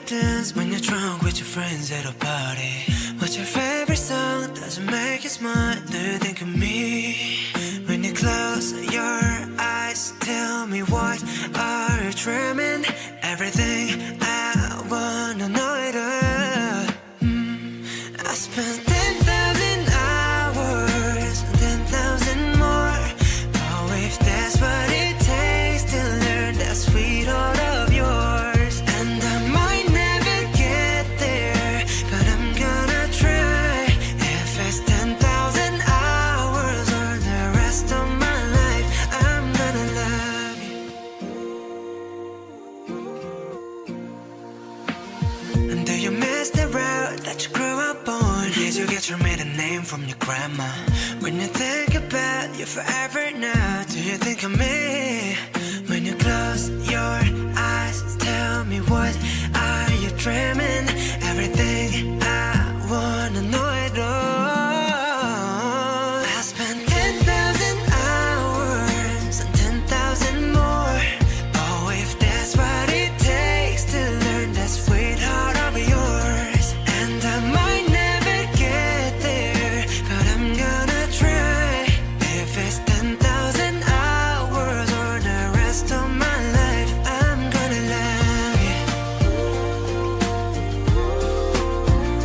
dance when you're drunk with your friends at a party? What's your favorite song? Does it make you smile? Do you think of me? When you close your eyes, tell me what are you dreaming? Everything I wanna know it all. I spent 10,000 hours, 10,000 more. Oh, if that's what it takes to learn that sweet heart of yours. And I might never get there, but I'm gonna try. If it's 10,000 hours or the rest of my life, I'm gonna love you. And do you miss the road that you grew up on? Did you get your maiden name from your grandma? When you think about you forever now, do you think of me? When you close your eyes, tell me what are you dreaming? Everything I wanna know it all. I spent 10,000 hours and 10,000 more. Oh, if that's what it takes to learn that sweet heart of yours. And I might never get there, but I'm gonna try. If it's 10,000 hours or the rest of my life, I'm gonna love you.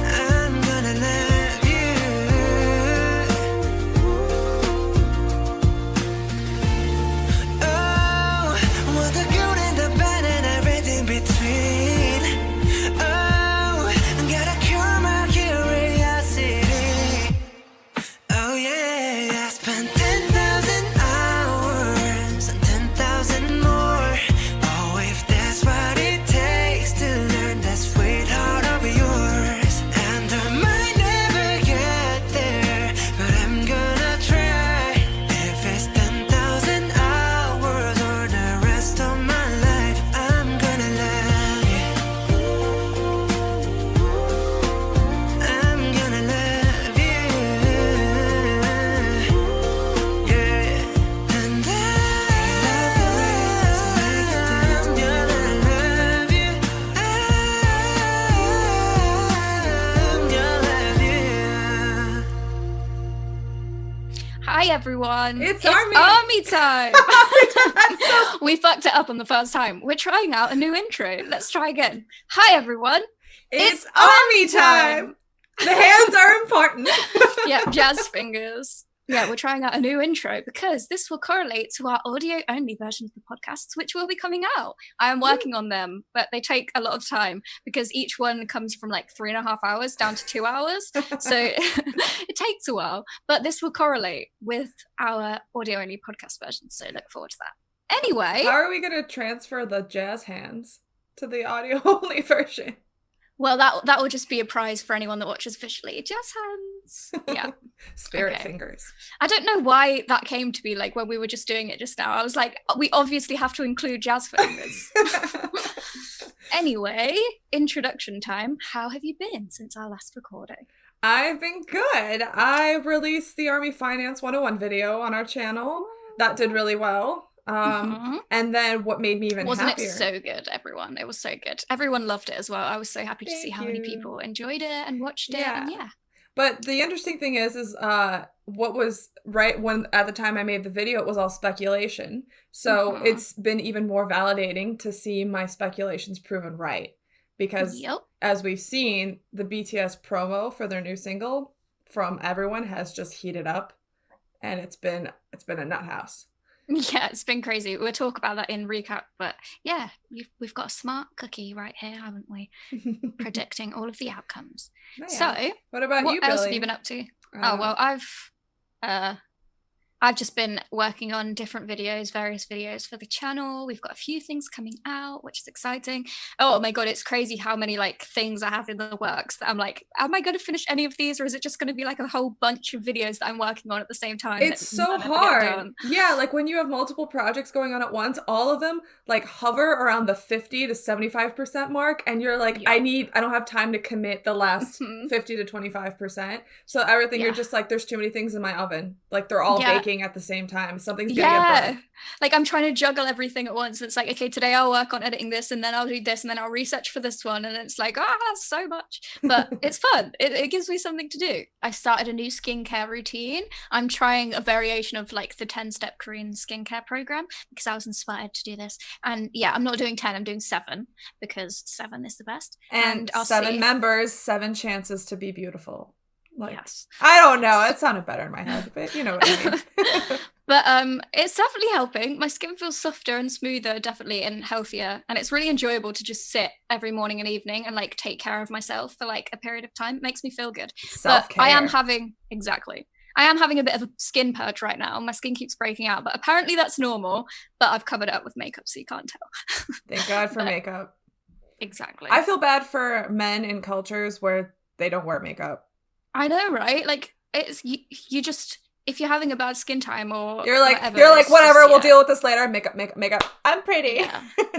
I'm gonna love you. Oh, want the good and the bad and everything between. Oh, gotta cure my curiosity. Oh yeah, I spent 10,000 hours and 10,000 more. Oh, if that's what it takes to learn that sweet heart of yours. And I might never get there, but I'm gonna try. If it's 10,000 hours or the rest of my life, I'm gonna love you. I'm gonna love you. Yeah. And I love the ways I make you dance. I'm gonna love you. I'm gonna love you. Hi everyone! It's Army. Army time! We fucked it up on the first time. We're trying out a new intro. Let's try again. Hi everyone! It's Army time. The hands are important. Yeah, jazz fingers. Yeah, we're trying out a new intro because this will correlate to our audio-only version of the podcasts, which will be coming out. I am working on them, but they take a lot of time because each one comes from like 3.5 hours down to 2 hours. So it takes a while, but this will correlate with our audio-only podcast version. So look forward to that. Anyway, How are we going to transfer the jazz hands to the audio only version? well, that will just be a prize for anyone that watches visually. Jazz hands. Yeah. Spirit Okay. fingers. I don't know why that came to be like when we were just doing it just now. I was like, we obviously have to include jazz fingers. Anyway, introduction time. How have you been since our last recording? I've been good. I released the Army Finance 101 video on our channel. That did really well. And then what made me even Wasn't happier. it so good, everyone? It was so good. Everyone loved it as well. I was so happy to see Thank how many you. people enjoyed it and watched it. Yeah. And yeah. But the interesting thing is what was right when at the time I made the video, it was all speculation. So Mhm. it's been even more validating to see my speculations proven right. Because Yep. as we've seen, the BTS promo for their new single from everyone has just heated up, and it's been a nut house. Yeah, it's been crazy. We'll talk about that in recap, but yeah, we've got a smart cookie right here, haven't we? Predicting all of the outcomes. Yeah. So, what about what you, else Billy? have you been up to? Oh well, I've just been working on different videos, various videos for the channel. We've got a few things coming out, which is exciting. Oh my god, it's crazy how many like things I have in the works that I'm like, am I going to finish any of these, or is it just going to be like a whole bunch of videos that I'm working on at the same time? It's that so none ever get hard. done? Yeah, like when you have multiple projects going on at once, all of them like hover around the 50 to 75% mark, and you're like, Yeah. I don't have time to commit the last Mhm. 50 to 25%. So everything, you're Yeah. just like, there's too many things in my oven. Like they're all Yeah. baking baking at the same time. Something's gonna get burnt. Like I'm trying to juggle everything at once. It's like, okay, today I'll work on editing this, and then I'll do this, and then I'll research for this one, and it's like, that's so much. But it's fun. It gives me something to do. I started a new skincare routine. I'm trying a variation of like the 10-step Korean skincare program because I was inspired to do this. And yeah, I'm not doing 10, I'm doing 7 because 7 is the best. And I'll 7 members, 7 chances to be beautiful. Like, yes. I don't know. It sounded better in my head, but you know what I mean. But it's definitely helping. My skin feels softer and smoother, definitely, and healthier. And it's really enjoyable to just sit every morning and evening and like take care of myself for like a period of time. It makes me feel good. Self-care. But I am having a bit of a skin purge right now. My skin keeps breaking out, but apparently that's normal. But I've covered it up with makeup, so you can't tell. Thank God for makeup. Exactly. I feel bad for men in cultures where they don't wear makeup. I know, right? Like it's you just, if you're having a bad skin time or you're like whatever, whatever, we'll deal with this later. Makeup. I'm pretty.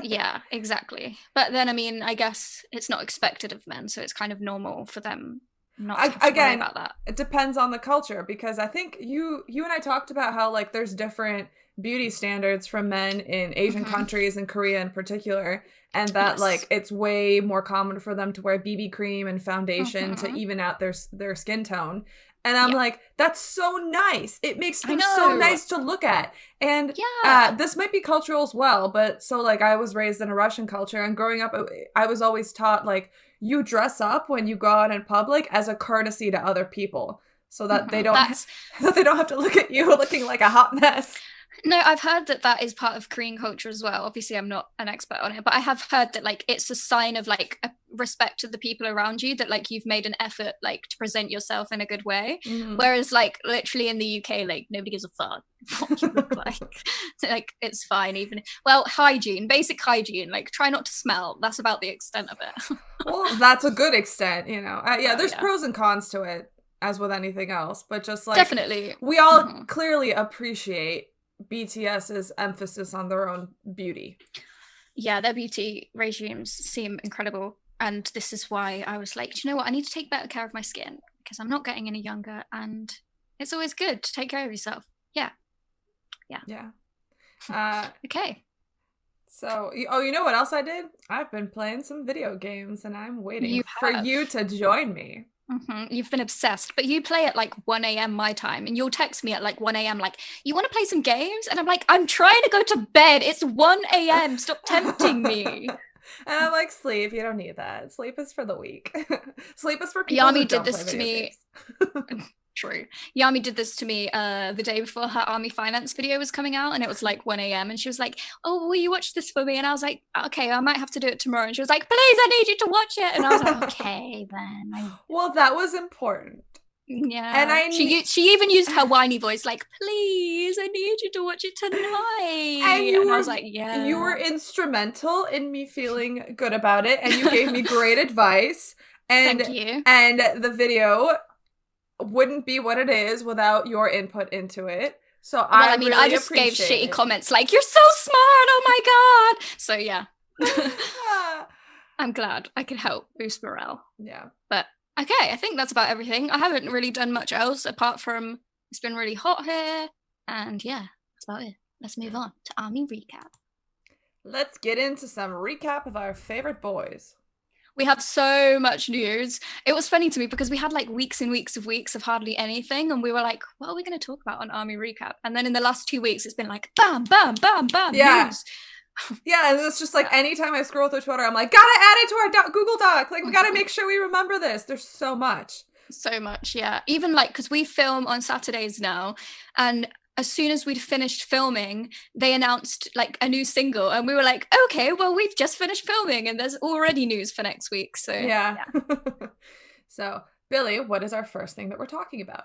Yeah, exactly. But then I mean, I guess it's not expected of men, so it's kind of normal for them not to have to worry about that. It depends on the culture, because I think you and I talked about how like there's different beauty standards from men in Asian countries and Korea in particular, and that like it's way more common for them to wear BB cream and foundation to even out their skin tone. And I'm like, that's so nice. It makes them so nice to look at. And this might be cultural as well, but so like I was raised in a Russian culture, and growing up I was always taught like you dress up when you go out in public as a courtesy to other people, so that they don't have to look at you looking like a hot mess. No, I've heard that is part of Korean culture as well. Obviously, I'm not an expert on it, but I have heard that like it's a sign of like a respect to the people around you, that like you've made an effort like to present yourself in a good way. Whereas like literally in the UK, like nobody gives a fuck what you look like. Like it's fine, even hygiene, basic hygiene. Like try not to smell. That's about the extent of it. Well, that's a good extent, you know. There's pros and cons to it, as with anything else, but just like definitely, we all clearly appreciate BTS's emphasis on their own beauty. Yeah, their beauty regimes seem incredible, and this is why I was like, do you know what, I need to take better care of my skin because I'm not getting any younger, and it's always good to take care of yourself. Yeah. Okay. So, you know what else I did? I've been playing some video games, and I'm waiting for you to join me. You've been obsessed, but you play at like 1 a.m. my time, and you'll text me at like 1 a.m. like, you want to play some games? And I'm like, I'm trying to go to bed. It's 1 a.m. Stop tempting me. And I'm like, sleep. You don't need that. Sleep is for the weak. Sleep is for people who don't play video games. True. Yami did this to me the day before her Army Finance video was coming out, and it was like 1 a.m. and she was like, oh, will you watch this for me? And I was like, okay, I might have to do it tomorrow. And she was like, please, I need you to watch it. And I was like, okay, then. Well, that was important. Yeah. And she even used her whiny voice, like, please, I need you to watch it tonight. And I was like, yeah. You were instrumental in me feeling good about it, and you gave me great advice. And, thank you. And the video wouldn't be what it is without your input into it. So I just gave shitty comments like, you're so smart, oh my god. So yeah. I'm glad I could help boost morale. Yeah. But okay, I think that's about everything. I haven't really done much else apart from it's been really hot here, and yeah, that's about it. Let's move on to Army recap. Let's get into some recap of our favorite boys. We have so much news. It was funny to me because we had like weeks and weeks of hardly anything, and we were like, what are we going to talk about on Army recap? And then in the last 2 weeks, it's been like bam, bam, bam, bam, news. Yeah, and it's just like anytime I scroll through Twitter, I'm like, gotta add it to our Google Doc. Like, we gotta make sure we remember this. There's so much. So much, yeah. Even like, because we film on Saturdays now, and as soon as we'd finished filming, they announced like a new single, and we were like, okay, well, we've just finished filming and there's already news for next week. So yeah. So Billy, what is our first thing that we're talking about?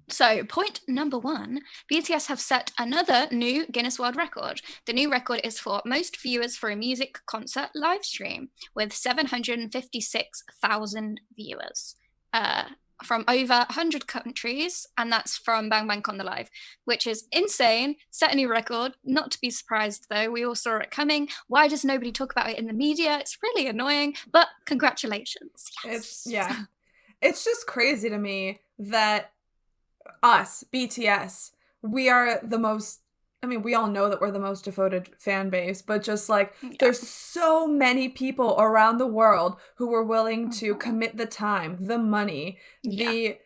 So point number 1, BTS have set another new Guinness World Record. The new record is for most viewers for a music concert live stream, with 756,000 viewers. From over 100 countries, and that's from Bang Bang on the Live, which is insane. Set a new record. Not to be surprised though, we all saw it coming. Why does nobody talk about it in the media? It's really annoying, but congratulations. Yes. It's just crazy to me that us, BTS, we are the most, I mean, we all know that we're the most devoted fan base, but just like there's so many people around the world who were willing to commit the time, the money, the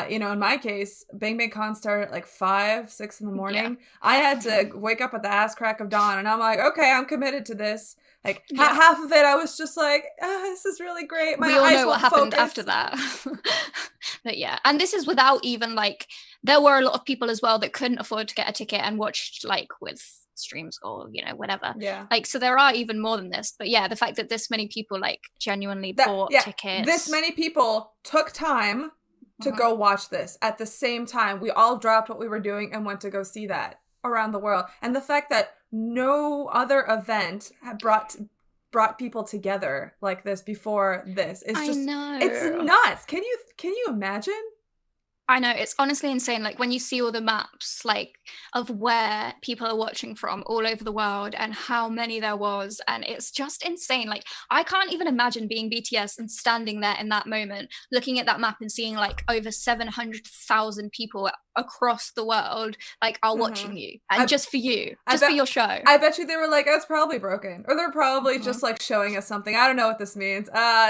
you know, in my case, Bang Bang Con started at like 5, 6 in the morning. I had to wake up at the ass crack of dawn, and I'm like, okay, I'm committed to this. Like half of it, I was just like, this is really great. We all know what happened after that. But yeah, and this is without even like, there were a lot of people as well that couldn't afford to get a ticket and watched like with streams or, you know, whatever. Yeah. Like, so there are even more than this. But yeah, the fact that this many people like genuinely bought tickets. This many people took time to go watch this at the same time. We all dropped what we were doing and went to go see that around the world. And the fact that no other event had brought people together like this before this, it's just, it's nuts. Can you imagine? I know, it's honestly insane. Like when you see all the maps like of where people are watching from all over the world and how many there was, and it's just insane. Like I can't even imagine being BTS and standing there in that moment, looking at that map and seeing like over 700,000 people across the world like are watching you, and just for you, just for your show. I bet you they were like, it's probably broken, or they're probably just like showing us something. I don't know what this means.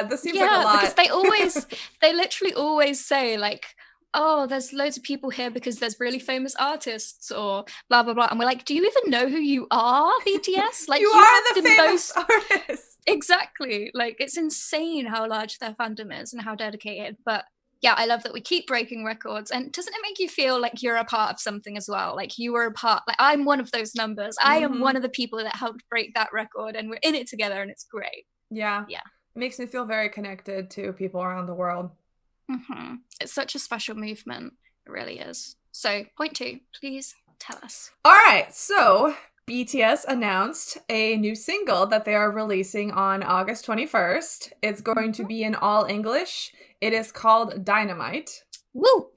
This seems like a lot. Because they literally always say like, oh, there's loads of people here because there's really famous artists or blah, blah, blah. And we're like, do you even know who you are, BTS? Like, you are the famous artist. Exactly. Like, it's insane how large their fandom is and how dedicated. But yeah, I love that we keep breaking records. And doesn't it make you feel like you're a part of something as well? Like you were a part, like I'm one of those numbers. I am one of the people that helped break that record, and we're in it together, and it's great. Yeah. Yeah. It makes me feel very connected to people around the world. It's such a special movement. It really is. So, point 2, please tell us. All right. So, BTS announced a new single that they are releasing on August 21st. It's going to be in all English. It is called Dynamite. Woo!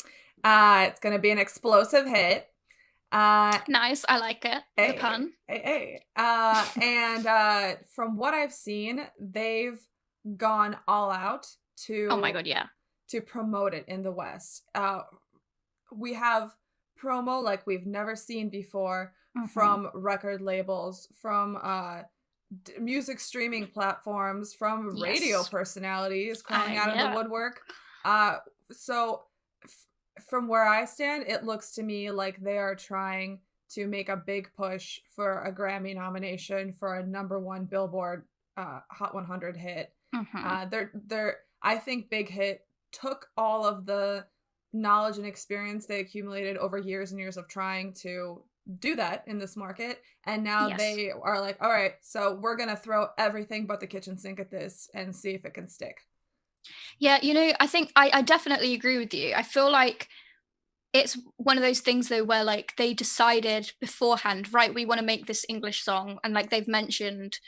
It's going to be an explosive hit. Nice. I like it. The pun. And from what I've seen, they've gone all out to... Oh my God, yeah. To promote it in the West. We have promo like we've never seen before from record labels, from music streaming platforms, from radio personalities crawling out of the woodwork. So from where I stand, it looks to me like they are trying to make a big push for a Grammy nomination for a #1 Billboard Hot 100 hit. They're I think Big Hit took all of the knowledge and experience they accumulated over years and years of trying to do that in this market, and now they are like, all right, so we're gonna throw everything but the kitchen sink at this and see if it can stick. Yeah, you know, I think I definitely agree with you. I feel like it's one of those things though where like they decided beforehand, right, we want to make this English song, and like they've mentioned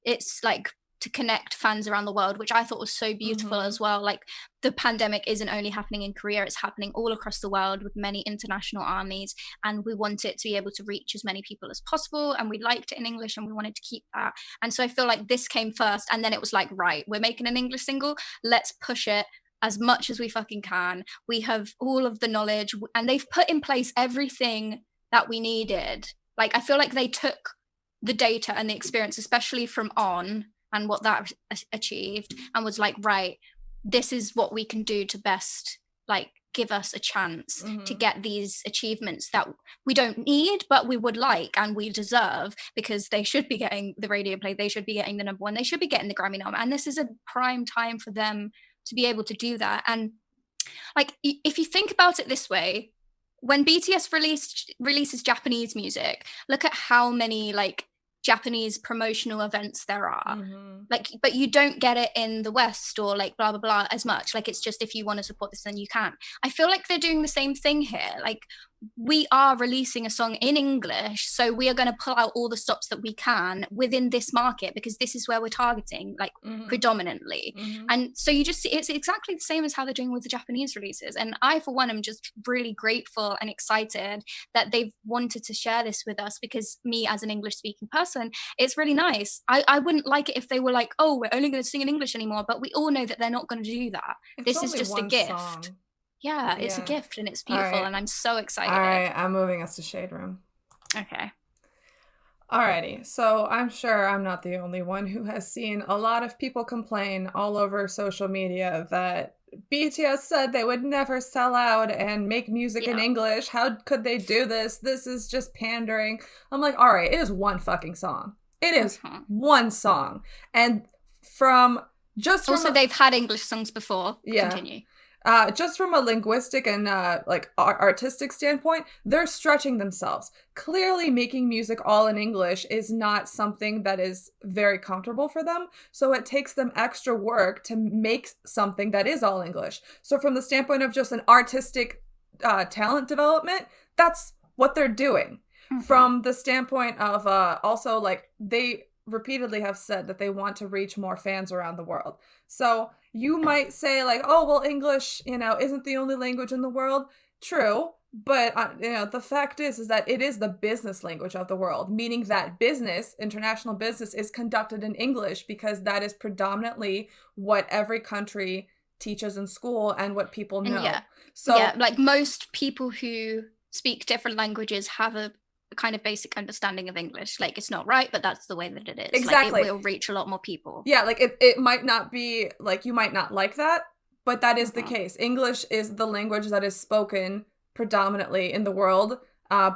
it's like to connect fans around the world, which I thought was so beautiful as well. Like the pandemic isn't only happening in Korea, it's happening all across the world with many international armies, and we want it to be able to reach as many people as possible, and we liked it in English and we wanted to keep that. And so I feel like this came first, and then it was like, right, we're making an English single, let's push it as much as we fucking can. We have all of the knowledge, and they've put in place everything that we needed. Like I feel like they took the data and the experience, especially from On and what that achieved, and was like, right, this is what we can do to best like give us a chance to get these achievements that we don't need but we would like and we deserve, because they should be getting the radio play, they should be getting the #1, they should be getting the Grammy nom, and this is a prime time for them to be able to do that. And like if you think about it this way, when BTS releases Japanese music, look at how many like Japanese promotional events there are, like, but you don't get it in the West or like blah blah blah as much. Like it's just, if you want to support this then you can. I feel like they're doing the same thing here. Like we are releasing a song in English, so we are going to pull out all the stops that we can within this market, because this is where we're targeting like predominantly. And so you just see it's exactly the same as how they're doing with the Japanese releases. And I for one am just really grateful and excited that they've wanted to share this with us, because me as an English speaking person, it's really nice. I wouldn't like it if they were like, oh, we're only going to sing in English anymore, but we all know that they're not going to do that. This is just a gift. Yeah, it's a gift and it's beautiful, right. and I'm so excited. All right, I'm moving us to Shade Room. Okay. Alrighty, so I'm sure I'm not the only one who has seen a lot of people complain all over social media that BTS said they would never sell out and make music in English. How could they do this? This is just pandering. I'm like, all right, it is one fucking song. It is one song. And Also, they've had English songs before. Yeah. Continue. Just from a linguistic and artistic standpoint, they're stretching themselves. Clearly, making music all in English is not something that is very comfortable for them. So it takes them extra work to make something that is all English. So from the standpoint of just an artistic talent development, that's what they're doing. From the standpoint of also, like, they repeatedly have said that they want to reach more fans around the world. So you might say, like, oh, well, English, isn't the only language in the world. True. But, the fact is that it is the business language of the world, meaning that international business is conducted in English because that is predominantly what every country teaches in school and what people know. Like most people who speak different languages have a kind of basic understanding of English. Like, it's not right, but that's the way that it is. Exactly. Like, it will reach a lot more people. Yeah, like it might not be like, you might not like that, but that is the case. English is the language that is spoken predominantly in the world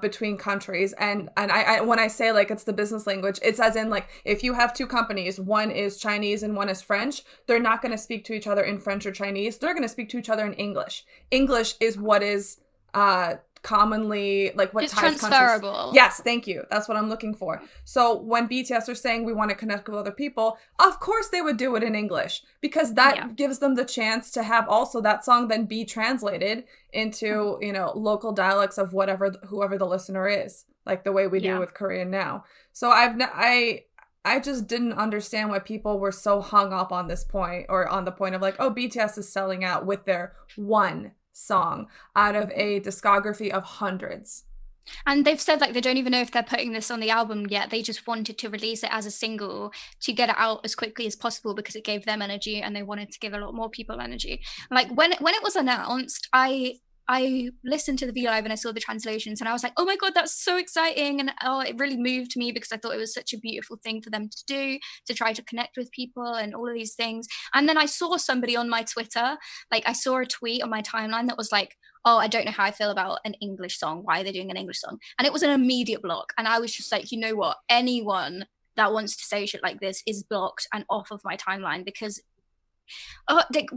between countries. And I when I say, like, it's the business language, it's as in, like, if you have two companies, one is Chinese and one is French, they're not going to speak to each other in French or Chinese. They're going to speak to each other in English. English is what is commonly, like, what it's ties transferable countries. Yes, thank you, that's what I'm looking for. So when BTS are saying we want to connect with other people, of course they would do it in English, because that gives them the chance to have also that song then be translated into local dialects of whoever the listener is, like the way we do with Korean now. So I just didn't understand why people were so hung up on this point, or on the point of, like, oh, BTS is selling out with their one song out of a discography of hundreds. And they've said, like, they don't even know if they're putting this on the album yet. They just wanted to release it as a single to get it out as quickly as possible because it gave them energy, and they wanted to give a lot more people energy. Like, when it was announced, I listened to the VLive and I saw the translations, and I was like, oh my God, that's so exciting. And it really moved me because I thought it was such a beautiful thing for them to do, to try to connect with people and all of these things. And then I saw somebody on my Twitter, like, I saw a tweet on my timeline that was like, oh, I don't know how I feel about an English song. Why are they doing an English song? And it was an immediate block. And I was just like, you know what? Anyone that wants to say shit like this is blocked and off of my timeline, because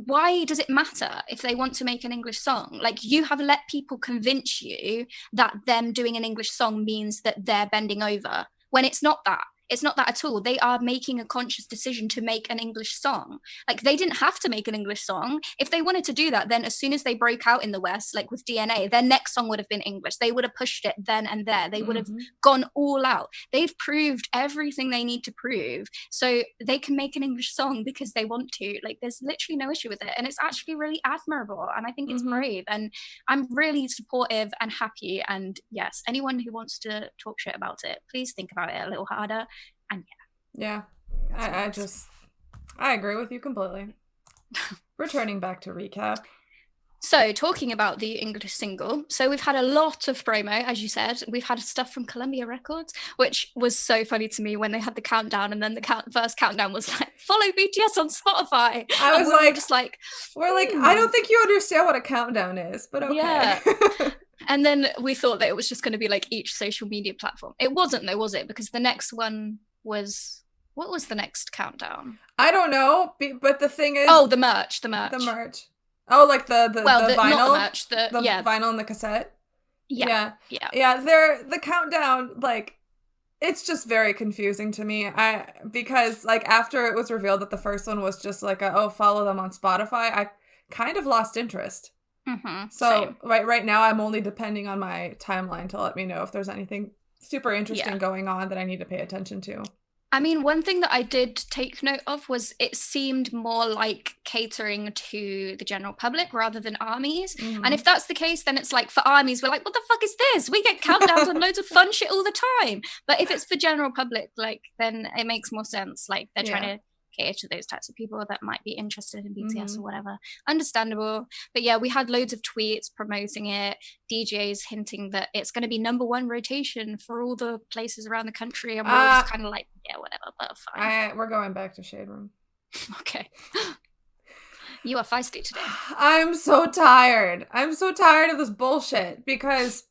why does it matter if they want to make an English song? Like, you have let people convince you that them doing an English song means that they're bending over, when it's not that. It's not that at all. They are making a conscious decision to make an English song. Like, they didn't have to make an English song. If they wanted to do that, then as soon as they broke out in the West, like with DNA, their next song would have been English. They would have pushed it then and there. They would have gone all out. They've proved everything they need to prove. So they can make an English song because they want to. Like, there's literally no issue with it. And it's actually really admirable. And I think it's brave. And I'm really supportive and happy. And yes, anyone who wants to talk shit about it, please think about it a little harder. And I agree with you completely. Returning back to recap. So, talking about the English single, so we've had a lot of promo, as you said. We've had stuff from Columbia Records, which was so funny to me when they had the countdown, and then the first countdown was like, follow BTS on Spotify. I was like, just like, we're like, I don't think you understand what a countdown is, but okay. Yeah. And then we thought that it was just going to be like each social media platform. It wasn't though, was it? Because the next one was, what was the next countdown? I don't know, but the thing is... Oh, the merch. Oh, like the vinyl? Not the merch, the vinyl and the cassette? Yeah. The countdown, like, it's just very confusing to me. Because, like, after it was revealed that the first one was just like follow them on Spotify, I kind of lost interest. So right now I'm only depending on my timeline to let me know if there's anything super interesting going on that I need to pay attention to. I mean, one thing that I did take note of was it seemed more like catering to the general public rather than ARMYs. And if that's the case, then it's like, for ARMYs, we're like, what the fuck is this? We get countdowns and loads of fun shit all the time. But if it's for general public, like, then it makes more sense. Like, they're trying to cater to those types of people that might be interested in BTS or whatever. Understandable. But yeah, we had loads of tweets promoting it, DJs hinting that it's going to be #1 rotation for all the places around the country, and we're all just kind of like, yeah, whatever, but fine. We're going back to Shade Room. Okay. You are feisty today. I'm so tired. I'm so tired of this bullshit because,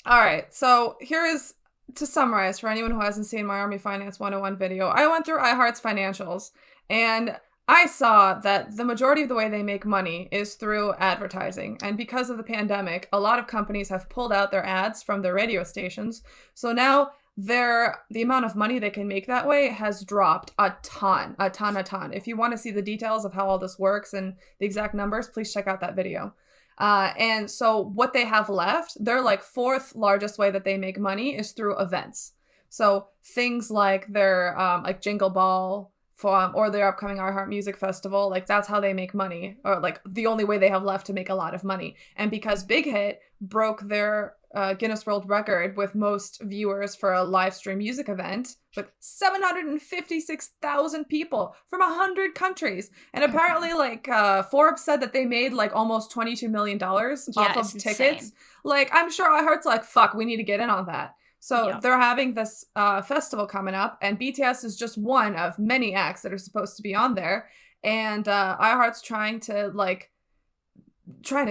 all right, so here is, to summarize for anyone who hasn't seen my Army Finance 101 video, I went through iHeart's financials and I saw that the majority of the way they make money is through advertising. And because of the pandemic, a lot of companies have pulled out their ads from their radio stations. So now the amount of money they can make that way has dropped a ton. If you want to see the details of how all this works and the exact numbers, please check out that video. And so what they have left, their like 4th largest way that they make money is through events. So things like their like Jingle Ball or their upcoming iHeart Music Festival, like that's how they make money, or like the only way they have left to make a lot of money. And because Big Hit broke their Guinness World Record with most viewers for a live stream music event with 756,000 people from 100 countries. And apparently like Forbes said that they made like almost $22 million off of tickets. Insane. Like I'm sure iHeart's like, fuck, we need to get in on that. So they're having this festival coming up, and BTS is just one of many acts that are supposed to be on there. And iHeart's trying to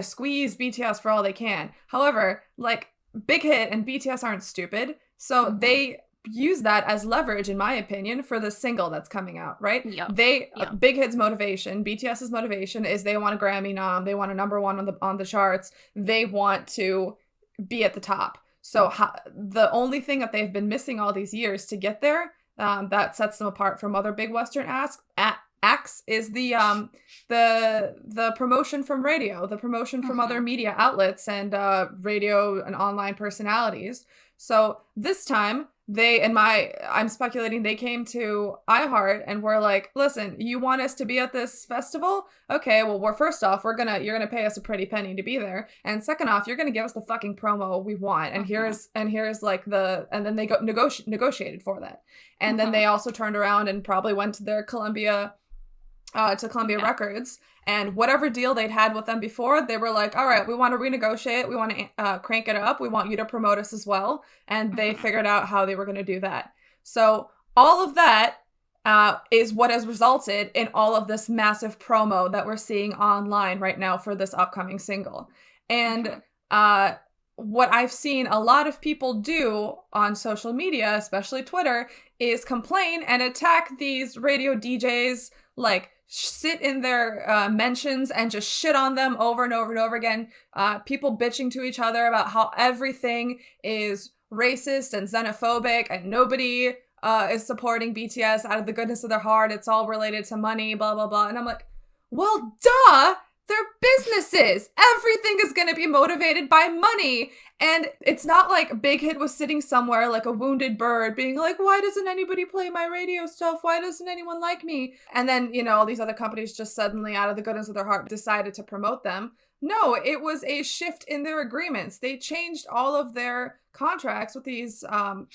squeeze BTS for all they can. However, like Big Hit and BTS aren't stupid, so they use that as leverage, in my opinion, for the single that's coming out, right? Big Hit's motivation, BTS's motivation is they want a Grammy nom, they want a #1 on the charts, they want to be at the top. So the only thing that they've been missing all these years to get there, that sets them apart from other big Western acts, is the promotion from radio, the promotion from other media outlets and radio and online personalities. So this time I'm speculating they came to iHeart and were like, listen, you want us to be at this festival? Okay, well, first off, you're gonna pay us a pretty penny to be there, and second off, you're gonna give us the fucking promo we want, and here's like and then they negotiated for that, and then they also turned around and probably went to their Columbia Records, and whatever deal they'd had with them before, they were like, all right, we want to renegotiate, we want to crank it up, we want you to promote us as well, and they figured out how they were going to do that. So all of that is what has resulted in all of this massive promo that we're seeing online right now for this upcoming single. And what I've seen a lot of people do on social media, especially Twitter, is complain and attack these radio DJs, like sit in their mentions and just shit on them over and over and over again. People bitching to each other about how everything is racist and xenophobic and nobody is supporting BTS out of the goodness of their heart. It's all related to money, blah, blah, blah. And I'm like, well, duh! They're businesses. Everything is going to be motivated by money. And it's not like Big Hit was sitting somewhere like a wounded bird being like, why doesn't anybody play my radio stuff? Why doesn't anyone like me? And then, all these other companies just suddenly, out of the goodness of their heart, decided to promote them. No, it was a shift in their agreements. They changed all of their contracts with these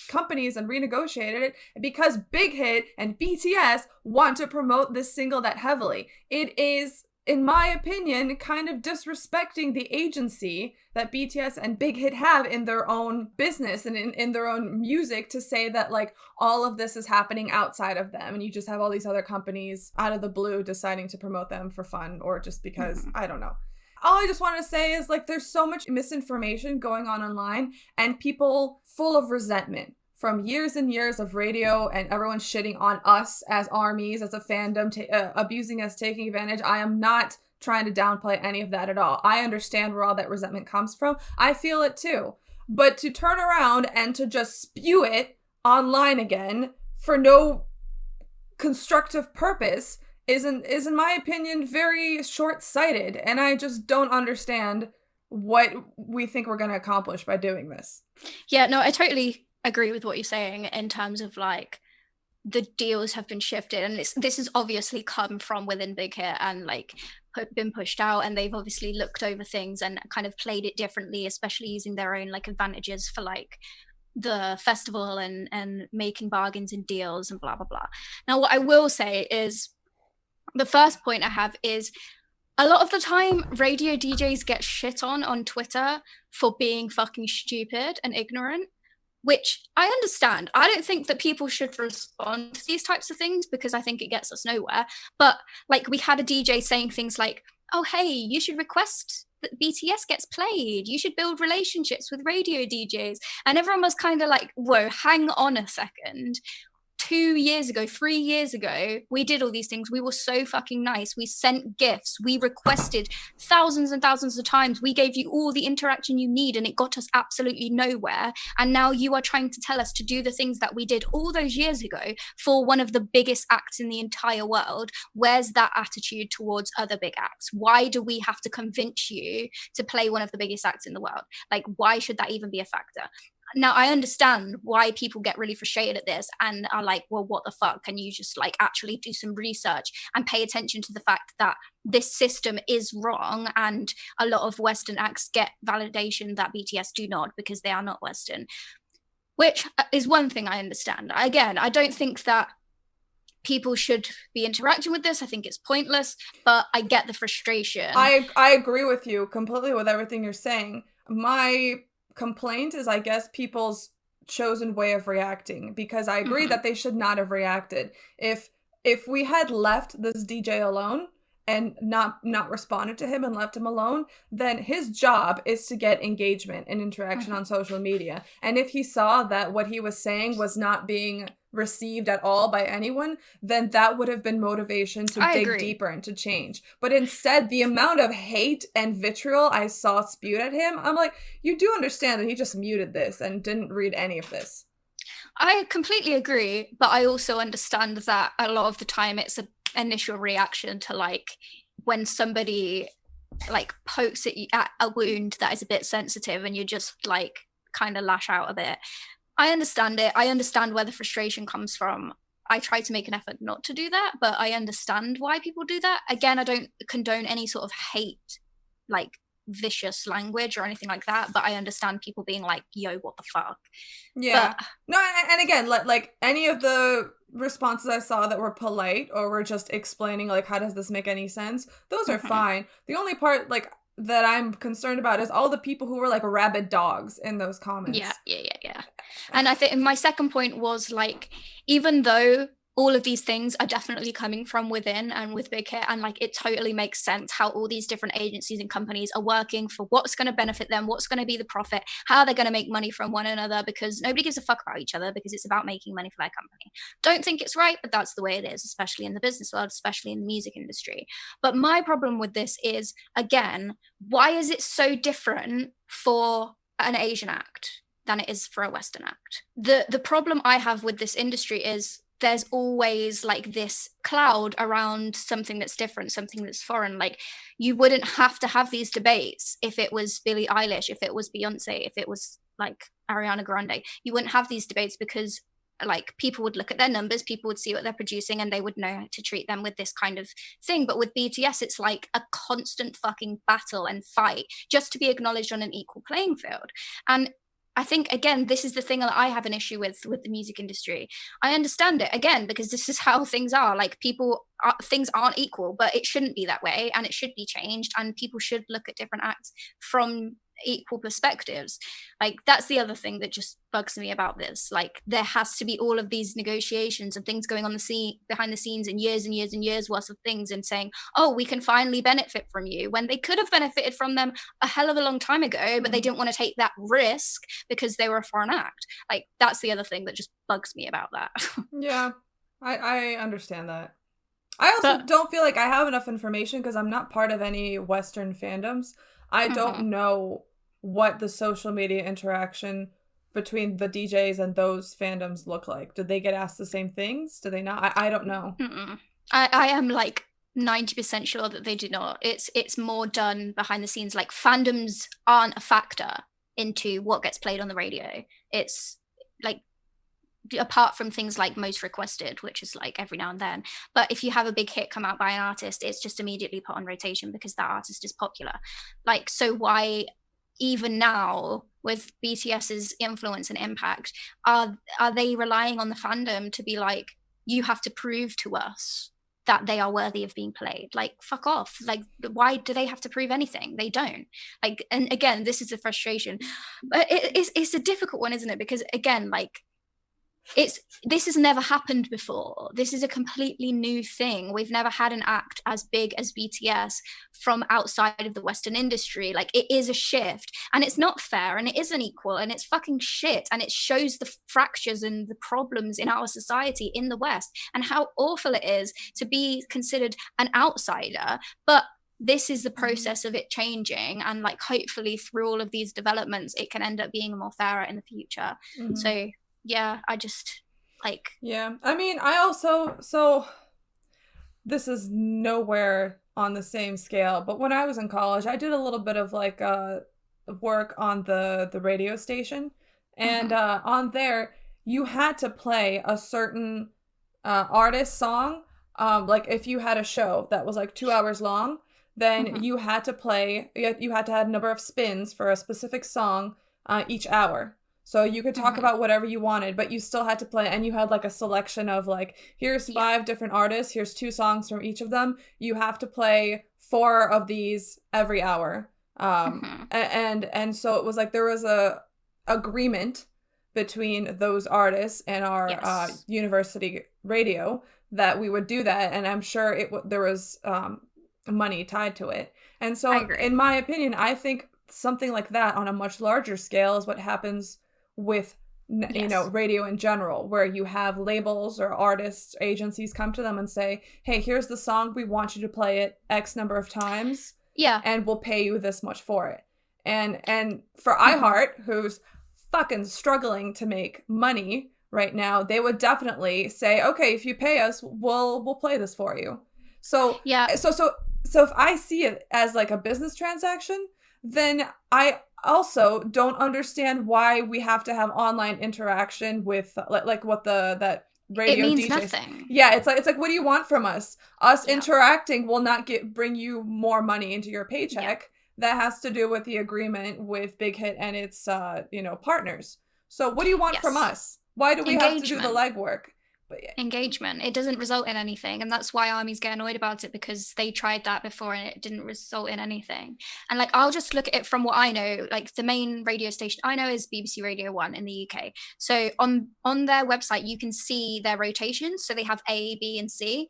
companies and renegotiated it because Big Hit and BTS want to promote this single that heavily. It is, in my opinion, kind of disrespecting the agency that BTS and Big Hit have in their own business and in their own music to say that like all of this is happening outside of them and you just have all these other companies out of the blue deciding to promote them for fun or just because, I don't know. All I just want to say is like there's so much misinformation going on online and people full of resentment from years and years of radio and everyone shitting on us as armies, as a fandom, abusing us, taking advantage. I am not trying to downplay any of that at all. I understand where all that resentment comes from. I feel it too. But to turn around and to just spew it online again for no constructive purpose is in my opinion very short-sighted, and I just don't understand what we think we're going to accomplish by doing this. Yeah, no, I totally agree with what you're saying in terms of like the deals have been shifted, and this has obviously come from within Big Hit and like been pushed out, and they've obviously looked over things and kind of played it differently, especially using their own like advantages for like the festival and making bargains and deals and blah blah blah. Now what I will say is The first point I have is a lot of the time radio DJs get shit on Twitter for being fucking stupid and ignorant, which I understand. I don't think that people should respond to these types of things because I think it gets us nowhere. But like we had a DJ saying things like, oh, hey, you should request that BTS gets played. You should build relationships with radio DJs. And everyone was kind of like, whoa, hang on a second. 2 years ago, 3 years ago, we did all these things. We were so fucking nice. We sent gifts. We requested thousands and thousands of times. We gave you all the interaction you need, and it got us absolutely nowhere. And now you are trying to tell us to do the things that we did all those years ago for one of the biggest acts in the entire world. Where's that attitude towards other big acts? Why do we have to convince you to play one of the biggest acts in the world? Like, why should that even be a factor? Now, I understand why people get really frustrated at this and are like, well, what the fuck? Can you just like actually do some research and pay attention to the fact that this system is wrong and a lot of Western acts get validation that BTS do not because they are not Western, which is one thing I understand. Again, I don't think that people should be interacting with this. I think it's pointless, but I get the frustration. I agree with you completely with everything you're saying. My complaint is, I guess, people's chosen way of reacting, because I agree that they should not have reacted. If we had left this DJ alone and not responded to him and left him alone, then his job is to get engagement and interaction on social media. And if he saw that what he was saying was not being received at all by anyone, then that would have been motivation to dig deeper and to change. But instead, the amount of hate and vitriol I saw spewed at him, I'm like, you do understand that he just muted this and didn't read any of this. I completely agree, but I also understand that a lot of the time it's an initial reaction to like when somebody like pokes at a wound that is a bit sensitive and you just like kind of lash out a bit. I understand it. I understand where the frustration comes from. I try to make an effort not to do that, but I understand why people do that. Again, I don't condone any sort of hate, like vicious language or anything like that, but I understand people being like, yo, what the fuck? Yeah. No, and again, like any of the responses I saw that were polite or were just explaining like, how does this make any sense? Those are fine. The only part like that I'm concerned about is all the people who were like rabid dogs in those comments. Yeah. And I think my second point was like, even though all of these things are definitely coming from within and with Big Hit, and like it totally makes sense how all these different agencies and companies are working for what's going to benefit them, what's going to be the profit, how they're going to make money from one another, because nobody gives a fuck about each other because it's about making money for their company. Don't think it's right, but that's the way it is, especially in the business world, especially in the music industry. But my problem with this is, again, why is it so different for an Asian act than it is for a Western act? The problem I have with this industry is there's always like this cloud around something that's different, something that's foreign. Like you wouldn't have to have these debates if it was Billie Eilish, if it was Beyonce, if it was like Ariana Grande. You wouldn't have these debates because like people would look at their numbers, people would see what they're producing, and they would know how to treat them with this kind of thing. But with BTS, it's like a constant fucking battle and fight just to be acknowledged on an equal playing field. And I think, again, this is the thing that I have an issue with the music industry. I understand it, again, because this is how things are. Like things aren't equal, but it shouldn't be that way, and it should be changed, and people should look at different acts from equal perspectives. Like that's the other thing that just bugs me about this. Like there has to be all of these negotiations and things going on behind the scenes, and years worth of things, and saying, oh, we can finally benefit from you, when they could have benefited from them a hell of a long time ago, but they didn't want to take that risk because they were a foreign act. Like that's the other thing that just bugs me about that. Yeah, I understand that. I also don't feel like I have enough information because I'm not part of any Western fandoms. I don't know what the social media interaction between the DJs and those fandoms look like. Did they get asked the same things? Do they not? I don't know. I am like 90% sure that they do not. It's more done behind the scenes. Like fandoms aren't a factor into what gets played on the radio. It's like, apart from things like most requested, which is like every now and then. But if you have a big hit come out by an artist, it's just immediately put on rotation because that artist is popular. Like, so why even now with BTS's influence and impact, are they relying on the fandom to be like, you have to prove to us that they are worthy of being played. Like, fuck off. Like, why do they have to prove anything? They don't. Like, and again, this is the frustration. But it's a difficult one, isn't it? Because again, like, this has never happened before. This is a completely new thing. We've never had an act as big as BTS from outside of the Western industry. Like, it is a shift, and it's not fair, and it isn't equal, and it's fucking shit, and it shows the fractures and the problems in our society in the West, and how awful it is to be considered an outsider. But this is the process of it changing, and like, hopefully through all of these developments it can end up being more fairer in the future. So yeah, I just like... Yeah, I mean, I also, so this is nowhere on the same scale, but when I was in college, I did a little bit of like work on the radio station, and on there, you had to play a certain artist song. Like, if you had a show that was like 2 hours long, then you had to play, you had to have a number of spins for a specific song each hour. So you could talk about whatever you wanted, but you still had to play, and you had like a selection of like, here's 5 different artists, here's 2 songs from each of them. You have to play 4 of these every hour. And so it was like, there was a agreement between those artists and our university radio that we would do that, and I'm sure there was money tied to it. And so in my opinion, I think something like that on a much larger scale is what happens with you know, radio in general, where you have labels or artists, agencies come to them and say, hey, here's the song, we want you to play it X number of times, and we'll pay you this much for it. And for iHeart, who's fucking struggling to make money right now, they would definitely say, okay, if you pay us, we'll play this for you. So so if I see it as like a business transaction, then I also don't understand why we have to have online interaction with like what that radio it means DJs. Nothing. Yeah, it's like what do you want from us? Interacting will not bring you more money into your paycheck. That has to do with the agreement with Big Hit and its you know, partners. So what do you want from us? Why do we have to do the legwork? But engagement. It doesn't result in anything, and that's why armies get annoyed about it, because they tried that before and it didn't result in anything. And like, I'll just look at it from what I know. Like, the main radio station I know is BBC Radio 1 in the UK. So on their website you can see their rotations. So they have A, B and C,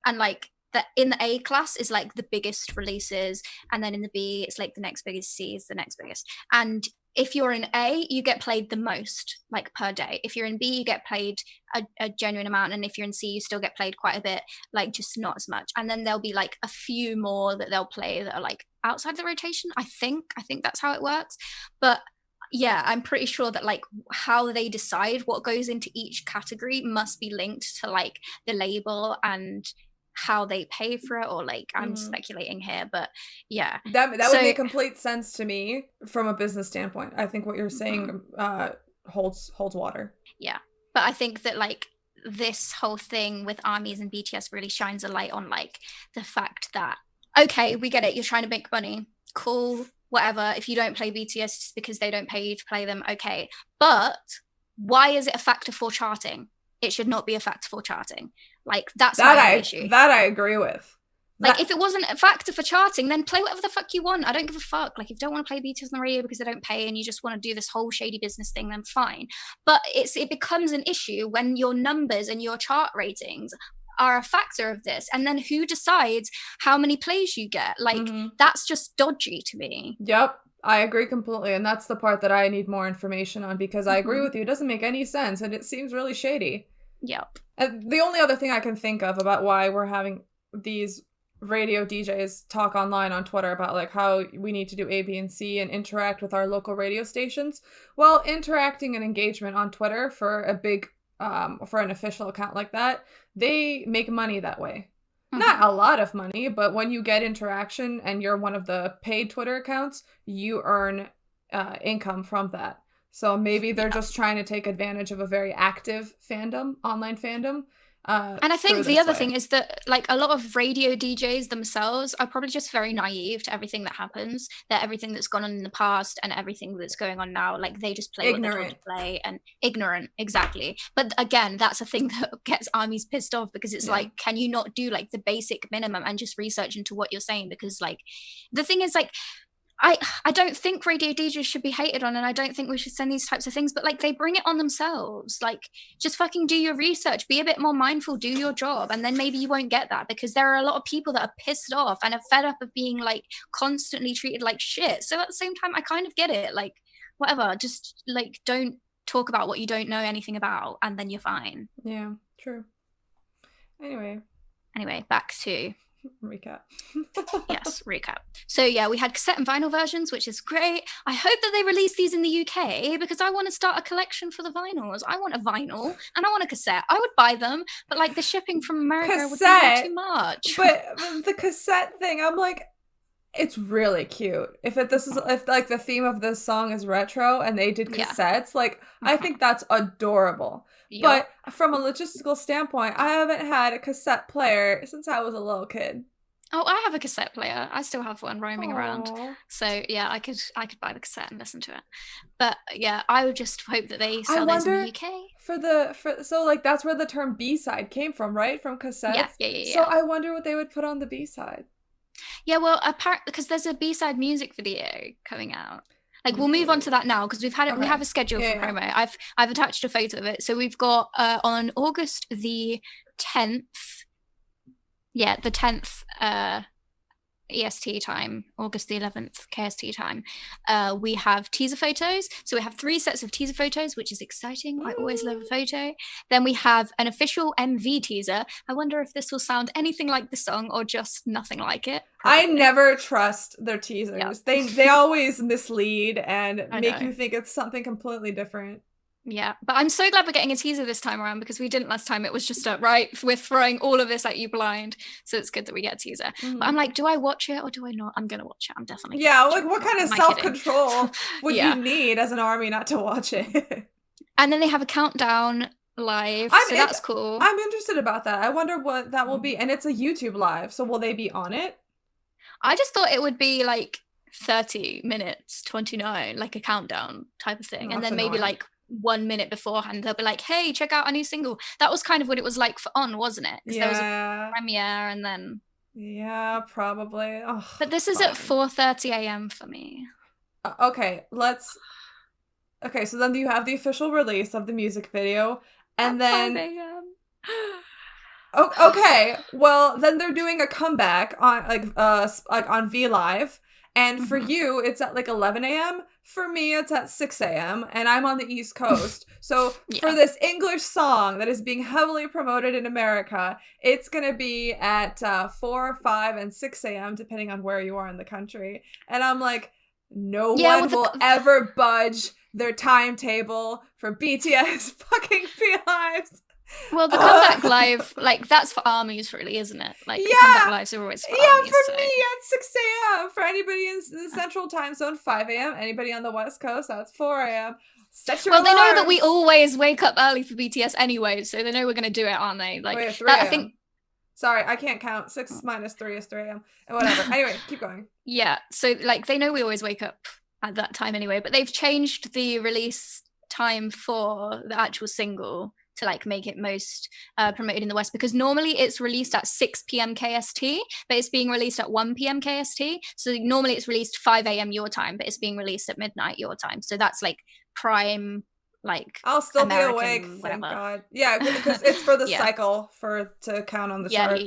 and like in the A class is like the biggest releases, and then in the B it's like the next biggest, C is the next biggest. And if you're in A, you get played the most, like, per day. If you're in B, you get played a genuine amount. And if you're in C, you still get played quite a bit, like, just not as much. And then there'll be, like, a few more that they'll play that are, like, outside the rotation, I think that's how it works. But yeah, I'm pretty sure that, like, how they decide what goes into each category must be linked to, like, the label and how they pay for it, or like, I'm speculating here, but yeah, that would make complete sense to me from a business standpoint. I think what you're saying holds water. Yeah, but I think that like this whole thing with ARMYs and BTS really shines a light on like the fact that, okay, we get it, you're trying to make money, cool, whatever. If you don't play BTS just because they don't pay you to play them, okay, but why is it a factor for charting? It should not be a factor for charting. Like, that's my issue. That I agree with. Like, if it wasn't a factor for charting, then play whatever the fuck you want. I don't give a fuck. Like, if you don't want to play BTS on the radio because they don't pay and you just want to do this whole shady business thing, then fine. But it becomes an issue when your numbers and your chart ratings are a factor of this. And then who decides how many plays you get? Like, that's just dodgy to me. Yep. I agree completely. And that's the part that I need more information on, because I agree with you. It doesn't make any sense. And it seems really shady. Yep. And the only other thing I can think of about why we're having these radio DJs talk online on Twitter about like how we need to do A, B, and C and interact with our local radio stations. Well, interacting and engagement on Twitter for a big, for an official account like that, they make money that way. Not a lot of money, but when you get interaction and you're one of the paid Twitter accounts, you earn income from that. So maybe they're just trying to take advantage of a very active fandom, online fandom, And I think the other thing is that like a lot of radio DJs themselves are probably just very naive to everything that happens, that everything that's gone on in the past and everything that's going on now, like they just play what they're told to play, and ignorant, exactly. But again, that's a thing that gets armies pissed off, because it's like, can you not do like the basic minimum and just research into what you're saying? Because like the thing is like, I don't think radio DJs should be hated on, and I don't think we should send these types of things, but like they bring it on themselves. Like, just fucking do your research, be a bit more mindful, do your job, and then maybe you won't get that, because there are a lot of people that are pissed off and are fed up of being like constantly treated like shit. So at the same time, I kind of get it. Like, whatever, just like don't talk about what you don't know anything about, and then you're fine. Yeah, true. Anyway, back to recap. Yes, recap. So yeah, we had cassette and vinyl versions, which is great. I hope that they release these in the UK, because I want to start a collection for the vinyls. I want a vinyl and I want a cassette. I would buy them, but like the shipping from America would be too much. But the cassette thing, I'm like, it's really cute. If like the theme of this song is retro and they did cassettes, like I think that's adorable. Yep. But from a logistical standpoint, I haven't had a cassette player since I was a little kid. Oh, I have a cassette player. I still have one roaming around. So yeah, I could buy the cassette and listen to it. But yeah, I would just hope that they sell those in the UK. So like that's where the term B-side came from, right? From cassettes. Yeah. So I wonder what they would put on the B-side. Yeah, well, because there's a B-side music video coming out. Like, we'll move on to that now, because we have a schedule for promo. I've attached a photo of it. So we've got on August the 10th. Yeah, the 10th EST time, August the 11th KST time. We have teaser photos. So we have 3 sets of teaser photos, which is exciting. I always love a photo. Then we have an official MV teaser. I wonder if this will sound anything like the song or just nothing like it. Probably. I never trust their teasers. Yeah. They always mislead and make you think it's something completely different. Yeah, but I'm so glad we're getting a teaser this time around, because we didn't last time. It was just right, we're throwing all of this at you blind, so it's good that we get a teaser. But I'm like, do I watch it or do I not? I'm gonna watch it. I'm definitely like what kind of self-control would you need as an army not to watch it? And then they have a countdown live, so that's cool. I'm interested about that. I wonder what that will be. And it's a YouTube live, so will they be on it? I just thought it would be like 30 minutes 29, like a countdown type of thing, and then maybe like 1 minute beforehand they'll be like, hey, check out our new single. That was kind of what it was like for On, wasn't it? Because there was a premiere and then probably. But this is at 4:30 a.m. for me. Okay, so then you have the official release of the music video, and then 5 a.m. Okay, well then they're doing a comeback on on VLive, and for you it's at like 11 a.m. For me, it's at 6 a.m. and I'm on the East Coast. So for this English song that is being heavily promoted in America, it's going to be at 4, 5, and 6 a.m. depending on where you are in the country. And I'm like, no one will ever budge their timetable for BTS fucking VLives. Well, the comeback live, like, that's for armies, really, isn't it? Like, the comeback lives are always for armies. For me, at 6 a.m. For anybody in the central time zone, 5 a.m. Anybody on the west coast, that's 4 a.m. Set your alarms. They know that we always wake up early for BTS anyway, so they know we're going to do it, aren't they? Like, wait, 3 a.m. I think... Sorry, I can't count. 6 minus 3 is 3 a.m. And whatever. Anyway, keep going. Yeah, so, like, they know we always wake up at that time anyway, but they've changed the release time for the actual single to like make it most promoted in the West, because normally it's released at 6 p.m. KST, but it's being released at 1 p.m. KST. So normally it's released 5 a.m. your time, but it's being released at midnight your time. So that's like prime, like I'll still American, be awake, whatever. Thank God. Yeah, because it's for the cycle to count on the chart.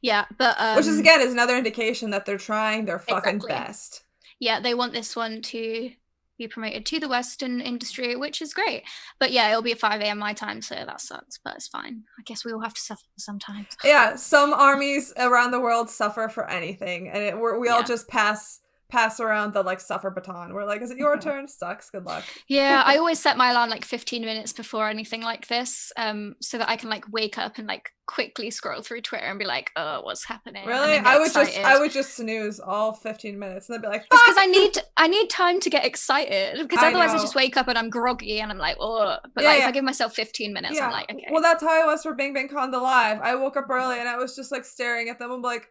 Yeah. But which is again is another indication that they're trying their fucking best. Yeah, they want this one to be promoted to the Western industry, which is great. But yeah, it'll be at 5 a.m. my time, so that sucks, but it's fine. I guess we all have to suffer sometimes. Yeah, some armies around the world suffer for anything, and we all just pass pass around the like suffer baton. We're like, is it your turn? Sucks. Good luck. Yeah, I always set my alarm like 15 minutes before anything like this, so that I can like wake up and like quickly scroll through Twitter and be like, oh, what's happening? Really? I would just snooze all 15 minutes and then be like, it's because I need time to get excited, because otherwise I just wake up and I'm groggy and I'm like, oh. But if I give myself 15 minutes, I'm like, okay. Well, that's how I was for Bang Bang Con the Live. I woke up early and I was just like staring at them. I'm like,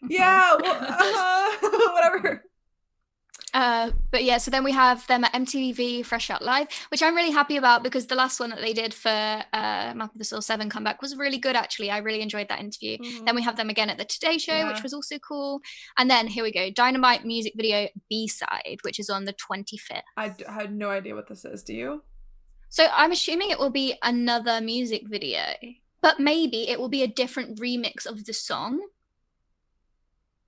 yeah, well, whatever. But yeah, so then we have them at MTV Fresh Out Live, which I'm really happy about, because the last one that they did for Map of the Soul 7 comeback was really good, actually. I really enjoyed that interview. Then we have them again at the Today Show, which was also cool. And then here we go, Dynamite music video B-side, which is on the 25th. I had no idea what this is. Do you? So I'm assuming it will be another music video, but maybe it will be a different remix of the song.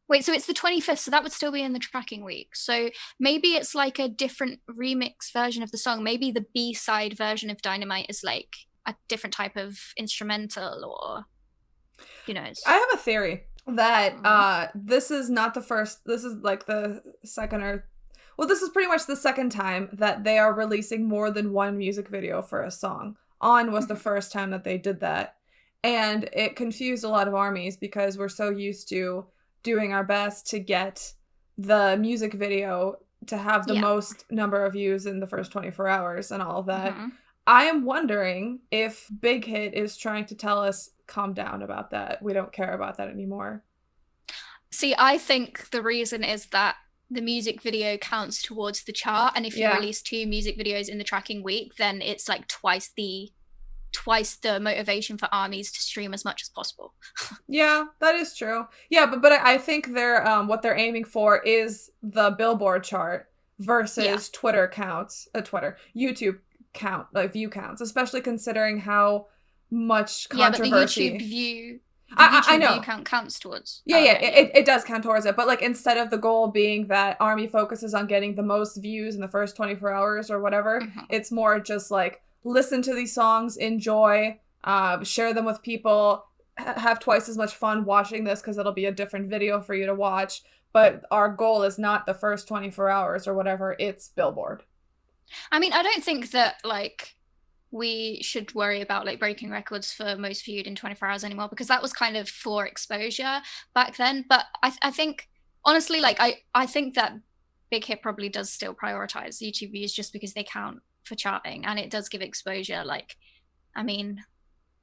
Wait, so it's the 25th, so that would still be in the tracking week. So maybe it's like a different remix version of the song. Maybe the B-side version of Dynamite is like a different type of instrumental, or who knows. I have a theory that this is not the first, this is like the second or, well, this is pretty much the second time that they are releasing more than one music video for a song. On was the first time that they did that. And it confused a lot of ARMYs because we're so used to doing our best to get the music video to have the most number of views in the first 24 hours and all of that. I am wondering if Big Hit is trying to tell us, calm down about that. We don't care about that anymore. See, I think the reason is that the music video counts towards the chart, and if you release 2 music videos in the tracking week, then it's like twice the motivation for ARMYs to stream as much as possible. Yeah, that is true. Yeah, but I think they're what they're aiming for is the Billboard chart versus Twitter counts, YouTube count, like view counts, especially considering how much controversy. Yeah, but the YouTube view. I know. View count counts towards. It does count towards it, but like instead of the goal being that ARMY focuses on getting the most views in the first 24 hours or whatever, it's more just like, listen to these songs, enjoy, share them with people, have twice as much fun watching this because it'll be a different video for you to watch. But our goal is not the first 24 hours or whatever, it's Billboard. I mean, I don't think that like we should worry about like breaking records for most viewed in 24 hours anymore, because that was kind of for exposure back then. But I think, honestly, like I think that Big Hit probably does still prioritize YouTube views just because they count for charting, and it does give exposure. Like, I mean,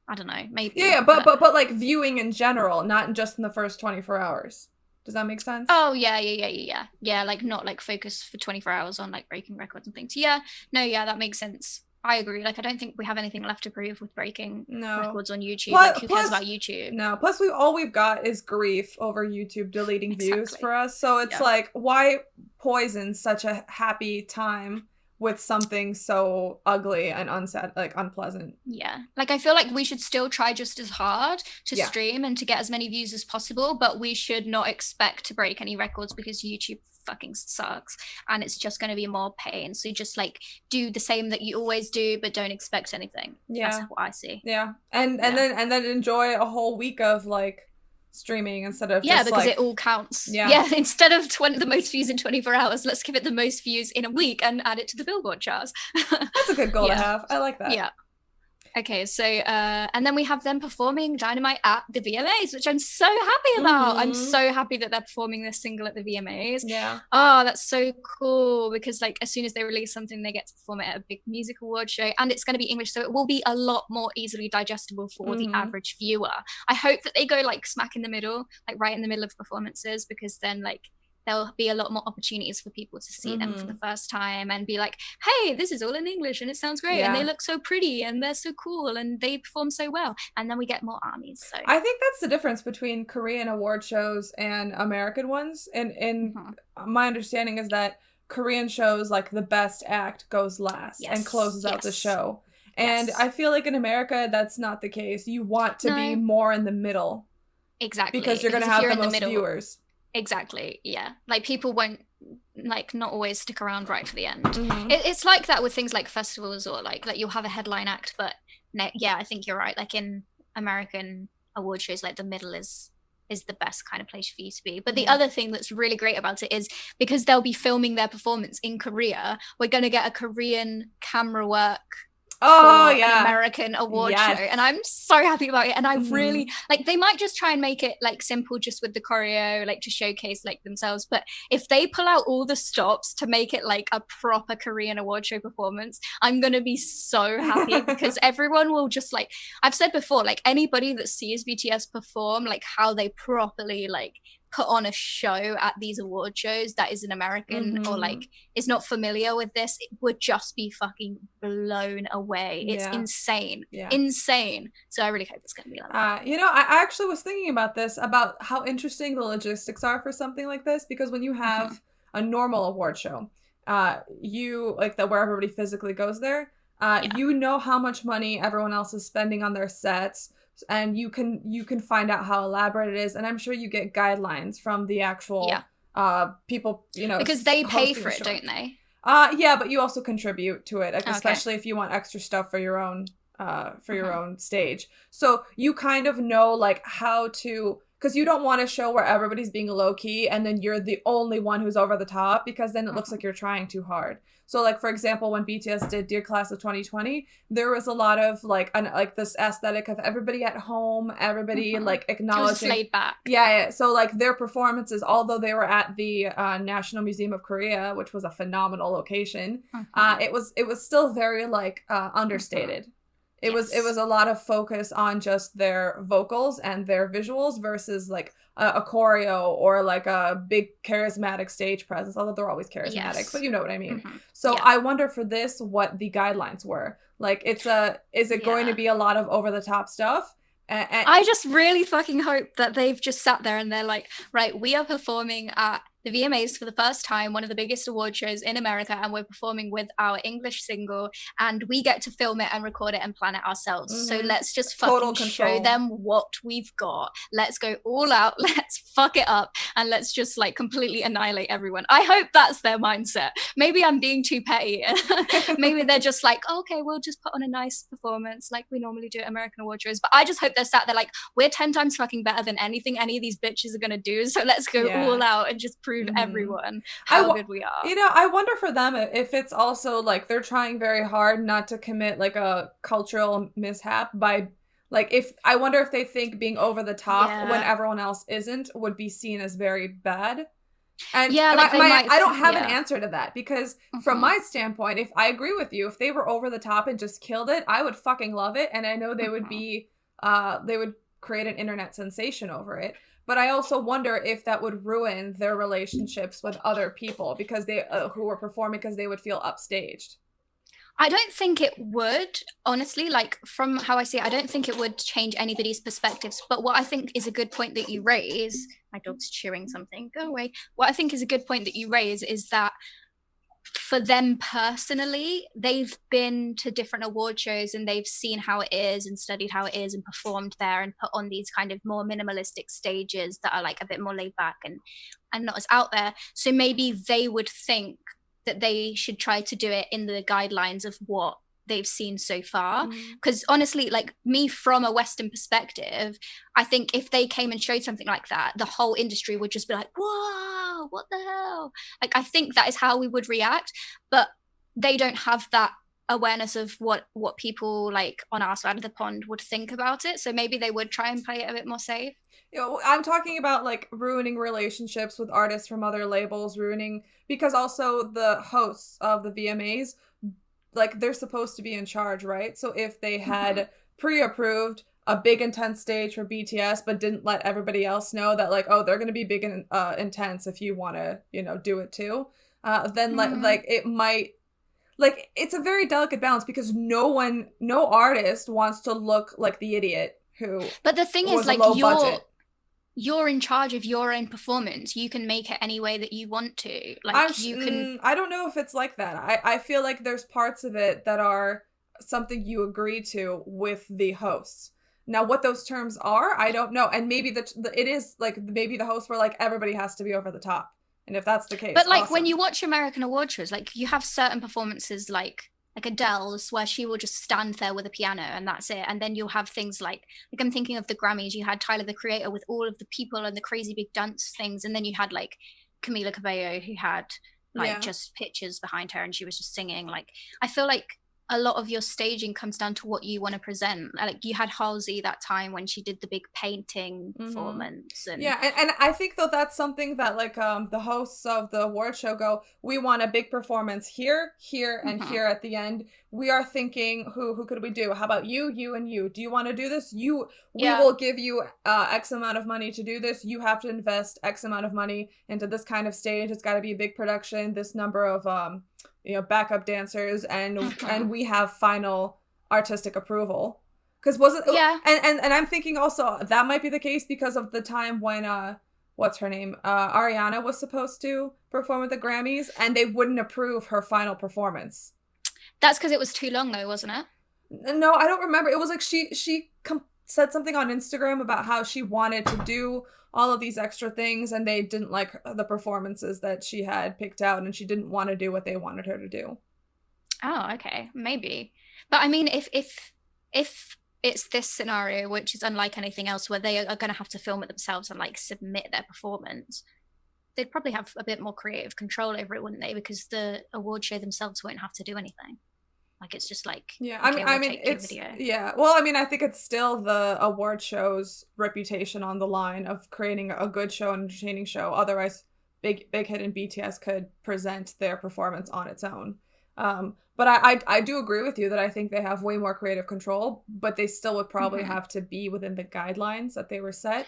I don't know, maybe. Yeah, but like viewing in general, not just in the first 24 hours. Does that make sense? Oh yeah, like not like focus for 24 hours on like breaking records and things. Yeah, that makes sense. I agree. Like, I don't think we have anything left to prove with breaking records on YouTube. Like, who cares about YouTube? No, plus all we've got is grief over YouTube deleting views for us. So it's like, why poison such a happy time with something so ugly and unpleasant? Yeah. Like, I feel like we should still try just as hard to stream and to get as many views as possible, but we should not expect to break any records, because YouTube fucking sucks and it's just going to be more pain. So just like do the same that you always do, but don't expect anything. That's what I see. And then enjoy a whole week of like streaming instead of just, because it all counts. Instead of the most views in 24 hours, let's give it the most views in a week and add it to the Billboard charts. That's a good goal to have. I like that. Okay, so and then we have them performing Dynamite at the VMAs, which I'm so happy about. I'm so happy that they're performing this single at the VMAs. Oh, that's so cool, because like as soon as they release something, they get to perform it at a big music award show, and it's going to be English, so it will be a lot more easily digestible for the average viewer. I hope that they go like smack in the middle, like right in the middle of performances, because then like there'll be a lot more opportunities for people to see them for the first time and be like, hey, this is all in English and it sounds great and they look so pretty and they're so cool and they perform so well. And then we get more ARMYs. So I think that's the difference between Korean award shows and American ones. And my understanding is that Korean shows, like the best act goes last and closes out the show. And I feel like in America, that's not the case. You want to be more in the middle. Exactly. Because you're going to have the most viewers. Exactly, yeah. Like, people won't, like, not always stick around right for the end. It's like that with things like festivals, or like you'll have a headline act, but I think you're right. Like in American award shows, like the middle is is the best kind of place for you to be. But the other thing that's really great about it is because they'll be filming their performance in Korea, we're going to get a Korean camera work for an American award show, and I'm so happy about it. And I really like, they might just try and make it like simple just with the choreo, like to showcase like themselves, but if they pull out all the stops to make it like a proper Korean award show performance, I'm gonna be so happy because everyone will just, like I've said before, like anybody that sees BTS perform, like how they properly like put on a show at these award shows that is an American or like is not familiar with this, it would just be fucking blown away. It's insane. So I really hope it's gonna be like that. You know, I actually was thinking about this, about how interesting the logistics are for something like this, because when you have a normal award show, you like that where everybody physically goes there, you know how much money everyone else is spending on their sets, and you can find out how elaborate it is, and I'm sure you get guidelines from the actual people, you know, because they pay for it, don't they? Yeah, but you also contribute to it, like, especially if you want extra stuff for your own your own stage. So you kind of know like how to, because you don't want a show where everybody's being low key and then you're the only one who's over the top, because then it looks like you're trying too hard. So like, for example, when BTS did Dear Class of 2020, there was a lot of like this aesthetic of everybody at home, everybody like acknowledging, laid back. Yeah. So like their performances, although they were at the National Museum of Korea, which was a phenomenal location, it was still very like understated. It was a lot of focus on just their vocals and their visuals versus like a choreo or like a big charismatic stage presence, although they're always charismatic, but you know what I mean. So I wonder for this what the guidelines were. Like, is it going to be a lot of over the top stuff? And I just really fucking hope that they've just sat there and they're like, right, we are performing at the VMAs for the first time, one of the biggest award shows in America, and we're performing with our English single, and we get to film it and record it and plan it ourselves. So let's just fucking show them what we've got. Let's go all out, let's fuck it up, and let's just like completely annihilate everyone. I hope that's their mindset. Maybe I'm being too petty. Maybe they're just like, oh, okay, we'll just put on a nice performance like we normally do at American award shows. But I just hope they're sat there like, we're 10 times fucking better than anything any of these bitches are gonna do, so let's go all out and just prove everyone how good we are. You know, I wonder for them if it's also like they're trying very hard not to commit like a cultural mishap by like, if I wonder if they think being over the top when everyone else isn't would be seen as very bad. And like I don't have an answer to that, because from my standpoint, if I agree with you, if they were over the top and just killed it, I would fucking love it, and I know they would be they would create an internet sensation over it. But I also wonder if that would ruin their relationships with other people, because they who were performing, because they would feel upstaged. I don't think it would, honestly. Like, from how I see it, I don't think it would change anybody's perspectives. But what I think is a good point that you raise, my dog's chewing something, go away. What I think is a good point that you raise is that for them personally, they've been to different award shows and they've seen how it is and studied how it is and performed there and put on these kind of more minimalistic stages that are like a bit more laid back and not as out there. So maybe they would think that they should try to do it in the guidelines of what they've seen so far. Because honestly, like, me from a Western perspective, I think if they came and showed something like that, the whole industry would just be like, whoa, what the hell? Like, I think that is how we would react, but they don't have that awareness of what people like on our side of the pond would think about it. So maybe they would try and play it a bit more safe. You know, I'm talking about like ruining relationships with artists from other labels, because also the hosts of the VMAs, like, they're supposed to be in charge, right? So if they had pre-approved a big intense stage for BTS but didn't let everybody else know that, like, oh, they're going to be big and intense if you want to, you know, do it too, then like it might, like, it's a very delicate balance, because no artist wants to look like the idiot who, but the thing is, like, you're in charge of your own performance. You can make it any way that you want to. Like, I don't know if it's like that. I feel like there's parts of it that are something you agree to with the hosts. Now, what those terms are, I don't know. And maybe it is like, maybe the hosts were like, everybody has to be over the top. And if that's the case, but like, awesome. When you watch American award shows, like, you have certain performances like Adele's, where she will just stand there with a piano and that's it. And then you'll have things like I'm thinking of the Grammys, you had Tyler the Creator with all of the people and the crazy big dance things, and then you had like Camila Cabello, who had like just pictures behind her and she was just singing. Like I feel like a lot of your staging comes down to what you want to present. Like you had Halsey that time when she did the big painting performance. And and I think though that's something that like the hosts of the award show go, we want a big performance here, and here at the end. We are thinking, who could we do? How about you, and you? Do you want to do this? We will give you X amount of money to do this. You have to invest X amount of money into this kind of stage. It's got to be a big production, this number of backup dancers, and we have final artistic approval. Because and I'm thinking also that might be the case because of the time when what's her name, Ariana was supposed to perform at the Grammys and they wouldn't approve her final performance. That's because it was too long though, wasn't it? No, I don't remember. It was like she said something on Instagram about how she wanted to do all of these extra things and they didn't like the performances that she had picked out and she didn't want to do what they wanted her to do. Oh, okay. Maybe. But I mean, if it's this scenario, which is unlike anything else, where they are going to have to film it themselves and like submit their performance, they'd probably have a bit more creative control over it, wouldn't they? Because the award show themselves won't have to do anything. Like it's just like I mean it's video. Well, I mean I think it's still the award show's reputation on the line of creating a good show, an entertaining show. Otherwise, Big Hit and BTS could present their performance on its own. But I do agree with you that I think they have way more creative control, but they still would probably have to be within the guidelines that they were set.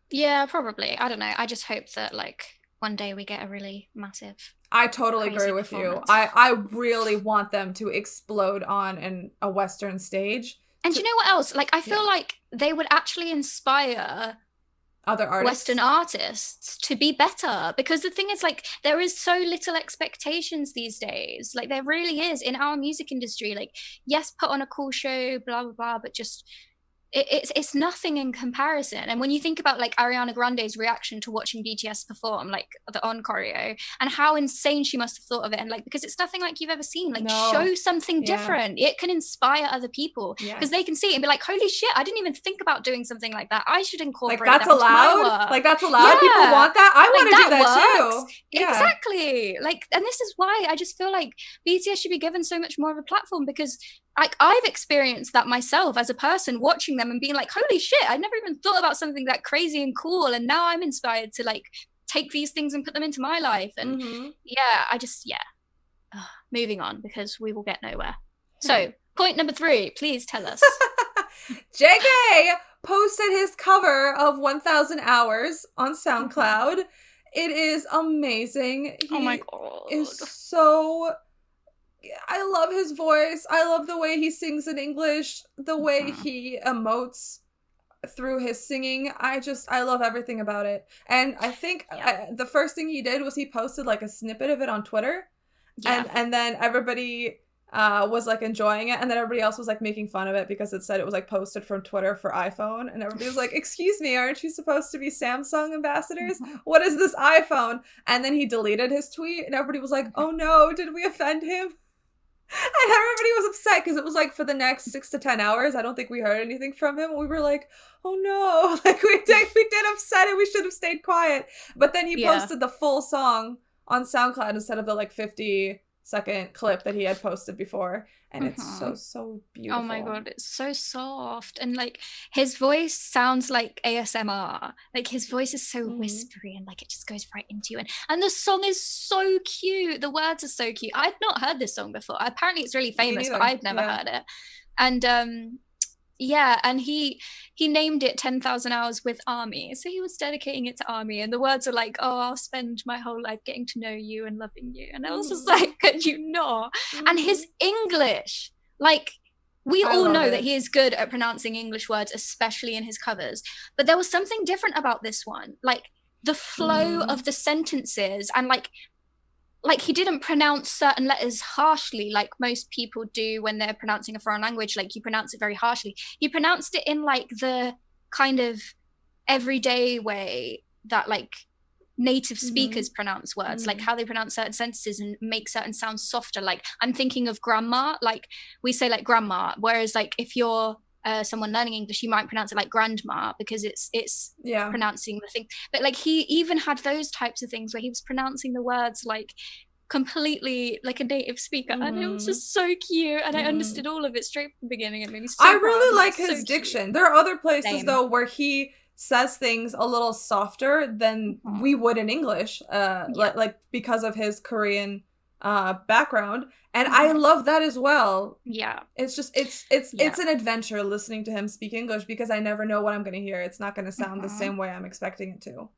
Yeah, probably. I don't know. I just hope that like one day we get a really massive. I totally agree with you. I really want them to explode on a Western stage. And you know what else? Like, I feel like they would actually inspire other artists, Western artists, to be better. Because the thing is, like, there is so little expectations these days. Like, there really is in our music industry. Like, yes, put on a cool show, blah, blah, blah, but just... It's nothing in comparison. And when you think about like Ariana Grande's reaction to watching BTS perform, like the on choreo, and how insane she must have thought of it, and like because it's nothing like you've ever seen. Like show something different. It can inspire other people because they can see it and be like, holy shit, I didn't even think about doing something like that. I should incorporate like that's that allowed. into my work. Like that's allowed. People want that. I want to do that works. Too. Yeah. Exactly. Like, and this is why I just feel like BTS should be given so much more of a platform, because like I've experienced that myself as a person watching them and being like, holy shit, I never even thought about something that crazy and cool, and now I'm inspired to like take these things and put them into my life. And moving on, because we will get nowhere. So point number 3, please tell us. JK posted his cover of 1000 Hours on SoundCloud. It is amazing. Oh my god. Is so... I love his voice. I love the way he sings in English, the way he emotes through his singing. I love everything about it. And I think the first thing he did was he posted like a snippet of it on Twitter. Yeah. And then everybody was like enjoying it. And then everybody else was like making fun of it because it said it was like posted from Twitter for iPhone. And everybody was like, excuse me, aren't you supposed to be Samsung ambassadors? What is this iPhone? And then he deleted his tweet and everybody was like, oh no, did we offend him? And everybody was upset because it was like for the next 6 to 10 hours, I don't think we heard anything from him. We were like, oh no, like we did upset him. We should have stayed quiet. But then he posted the full song on SoundCloud instead of the like 50-second clip that he had posted before. And it's so beautiful. Oh my god, it's so soft. And like his voice sounds like ASMR. Like his voice is so whispery and like it just goes right into you. And the song is so cute. The words are so cute. I've not heard this song before. Apparently it's really famous, but I've never heard it. And and he named it 10,000 Hours with ARMY. So he was dedicating it to ARMY, and the words are like, oh, I'll spend my whole life getting to know you and loving you. And I was just like, could you not? And his English, like, we all know that he is good at pronouncing English words, especially in his covers. But there was something different about this one. Like, the flow of the sentences, and like he didn't pronounce certain letters harshly like most people do when they're pronouncing a foreign language. Like, you pronounce it very harshly. He pronounced it in like the kind of everyday way that like native speakers pronounce words, like how they pronounce certain sentences and make certain sounds softer. Like I'm thinking of grandma, like we say like grandma, whereas like if you're someone learning English, you might pronounce it like grandma because it's pronouncing the thing. But like he even had those types of things where he was pronouncing the words like completely like a native speaker, and it was just so cute, and I understood all of it straight from the beginning. It made me so I proud. really like his so diction. Cute. There are other places Same. though where he says things a little softer than we would in English, like because of his Korean background, and I love that as well. Yeah, it's just it's an adventure listening to him speak English because I never know what I'm gonna hear. It's not gonna sound the same way I'm expecting it to.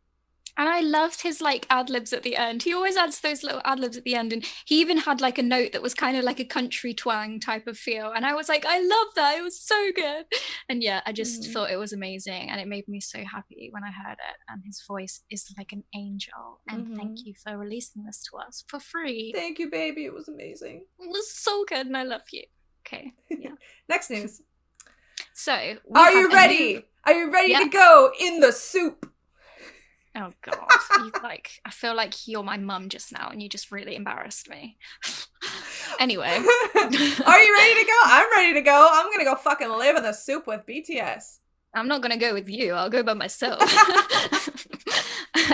And I loved his like ad libs at the end. He always adds those little ad libs at the end, and he even had like a note that was kind of like a country twang type of feel. And I was like, I love that. It was so good. And yeah, I just thought it was amazing, and it made me so happy when I heard it. And his voice is like an angel. And thank you for releasing this to us for free. Thank you, baby. It was amazing. It was so good, and I love you. Okay. Yeah. Next news. So, are you ready? Are you ready to go in the soup? Oh God! I feel like you're my mum just now, and you just really embarrassed me. Anyway, are you ready to go? I'm ready to go. I'm gonna go fucking live in the soup with BTS. I'm not gonna go with you. I'll go by myself.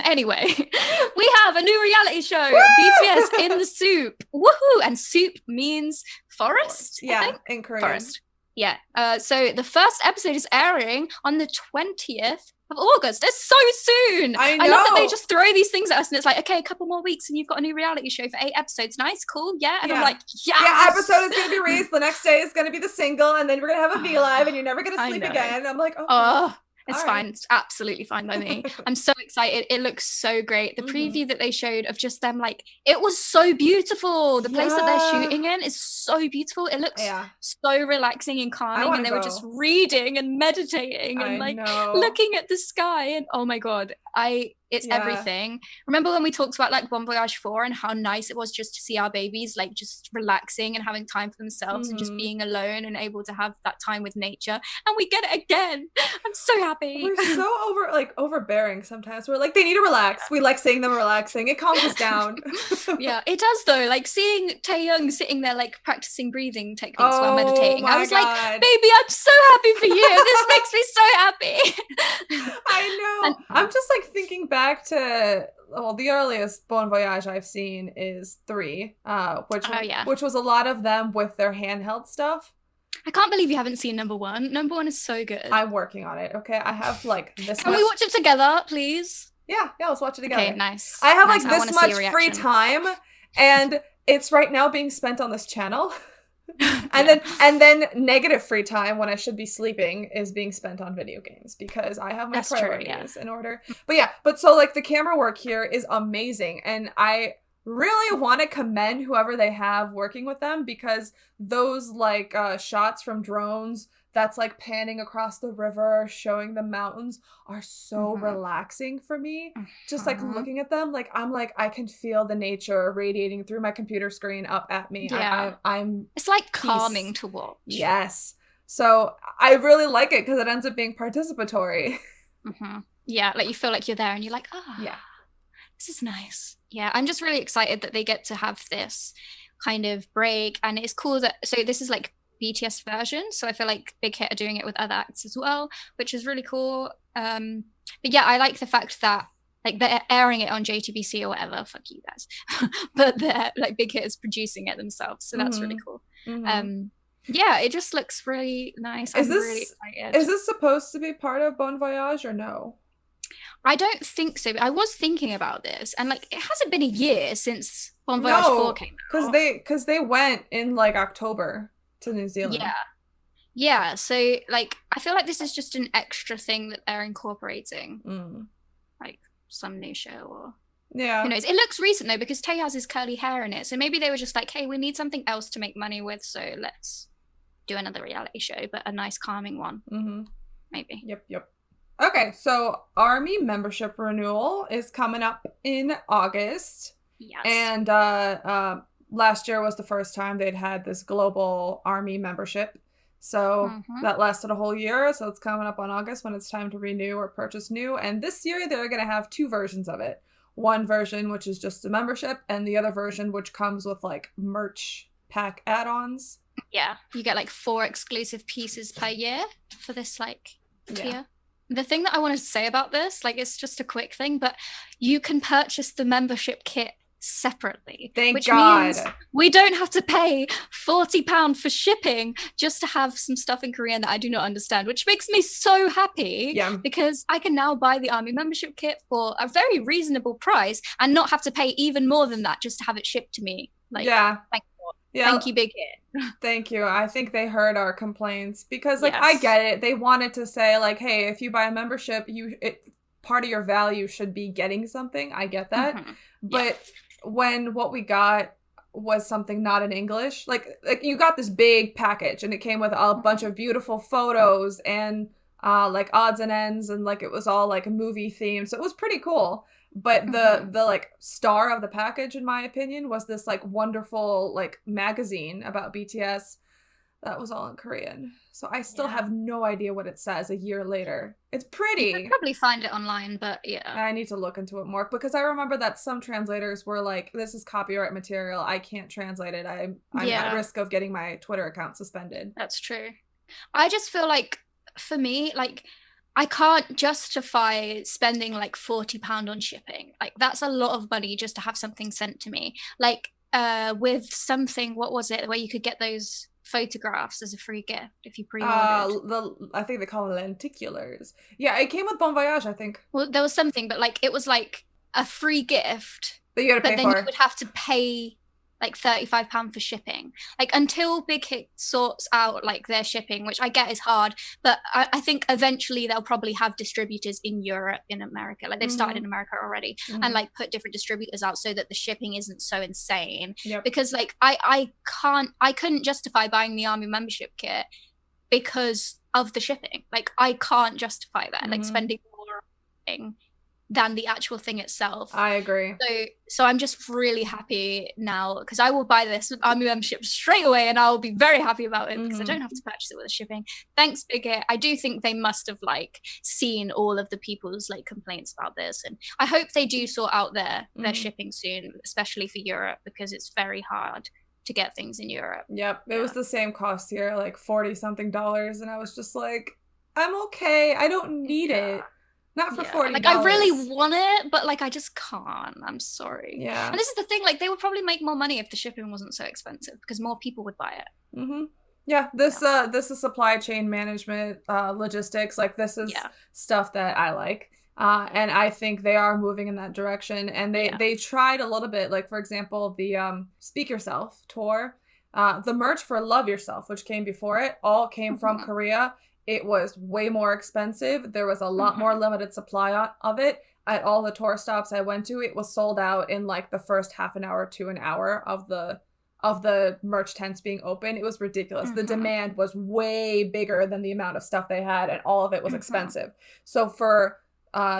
Anyway, we have a new reality show, BTS in the soup. Woohoo! And soup means forest. Yeah, in Korean. Forest. Yeah. So the first episode is airing on the 20th of August. It's so soon. I know. I love that they just throw these things at us and it's like, okay, a couple more weeks and you've got a new reality show for 8 episodes. Nice, cool, yeah. And I'm like, yes! Yeah, episode is going to be released. The next day is going to be the single, and then we're going to have a VLive, and you're never going to sleep again. I'm like, okay. It's fine. It's absolutely fine by me. I'm so excited. It looks so great. The preview that they showed of just them, like, it was so beautiful. The place that they're shooting in is so beautiful. It looks so relaxing and calming. And they were just reading and meditating and looking at the sky. And oh my God, it's everything. Remember when we talked about like Bon Voyage 4 and how nice it was just to see our babies like just relaxing and having time for themselves and just being alone and able to have that time with nature, and we get it again. I'm so happy. We're so overbearing sometimes. We're like, they need to relax. We like seeing them relaxing. It calms us down. Yeah, it does though. Like seeing Taehyung sitting there like practicing breathing techniques while meditating. I was like, baby, I'm so happy for you. This makes me so happy. I know. And I'm just like thinking back to the earliest Bon Voyage I've seen is 3, which was a lot of them with their handheld stuff. I can't believe you haven't seen number 1. Number 1 is so good. I'm working on it. Okay, I have like this. Can we watch it together, please? Yeah, let's watch it together. Okay, nice. I have like this much free time, and it's right now being spent on this channel. and then negative free time when I should be sleeping is being spent on video games because I have my priorities in order. But so like the camera work here is amazing, and I really want to commend whoever they have working with them because those like shots from drones that's like panning across the river showing the mountains are so relaxing for me. Just like looking at them, like I'm like I can feel the nature radiating through my computer screen up at me. I'm it's like calming to watch. Yes, so I really like it because it ends up being participatory. Yeah, like you feel like you're there and you're like, this is nice. Yeah, I'm just really excited that they get to have this kind of break, and it's cool that this is like BTS version, so I feel like Big Hit are doing it with other acts as well, which is really cool. But yeah, I like the fact that like they're airing it on JTBC or whatever, fuck you guys, but they're like Big Hit is producing it themselves, so that's really cool. Yeah, it just looks really nice. I'm really excited. Is this supposed to be part of Bon Voyage or no? I don't think so. I was thinking about this, and like it hasn't been a year since Bon Voyage 4 came out. Because they went in like October to New Zealand. Yeah, so like I feel like this is just an extra thing that they're incorporating, like some new show or who knows. It looks recent though because Tae has his curly hair in it, so maybe they were just like, hey, we need something else to make money with, so let's do another reality show, but a nice calming one. Maybe. Yep. Okay, so ARMY membership renewal is coming up in August. Yes. And last year was the first time they'd had this global ARMY membership. So that lasted a whole year. So it's coming up on August when it's time to renew or purchase new. And this year they're going to have 2 versions of it. one version which is just a membership, and the other version which comes with like merch pack add-ons. Yeah, you get like 4 exclusive pieces per year for this like tier. The thing that I wanted to say about this, like, it's just a quick thing, but you can purchase the membership kit separately. Thank God. Means we don't have to pay £40 for shipping just to have some stuff in Korean that I do not understand, which makes me so happy. Yeah. Because I can now buy the ARMY membership kit for a very reasonable price and not have to pay even more than that just to have it shipped to me. Like, yeah. Thank you, Big Hit. Thank you. I think they heard our complaints because, like, I get it. They wanted to say, like, hey, if you buy a membership, part of your value should be getting something. I get that. Mm-hmm. But when what we got was something not in English, like you got this big package and it came with a bunch of beautiful photos and like odds and ends, and like it was all like a movie themed. So it was pretty cool. But the like star of the package, in my opinion, was this like wonderful like magazine about BTS that was all in Korean. So I still have no idea what it says a year later. It's pretty. You could probably find it online, but yeah. I need to look into it more because I remember that some translators were like, this is copyright material. I can't translate it. I'm at risk of getting my Twitter account suspended. That's true. I just feel like, for me, like, I can't justify spending like £40 on shipping. Like, that's a lot of money just to have something sent to me. Like, with something, what was it, where you could get those photographs as a free gift if you pre-ordered. I think they call them lenticulars. Yeah, it came with Bon Voyage, I think. Well, there was something, but like it was like a free gift that you had to pay for. But then you would have to pay like £35 for shipping. Like, until Big Hit sorts out like their shipping, which I get is hard, but I think eventually they'll probably have distributors in Europe, in America. Like, they've started in America already, and like put different distributors out so that the shipping isn't so insane. Because like I couldn't justify buying the ARMY membership kit because of the shipping. Like, I can't justify that, like spending more on than the actual thing itself. I agree. So I'm just really happy now, because I will buy this ARMY membership straight away, and I'll be very happy about it because I don't have to purchase it with the shipping. Thanks, Big Hit. I do think they must have like seen all of the people's like complaints about this, and I hope they do sort out their shipping soon, especially for Europe, because it's very hard to get things in Europe. Yep, it was the same cost here, like $40-something, and I was just like, I'm okay. I don't need it. Not for $40. Like, I really want it, but like I just can't. I'm sorry. Yeah. And this is the thing, like, they would probably make more money if the shipping wasn't so expensive, because more people would buy it. Yeah, this is supply chain management, logistics. Like, this is stuff that I like. And I think they are moving in that direction. And they tried a little bit, like, for example, the Speak Yourself tour, the merch for Love Yourself, which came before it, all came from Korea. It was way more expensive. There was a lot more limited supply of it. At all the tour stops I went to, it was sold out in like the first half an hour to an hour of the merch tents being open. It was ridiculous. The demand was way bigger than the amount of stuff they had, and all of it was expensive. So for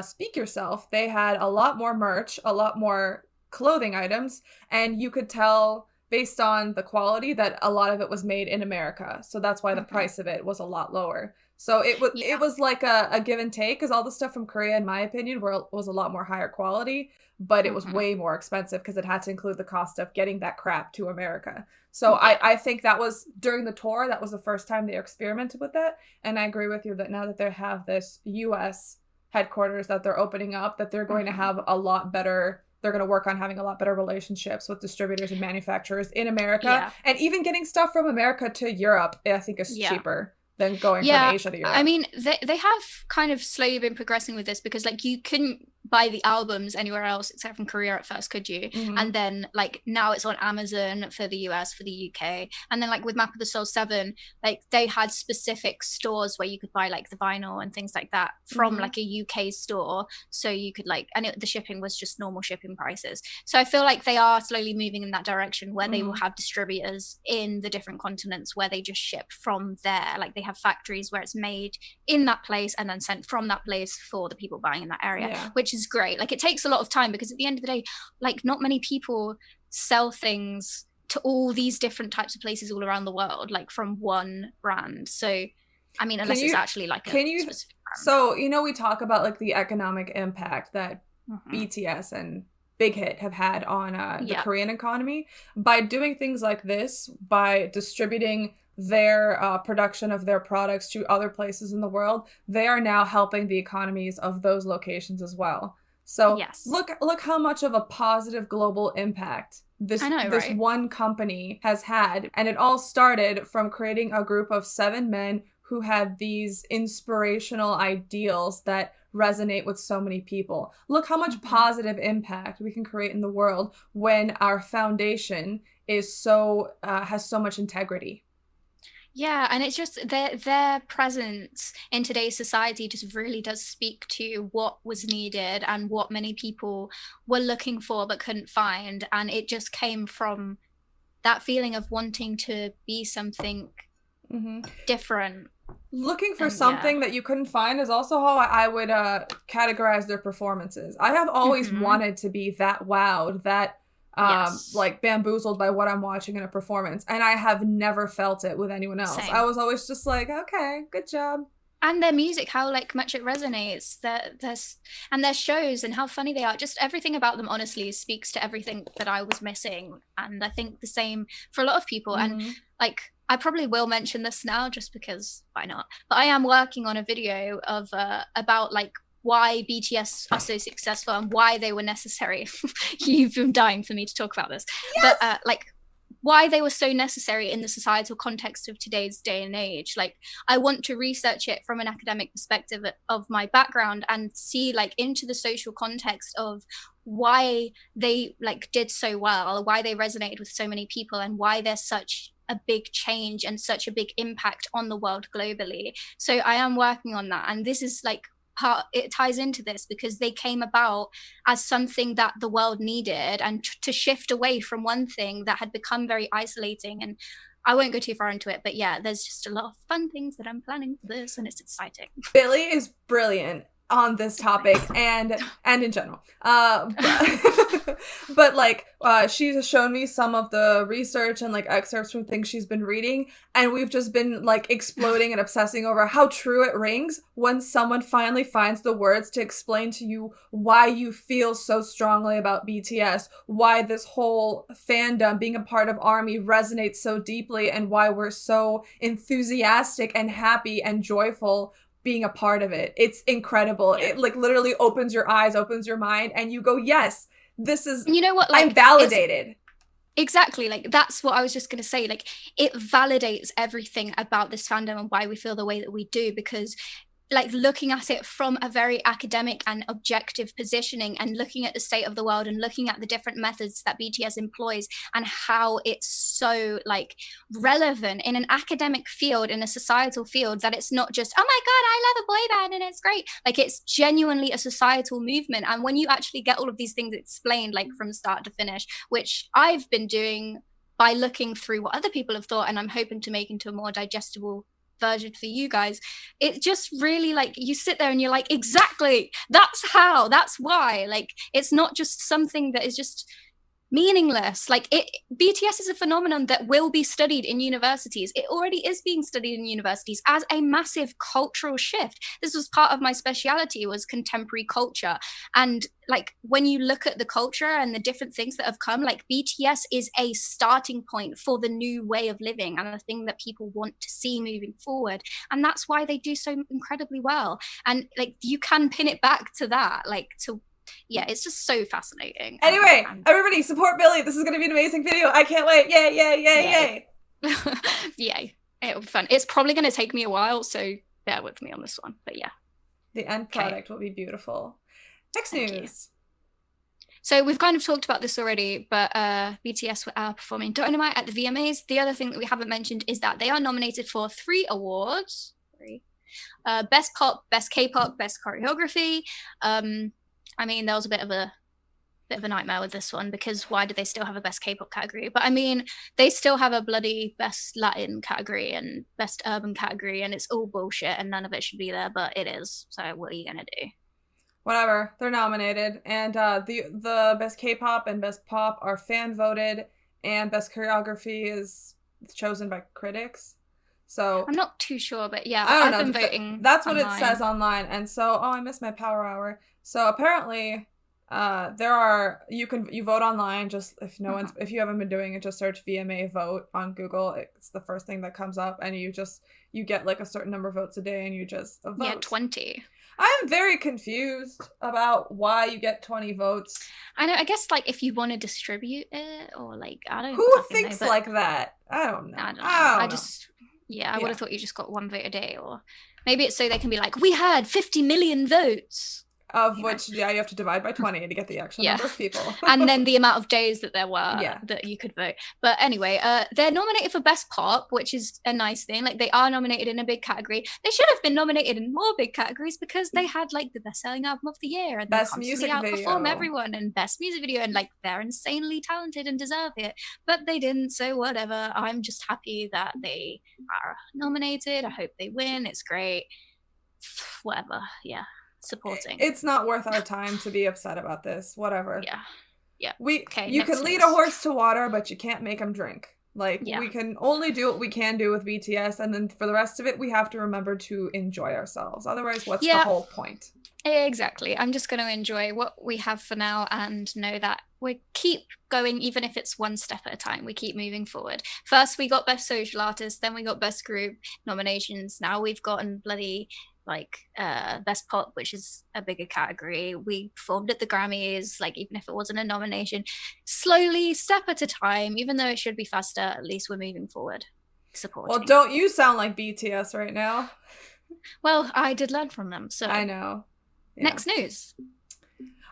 Speak Yourself, they had a lot more merch, a lot more clothing items, and you could tell based on the quality that a lot of it was made in America. So that's why the price of it was a lot lower. So it was like a give and take, because all the stuff from Korea, in my opinion, was a lot more higher quality, but it was way more expensive because it had to include the cost of getting that crap to America. So I think that was, during the tour, that was the first time they experimented with that. And I agree with you that now that they have this US headquarters that they're opening up, that they're going to have a lot better... They're going to work on having a lot better relationships with distributors and manufacturers in America. Yeah. And even getting stuff from America to Europe, I think, is cheaper than going from Asia to Europe. I mean, they have kind of slowly been progressing with this, because like you couldn't buy the albums anywhere else except from Korea at first, could you? And then like now it's on Amazon for the US, for the UK. And then like with Map of the Soul 7, like they had specific stores where you could buy like the vinyl and things like that from like a UK store. So you could like, and the shipping was just normal shipping prices. So I feel like they are slowly moving in that direction, where they will have distributors in the different continents where they just ship from there. Like, they have factories where it's made in that place and then sent from that place for the people buying in that area, which is great. Like, it takes a lot of time, because at the end of the day, like, not many people sell things to all these different types of places all around the world, like from one brand. So I mean, unless it's actually like a specific brand. So, you know, we talk about like the economic impact that BTS and Big Hit have had on the Korean economy. By doing things like this, by distributing their production of their products to other places in the world, they are now helping the economies of those locations as well. So look how much of a positive global impact this one company has had. And it all started from creating a group of 7 men who had these inspirational ideals that resonate with so many people. Look how much positive impact we can create in the world when our foundation is so has so much integrity. Yeah, and it's just their presence in today's society just really does speak to what was needed and what many people were looking for but couldn't find. And it just came from that feeling of wanting to be something different. Looking for something that you couldn't find is also how I would categorize their performances. I have always wanted to be that wowed, that like bamboozled by what I'm watching in a performance, and I have never felt it with anyone else. Same. I was always just like, okay, good job. And their music, how like much it resonates, and their shows and how funny they are. Just everything about them honestly speaks to everything that I was missing. And I think the same for a lot of people. And like, I probably will mention this now just because why not? But I am working on a video of about like why BTS are so successful and why they were necessary. You've been dying for me to talk about this. Yes! But like why they were so necessary in the societal context of today's day and age. Like I want to research it from an academic perspective of my background and see like into the social context of why they like did so well, why they resonated with so many people, and why there's such a big change and such a big impact on the world globally. So I am working on that, and this is like it ties into this because they came about as something that the world needed, and to shift away from one thing that had become very isolating. And I won't go too far into it, but yeah, there's just a lot of fun things that I'm planning for this, and it's exciting. Billy is brilliant on this topic and in general. But like she's shown me some of the research and like excerpts from things she's been reading, and we've just been like exploding and obsessing over how true it rings when someone finally finds the words to explain to you why you feel so strongly about BTS, why this whole fandom, being a part of ARMY, resonates so deeply, and why we're so enthusiastic and happy and joyful being a part of it. It's incredible. It like literally opens your eyes, opens your mind, and you go, yes, this is, you know what, like, I'm validated. Exactly, like that's what I was just going to say. Like it validates everything about this fandom and why we feel the way that we do, because like looking at it from a very academic and objective positioning, and looking at the state of the world and looking at the different methods that BTS employs and how it's so like relevant in an academic field, in a societal field, that it's not just, oh my God, I love a boy band and it's great. Like it's genuinely a societal movement. And when you actually get all of these things explained like from start to finish, which I've been doing by looking through what other people have thought, and I'm hoping to make into a more digestible version for you guys, it just really like you sit there and you're like, exactly, that's how, that's why. Like it's not just something that is just meaningless. Like BTS is a phenomenon that will be studied in universities. It already is being studied in universities as a massive cultural shift. This was part of my speciality, was contemporary culture. And like when you look at the culture and the different things that have come, like BTS is a starting point for the new way of living and the thing that people want to see moving forward. And that's why they do so incredibly well. And like you can pin it back to that, like to, yeah, it's just so fascinating. Anyway, everybody support Billy. This is going to be an amazing video. I can't wait. Yay, yay, yay, yay. Yay. It'll be fun. It's probably going to take me a while, so bear with me on this one. But yeah. The end product will be beautiful. Next news. So we've kind of talked about this already, but BTS were outperforming Dynamite at the VMAs. The other thing that we haven't mentioned is that they are nominated for 3 awards. Best Pop, Best K-Pop, Best Choreography. I mean, there was a bit of a nightmare with this one, because why do they still have a Best K-Pop category? But I mean, they still have a bloody Best Latin category and Best Urban category, and it's all bullshit and none of it should be there, but it is. So what are you gonna do? Whatever, they're nominated, and the Best K-Pop and Best Pop are fan voted, and Best Choreography is chosen by critics. So I'm not too sure, but yeah, I've been voting. That's what online. It says online, and so I missed my power hour. So apparently, There are you vote online. Just if if you haven't been doing it, just search VMA vote on Google. It's the first thing that comes up, and you get like a certain number of votes a day, and you just vote. Yeah, 20. I'm very confused about why you get 20 votes. I know. I guess like if you want to distribute it, or like I don't. Who thinks like that? I don't know. I don't know. I would have thought you just got 1 vote a day, or maybe it's so they can be like, we had 50 million votes. Of which, you have to divide by 20 to get the actual number of people. And then the amount of days that there were that you could vote. But anyway, they're nominated for Best Pop, which is a nice thing. Like, they are nominated in a big category. They should have been nominated in more big categories because they had, like, the best-selling album of the year. And Best they music constantly outperform video. everyone. And Best Music Video. And, like, they're insanely talented and deserve it. But they didn't, so whatever. I'm just happy that they are nominated. I hope they win. It's great. Whatever, yeah. Supporting. It's not worth our time to be upset about this. Whatever. Yeah. You can lead a horse to water, but you can't make him drink. Like, we can only do what we can do with BTS, and then for the rest of it, we have to remember to enjoy ourselves. Otherwise, what's the whole point? Exactly. I'm just going to enjoy what we have for now and know that we keep going, even if it's one step at a time. We keep moving forward. First, we got Best Social Artist, then we got Best Group nominations. Now we've gotten bloody Best Pop, which is a bigger category. We performed at the Grammys, like, even if it wasn't a nomination, slowly, step at a time. Even though it should be faster, at least we're moving forward, supporting. Well, don't you sound like BTS right now? Well, I did learn from them, so I know. Next news.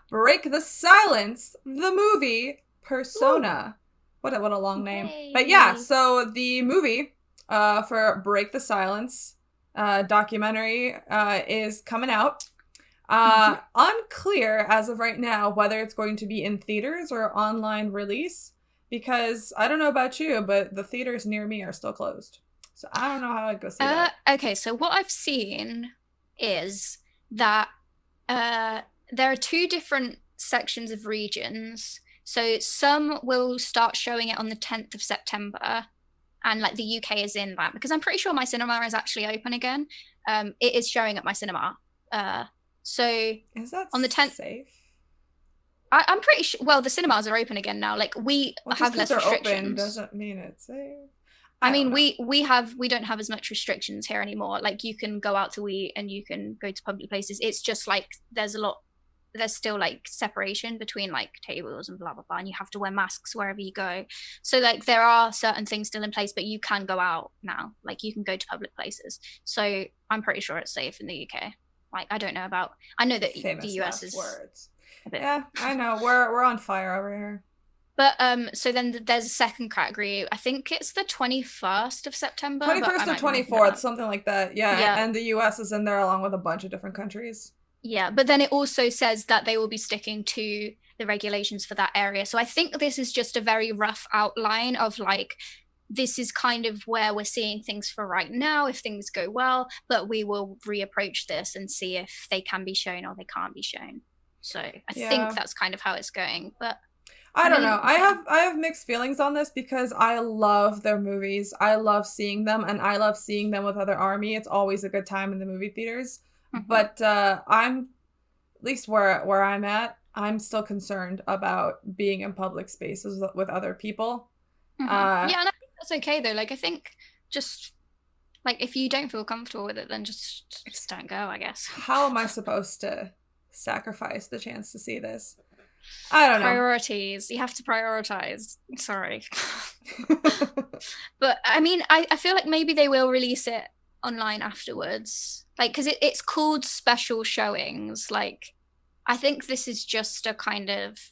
Break the Silence, the movie Persona. What a long name. Yay. But yeah, so the movie for Break the Silence documentary is coming out. Unclear as of right now whether it's going to be in theaters or online release, because I don't know about you, but the theaters near me are still closed. So I don't know how I'd go see that. Okay, so what I've seen is that there are two different sections of regions. So some will start showing it on the 10th of September. And like the UK is in that, because I'm pretty sure my cinema is actually open again. It is showing at my cinema. So is that on the 10th safe? I'm pretty sure. Well, the cinemas are open again now. Like, we have less restrictions. Open doesn't mean it's safe. I mean, we don't have as much restrictions here anymore. Like, you can go out to eat and you can go to public places. It's just like there's still like separation between like tables and blah blah blah, and you have to wear masks wherever you go. So like there are certain things still in place, but you can go out now. Like, you can go to public places. So I'm pretty sure it's safe in the UK. Like, I know that Famous the US is words. A bit. Yeah, I know. We're on fire over here. But so then there's a second category. I think it's the 21st of September. 21st or 24th, something like that. Yeah, and the US is in there along with a bunch of different countries. Yeah, but then it also says that they will be sticking to the regulations for that area. So I think this is just a very rough outline of like, this is kind of where we're seeing things for right now, if things go well, but we will reapproach this and see if they can be shown or they can't be shown. So I think that's kind of how it's going. But I don't know. I have mixed feelings on this because I love their movies. I love seeing them, and I love seeing them with other ARMY. It's always a good time in the movie theaters. Mm-hmm. But I'm, at least where I'm at, I'm still concerned about being in public spaces with other people. Mm-hmm. Yeah, and I think that's okay though. Like, I think just like if you don't feel comfortable with it, then just don't go, I guess. How am I supposed to sacrifice the chance to see this? I don't know. Priorities. You have to prioritize. Sorry. But I mean, I feel like maybe they will release it online afterwards. Like, because it's called special showings. Like, I think this is just a kind of,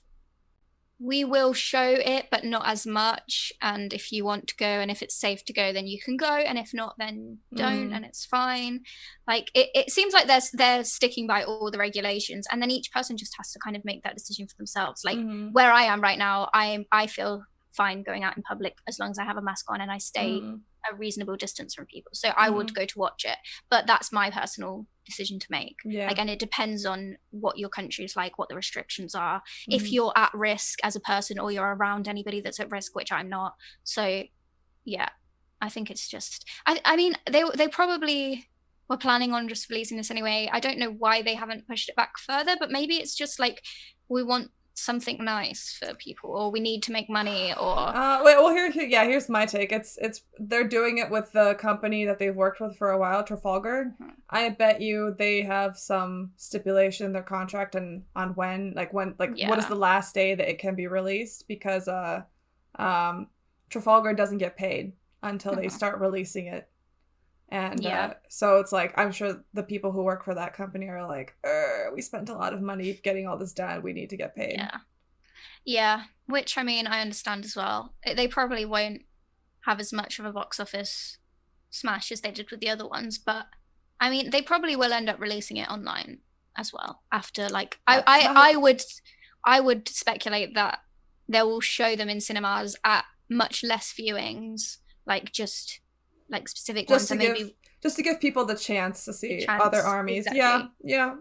we will show it, but not as much. And if you want to go and if it's safe to go, then you can go. And if not, then don't, and it's fine. Like, it seems like they're sticking by all the regulations, and then each person just has to kind of make that decision for themselves. Like, where I am right now, I feel fine going out in public as long as I have a mask on and I stay a reasonable distance from people. So I would go to watch it, but that's my personal decision to make. Like, and it depends on what your country is like, what the restrictions are, if you're at risk as a person or you're around anybody that's at risk, which I'm not. So yeah, I think it's just I mean they probably we're planning on just releasing this anyway. I don't know why they haven't pushed it back further, but maybe it's just like we want something nice for people, or we need to make money, or here's my take. It's they're doing it with the company that they've worked with for a while, Trafalgar. I bet you they have some stipulation in their contract and on when what is the last day that it can be released, because Trafalgar doesn't get paid until they start releasing it. And so it's like, I'm sure the people who work for that company are like, we spent a lot of money getting all this done. We need to get paid. Yeah. Which, I mean, I understand as well. They probably won't have as much of a box office smash as they did with the other ones. But, I mean, they probably will end up releasing it online as well. After, like, I would speculate that they will show them in cinemas at much less viewings, like, just... like specific ones, and maybe just to give people the chance to see other armies. Exactly.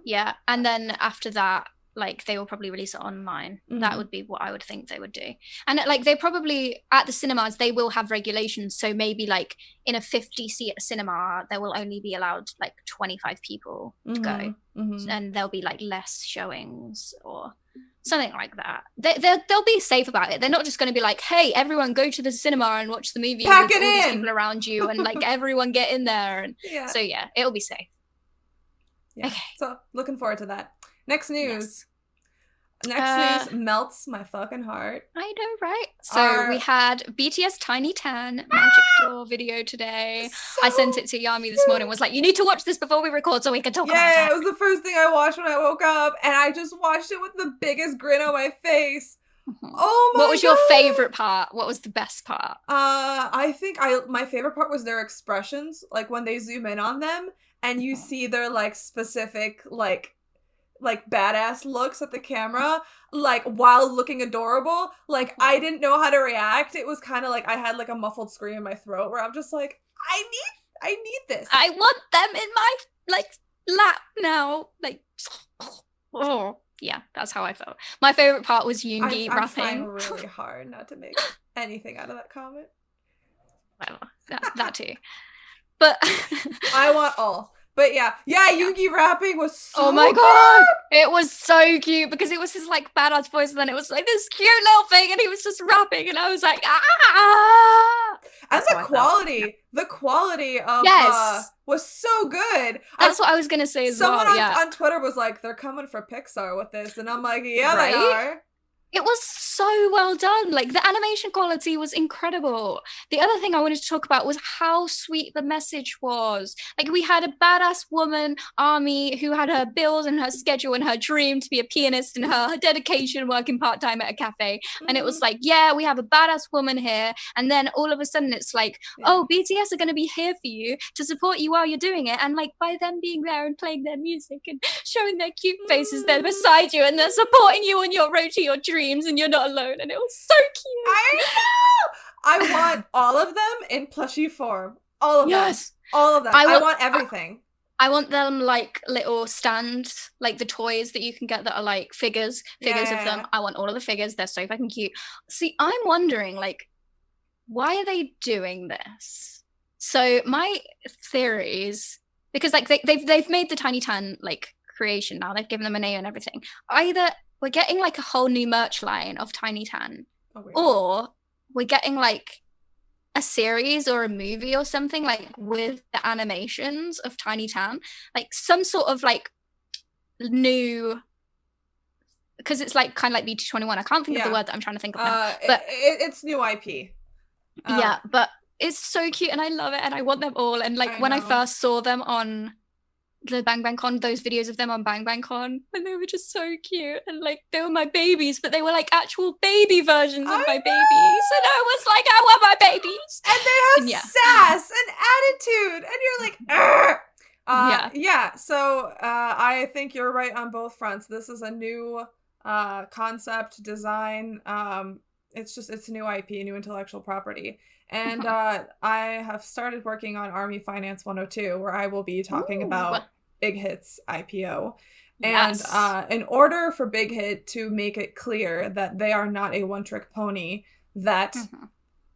Yeah. And then after that, like, they will probably release it online. That would be what I would think they would do. And like, they probably at the cinemas, they will have regulations. So maybe like in a 50-seat cinema, there will only be allowed like 25 people to go, and there'll be like less showings or something like that. They'll be safe about it. They're not just going to be like, hey, everyone go to the cinema and watch the movie. Pack with it all in! these people around you, and like everyone get in there. And so yeah, it'll be safe. Yeah. Okay. So looking forward to that. Next news. Yes. News melts my fucking heart. I know, right? So we had BTS TinyTan Magic Door video today. I sent it to Yami this morning, was like, you need to watch this before we record so we can talk about it. Yeah, it was the first thing I watched when I woke up, and I just watched it with the biggest grin on my face. Oh my God. What was your favorite part? What was the best part? I think my favorite part was their expressions, like when they zoom in on them and you see their like specific like badass looks at the camera, like while looking adorable. Like I didn't know how to react. It was kind of like I had like a muffled scream in my throat where I'm just like, I need this. I want them in my like lap now. Like, oh yeah, that's how I felt. My favorite part was Yoongi rapping. I'm trying really hard not to make anything out of that comment. Well, that too. But I want all. But yeah, Yoongi rapping was so oh my good. God, it was so cute because it was his like badass voice, and then it was like this cute little thing, and he was just rapping, and I was like, ah! And the quality of was so good. That's what I was gonna say as well. Someone on Twitter was like, they're coming for Pixar with this, and I'm like, yeah, right? They are. It was so well done. Like, the animation quality was incredible. The other thing I wanted to talk about was how sweet the message was. Like, we had a badass woman, Army, who had her bills and her schedule and her dream to be a pianist and her dedication working part-time at a cafe. And it was like, yeah, we have a badass woman here. And then all of a sudden it's like, oh, BTS are going to be here for you to support you while you're doing it. And like, by them being there and playing their music and showing their cute faces, they're beside you and they're supporting you on your road to your dreams, and you're not alone. And it was so cute. I know. I want all of them in plushie form. All of them. All of them. I want everything. I want them like little stands, like the toys that you can get that are like figures of them. I want all of the figures. They're so fucking cute. See, I'm wondering, like, why are they doing this? So my theories, because like they've made the TinyTan like creation now. They've given them a name and everything. Either we're getting like a whole new merch line of TinyTan, or we're getting like a series or a movie or something like with the animations of TinyTan, like some sort of like new, because it's like kind of like BT21. I can't think of the word that I'm trying to think of now, but it's new IP. Yeah, but it's so cute and I love it and I want them all. And like when I first saw them on the Bang Bang Con, those videos of them on Bang Bang Con, and they were just so cute, and like they were my babies, but they were like actual baby versions of my babies, and I was like, I want my babies, and they have sass and attitude, and you're like, so I think you're right on both fronts. This is a new concept design. It's new IP, new intellectual property. And I have started working on Army Finance 102, where I will be talking about Big Hit's IPO. And in order for Big Hit to make it clear that they are not a one-trick pony, that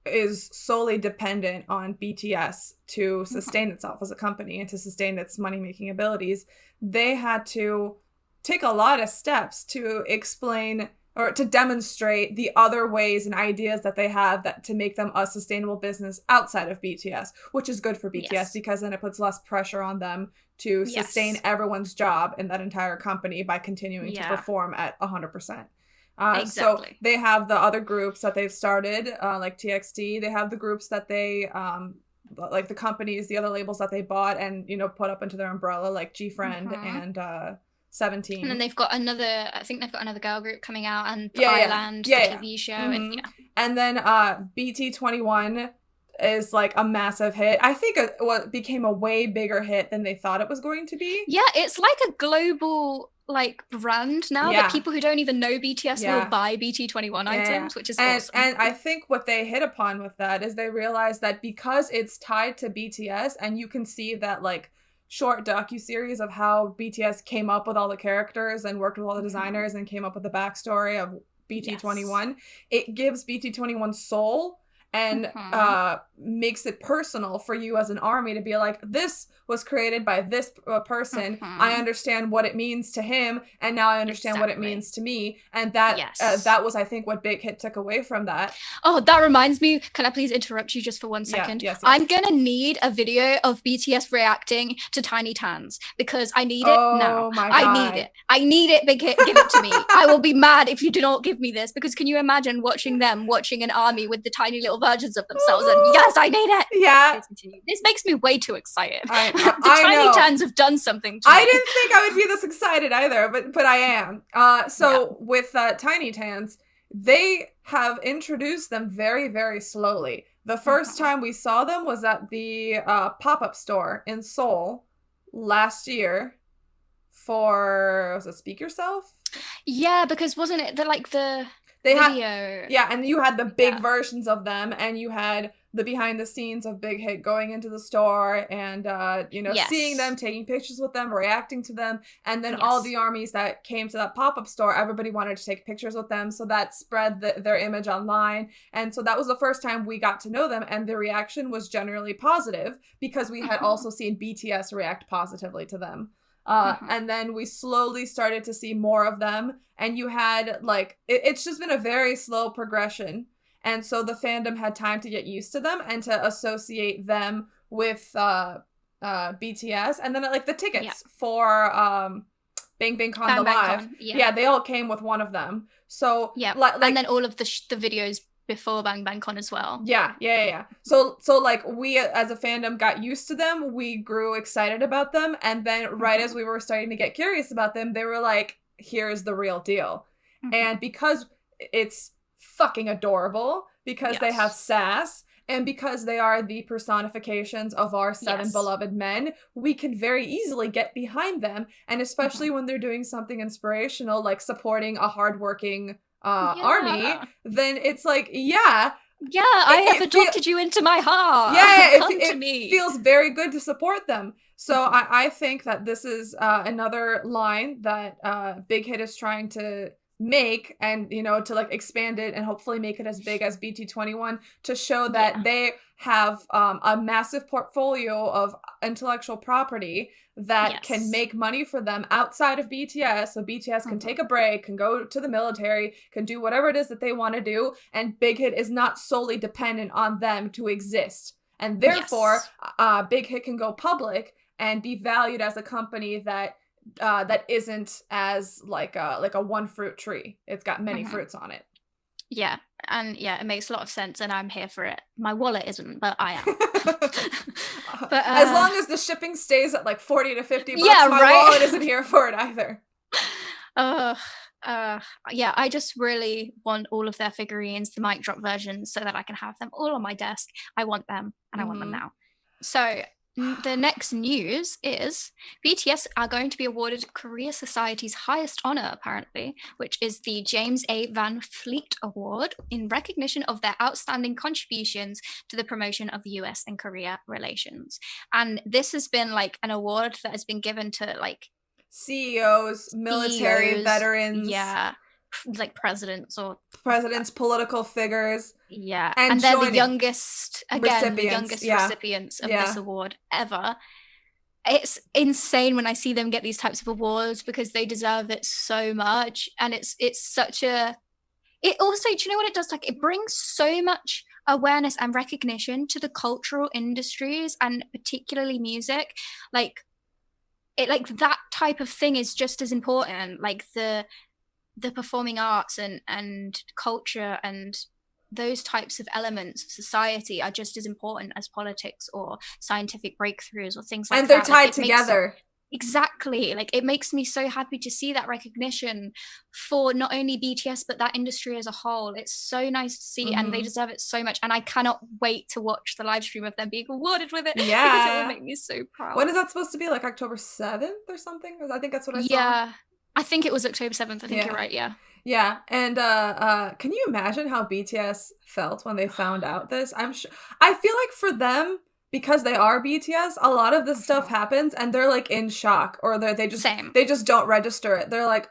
is solely dependent on BTS to sustain itself as a company and to sustain its money-making abilities, they had to take a lot of steps to explain or to demonstrate the other ways and ideas that they have that to make them a sustainable business outside of BTS, which is good for BTS because then it puts less pressure on them to sustain everyone's job in that entire company by continuing to perform at 100%. So they have the other groups that they've started, like TXT. They have the groups that they, like the companies, the other labels that they bought and, you know, put up into their umbrella, like G-Friend and 17. And then they've got another, I think they've got another girl group coming out, and Island, the TV show. And then BT21 is like a massive hit. I think it became a way bigger hit than they thought it was going to be. Yeah, it's like a global like brand now that people who don't even know BTS will buy BT21 items, which is awesome. And I think what they hit upon with that is they realized that because it's tied to BTS, and you can see that like short docuseries of how BTS came up with all the characters and worked with all the designers and came up with the backstory of BT21, it gives BT21 soul and makes it personal for you as an ARMY to be like, this was created by this person. I understand what it means to him, and now I understand what it means to me. And that that was, I think, what Big Hit took away from that. Oh, that reminds me. Can I please interrupt you just for 1 second? Yes. I'm gonna need a video of BTS reacting to TinyTans because I need it now. My God. I need it, Big Hit. Give it to me. I will be mad if you do not give me this, because can you imagine watching an ARMY with the tiny little versions of themselves? And yes, I need it. Yeah. This makes me way too excited. The TinyTans have done something to me. I didn't think I would be this excited either, but I am. With TinyTans, they have introduced them very, very slowly. The first time we saw them was at the pop-up store in Seoul last year for, was it Speak Yourself? Yeah, because wasn't it the they video? And you had the big versions of them, and you had the behind the scenes of Big Hit going into the store and seeing them, taking pictures with them, reacting to them, and then all the ARMYs that came to that pop-up store, everybody wanted to take pictures with them, so that spread their image online. And so that was the first time we got to know them, and the reaction was generally positive because we had also seen BTS react positively to them. And then we slowly started to see more of them, and you had like it's just been a very slow progression, and so the fandom had time to get used to them and to associate them with BTS. And then like the tickets for Bang Bang Con the Live, they all came with one of them. So and then all of the videos before Bang Bang Con as well. Yeah. So like we as a fandom got used to them, we grew excited about them, and then right as we were starting to get curious about them, they were like, here's the real deal. And because it's fucking adorable, because they have sass, and because they are the personifications of our 7 beloved men, we can very easily get behind them, and especially when they're doing something inspirational like supporting a hardworking ARMY, then it's like, I have adopted you into my heart. It feels very good to support them. So I think that this is another line that Big Hit is trying to make, and to like expand it and hopefully make it as big as BT21 to show that they have a massive portfolio of intellectual property that can make money for them outside of BTS, so BTS can take a break, can go to the military, can do whatever it is that they want to do, and Big Hit is not solely dependent on them to exist. And therefore, Big Hit can go public and be valued as a company that isn't as like a one fruit tree. It's got many fruits on it. Yeah, and it makes a lot of sense, and I'm here for it. My wallet isn't, but I am. But as long as the shipping stays at like 40 to 50 bucks, my wallet isn't here for it either. I just really want all of their figurines, the mic drop versions, so that I can have them all on my desk. I want them, and I want them now. So the next news is BTS are going to be awarded Korea Society's highest honor, apparently, which is the James A. Van Fleet Award in recognition of their outstanding contributions to the promotion of US and Korea relations. And this has been like an award that has been given to like CEOs, military veterans. like presidents or political figures. Yeah, And they're the joining youngest, again, the youngest recipients of this award ever. It's insane when I see them get these types of awards because they deserve it so much. And it's such a, it also, do you know what it does? Like, it brings so much awareness and recognition to the cultural industries, and particularly music. Like, it, like, that type of thing is just as important. Like the performing arts and culture and those types of elements of society are just as important as politics or scientific breakthroughs or things like that. And they're tied together. Exactly. Like, it makes me so happy to see that recognition for not only BTS, but that industry as a whole. It's so nice to see, and they deserve it so much. And I cannot wait to watch the live stream of them being awarded with it. Yeah. Because it will make me so proud. When is that supposed to be? Like October 7th or something? I think that's what I saw. Yeah. I think it was October 7th. I think you're right, yeah. Yeah, and can you imagine how BTS felt when they found out this? I feel like for them, because they are BTS, a lot of this stuff happens and they're like in shock, or they just don't register it. They're like,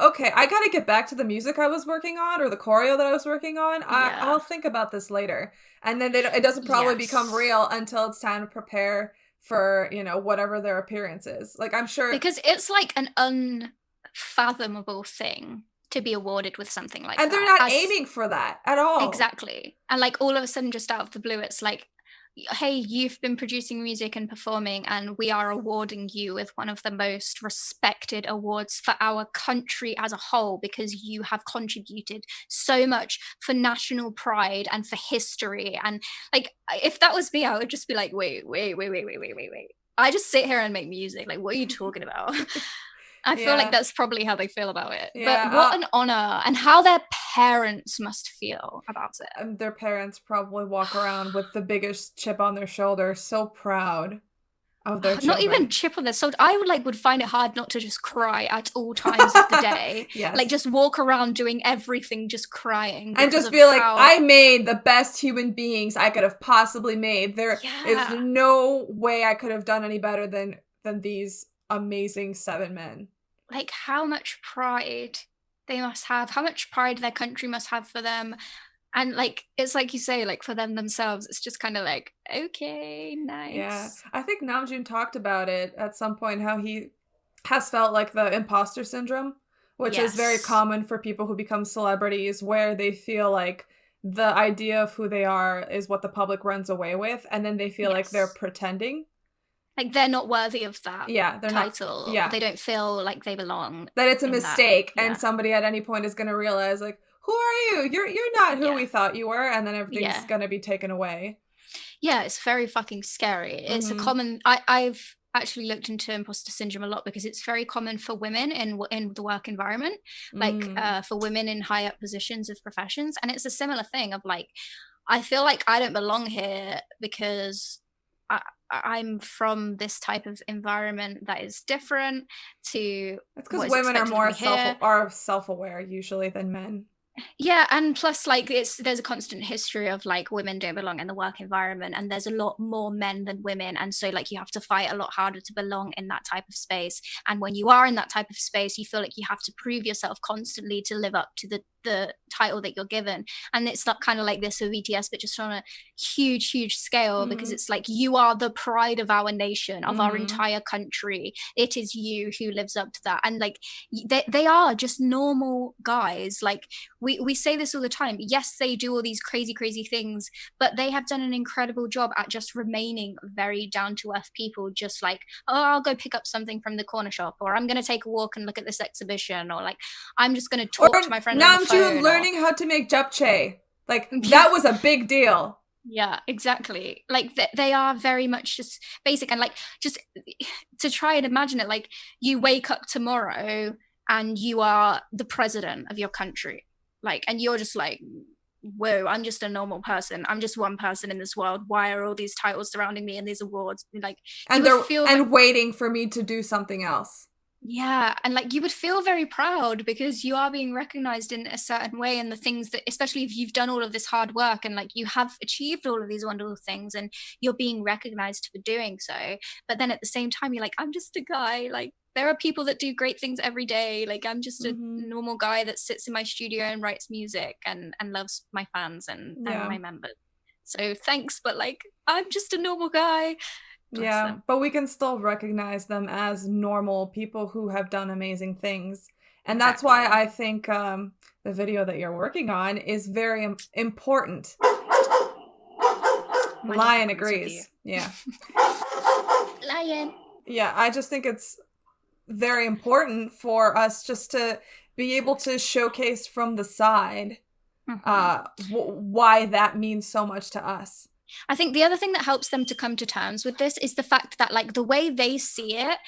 okay, I gotta get back to the music I was working on, or the choreo that I was working on. I'll think about this later. And then it doesn't probably become real until it's time to prepare for, you know, whatever their appearance is. Like, I'm sure, because it's like an unfathomable thing to be awarded with something like that. And they're not aiming for that at all. Exactly. And like, all of a sudden, just out of the blue, it's like, hey, you've been producing music and performing, and we are awarding you with one of the most respected awards for our country as a whole, because you have contributed so much for national pride and for history. And like, if that was me, I would just be like, wait. I just sit here and make music. Like, what are you talking about? I feel like that's probably how they feel about it. Yeah, but what an honor, and how their parents must feel about it. And their parents probably walk around with the biggest chip on their shoulder, so proud of their children. Not even chip on their shoulder. I would find it hard not to just cry at all times of the day. Yes. Like, just walk around doing everything, just crying. And just feel like, I made the best human beings I could have possibly made. There is no way I could have done any better than these amazing 7 men. Like, how much pride they must have, how much pride their country must have for them. And like, it's like you say, like, for them themselves, it's just kind of like, okay, nice. Yeah, I think Namjoon talked about it at some point, how he has felt like the imposter syndrome, which is very common for people who become celebrities, where they feel like the idea of who they are is what the public runs away with, and then they feel like they're pretending. Like, they're not worthy of that title. Not, they don't feel like they belong. That it's a mistake, and somebody at any point is going to realize, like, who are you? You're not who we thought you were, and then everything's going to be taken away. Yeah, it's very fucking scary. It's a common... I've actually looked into imposter syndrome a lot, because it's very common for women in the work environment, like for women in high up positions of professions. And it's a similar thing of like, I feel like I don't belong here because I'm from this type of environment that is different to... It's because women are more self-aware usually than men. Yeah, and plus, like, there's a constant history of like, women don't belong in the work environment, and there's a lot more men than women, and so like, you have to fight a lot harder to belong in that type of space. And when you are in that type of space, you feel like you have to prove yourself constantly to live up to the title that you're given. And it's not kind of like this with BTS, but just on a huge scale, because it's like, you are the pride of our nation, of our entire country. It is you who lives up to that. And like, they are just normal guys. Like, we say this all the time. Yes, they do all these crazy things, but they have done an incredible job at just remaining very down-to-earth people. Just like, oh, I'll go pick up something from the corner shop, or I'm going to take a walk and look at this exhibition, or like, I'm just going to talk to my friend on the phone. Learning how to make japchae. Like, that was a big deal. Yeah, exactly. Like, they are very much just basic. And like, just to try and imagine it, like, you wake up tomorrow and you are the president of your country. Like, and you're just like, whoa, I'm just a normal person. I'm just one person in this world. Why are all these titles surrounding me and these awards? Like, and waiting for me to do something else. Yeah, and like, you would feel very proud because you are being recognized in a certain way, and the things that, especially if you've done all of this hard work and like, you have achieved all of these wonderful things, and you're being recognized for doing so. But then at the same time, you're like, I'm just a guy, like, there are people that do great things every day. Like I'm just a normal guy that sits in my studio and writes music and loves my fans and my members. So thanks, but like I'm just a normal guy. Yeah, but we can still recognize them as normal people who have done amazing things. And that's why I think the video that you're working on is very important. Lion agrees. Yeah. Lion. Yeah, I just think it's very important for us just to be able to showcase from the side why that means so much to us. I think the other thing that helps them to come to terms with this is the fact that like the way they see it,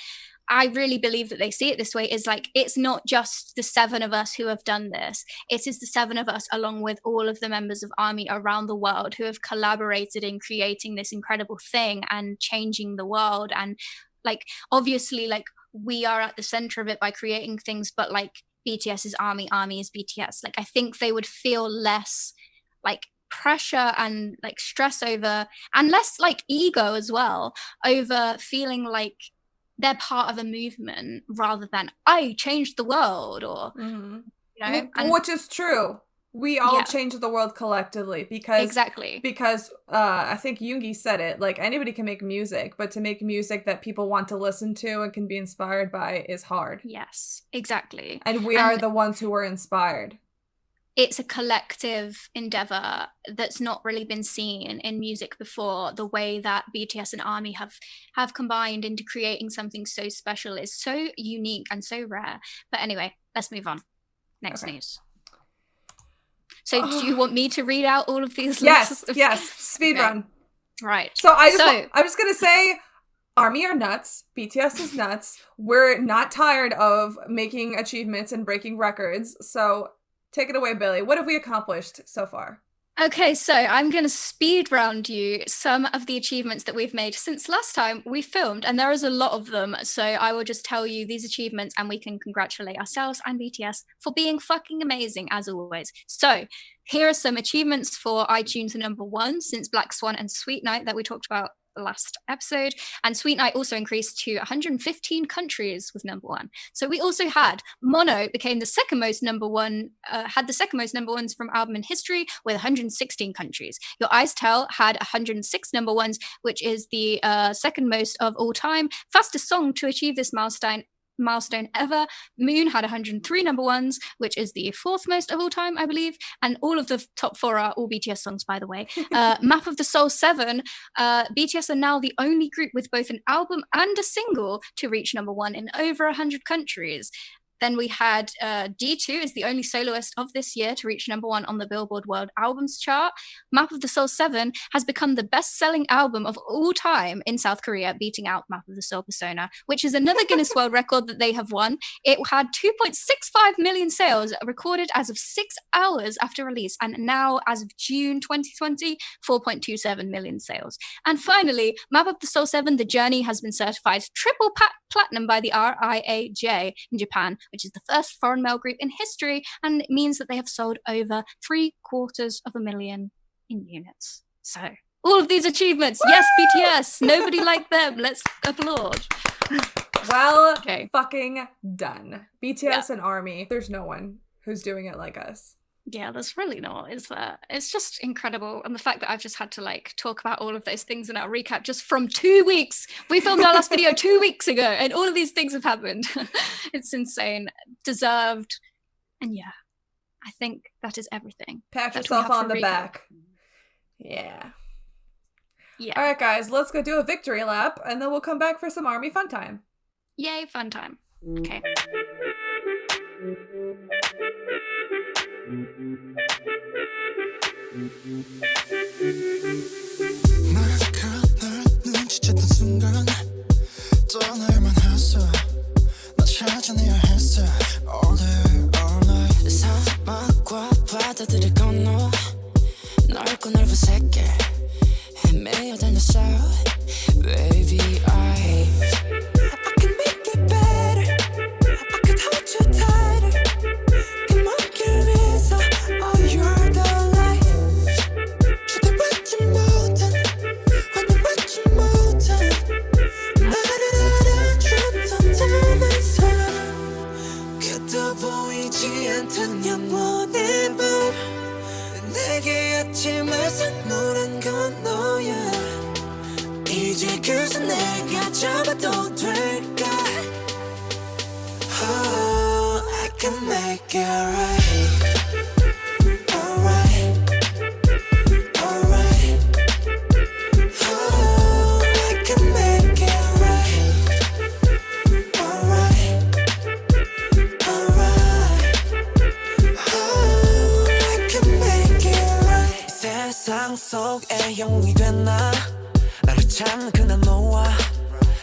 I really believe that they see it this way, is like it's not just the 7 of us who have done this. It is the 7 of us along with all of the members of ARMY around the world who have collaborated in creating this incredible thing and changing the world. And like obviously like we are at the center of it by creating things, but like BTS is ARMY, ARMY is BTS. Like I think they would feel less like pressure and like stress over, and less like ego as well, over feeling like they're part of a movement rather than I changed the world, or you know, which is true. We all change the world collectively because I think Yoongi said it, like anybody can make music, but to make music that people want to listen to and can be inspired by is hard. Yes, exactly. And we are the ones who were inspired. It's a collective endeavor that's not really been seen in music before. The way that BTS and ARMY have combined into creating something so special is so unique and so rare. But anyway, let's move on. Next news. So do you want me to read out all of these lists? Yes. Speed run. Right. So I'm just going to say ARMY are nuts. BTS is nuts. We're not tired of making achievements and breaking records. So take it away, Billy. What have we accomplished so far? Okay, so I'm going to speed round you some of the achievements that we've made since last time we filmed, and there is a lot of them, so I will just tell you these achievements and we can congratulate ourselves and BTS for being fucking amazing, as always. So here are some achievements for iTunes #1 since Black Swan and Sweet Night that we talked about last episode, and Sweet Night also increased to 115 countries with #1. So we also had Mono became the second most #1, had the second most #1s from album in history with 116 countries. Your Eyes Tell had 106 #1s, which is the second most of all time. Fastest song to achieve this milestone ever. Moon had 103 #1s, which is the 4th most of all time, I believe, and all of the top 4 are all BTS songs, by the way. Map of the Soul 7, BTS are now the only group with both an album and a single to reach #1 in over 100 countries. Then we had D2 is the only soloist of this year to reach #1 on the Billboard World Albums chart. Map of the Soul 7 has become the best-selling album of all time in South Korea, beating out Map of the Soul Persona, which is another Guinness World Record that they have won. It had 2.65 million sales recorded as of 6 hours after release, and now, as of June 2020, 4.27 million sales. And finally, Map of the Soul 7, The Journey, has been certified triple platinum by the RIAJ in Japan, which is the first foreign male group in history, and it means that they have sold over 750,000 in units. So, all of these achievements, yes, BTS, nobody like them, let's applaud. Well, fucking done. BTS and ARMY, there's no one who's doing it like us. Yeah, there's really not, is there? It's just incredible. And the fact that I've just had to like talk about all of those things in our recap just from 2 weeks. We filmed our last video 2 weeks ago and all of these things have happened. It's insane. Deserved. And yeah, I think that is everything. Pat yourself on the back. Yeah. All right, guys, let's go do a victory lap and then we'll come back for some ARMY fun time. Yay, fun time. Okay. Baby, I can make it better. I can hold you tighter. Come on, give it up. Oh, you're the light. Should I watch you mountain? When you watch you mountain. Da da da da, trip sometimes. 보이지 않던 영원의 밤 내게 아침을 선물한 건 너야 이제 그새 내가 잡아도 될까 Oh, I can make it right Alright Alright Oh, I can make it right Alright 세상 속에 영웅이 된 나 나를 찾는 그날 너와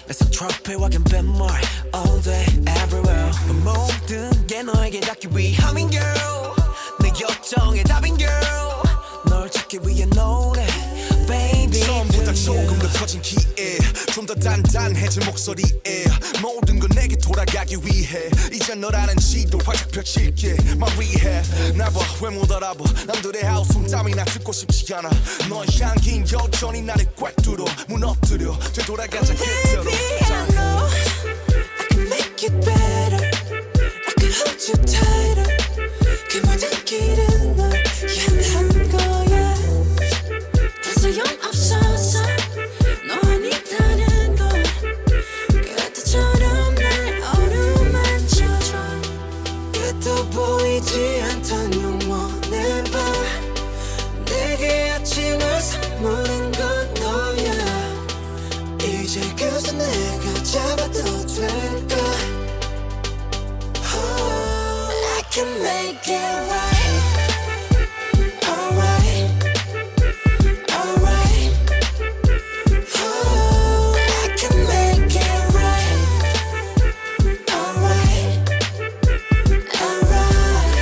Let's trophy walking 뱀물 All day everywhere 모든 게 너에게 닿기 위함인 girl 내 요청의 답인 girl 널 찾기 위해 노래 Baby 처음보다 조금 더 커진 키에 좀 더 단단해진 목소리에 모든 건 내게 돌아가기 위해 이제 너라는 지도 활짝 펼칠게 말위해 날 봐 왜 못 알아봐 남들의 하우숨 땀이나 듣고 싶지 않아 너의 향긴 여전히 나를 꽉 뚫어 무너뜨려 되돌아가자 그대로 Baby I know I can make it better I can hold you tighter 그 모든 길은 널 향한 거야 더 소용없어서 너 아니다는 걸 그때처럼 날 어루만져줘 끝도 보이지 않던 영원의 밤 내게 아침을 선물한 건 너야 이제 그새 내가 잡아도 될까 Oh, I can make it right Alright Alright Oh, I can make it right Alright Alright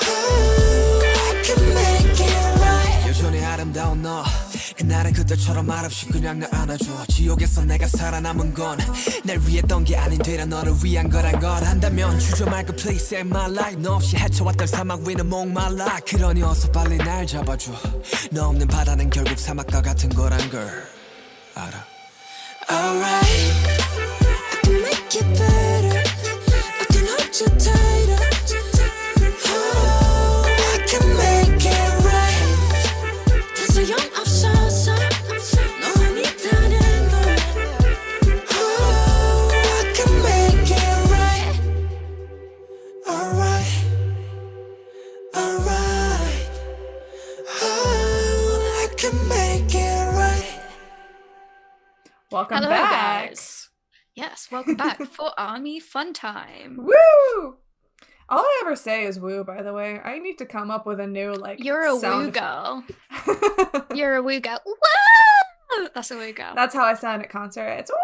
Oh, I can make it right 여전히 아름다운 너 그날은 그때처럼 말없이 그냥 날 안아줘 지옥에서 내가 살아남은 건 날 위했던 게 아닌 되려 너를 위한 거란 걸 안다면 주저 말고 please save my life 너 없이 헤쳐왔던 사막 위는 목말라 그러니 어서 빨리 날 잡아줘 너 없는 바다는 결국 사막과 같은 거란 걸 알아 Alright I can make it better I can hold you tighter Oh, I can make it right 더 소용없어서 너 아니다는 걸 Oh, I can make it right Alright Alright Oh, I can make it right Welcome Hello, back. guys. Yes, welcome back for Army Fun Time. Woo! All I ever say is woo, by the way. I need to come up with a new, like, You're a woo sound girl. You're a woo girl. Woo! That's a woo girl. That's how I sound at concert. It's woo,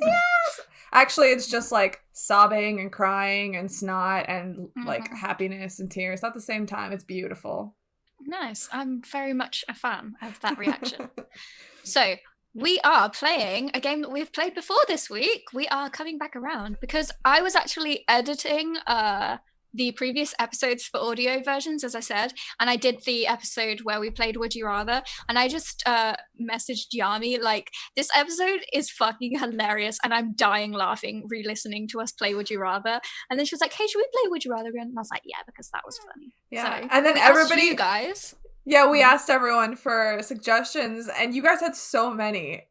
BTS! Actually, it's just, like, sobbing and crying and snot and, like, happiness and tears at the same time. It's beautiful. Nice. I'm very much a fan of that reaction. So, we are playing a game that we've played before this week. We are coming back around because I was actually editing the previous episodes for audio versions, as I said, and I did the episode where we played Would You Rather, and I just messaged Yami, like, this episode is fucking hilarious, and I'm dying laughing re-listening to us play Would You Rather. And then she was like, hey, should we play Would You Rather again? And I was like, yeah, because that was funny. Yeah. So, And then we asked everybody... you guys. Yeah, we asked everyone for suggestions, and you guys had so many.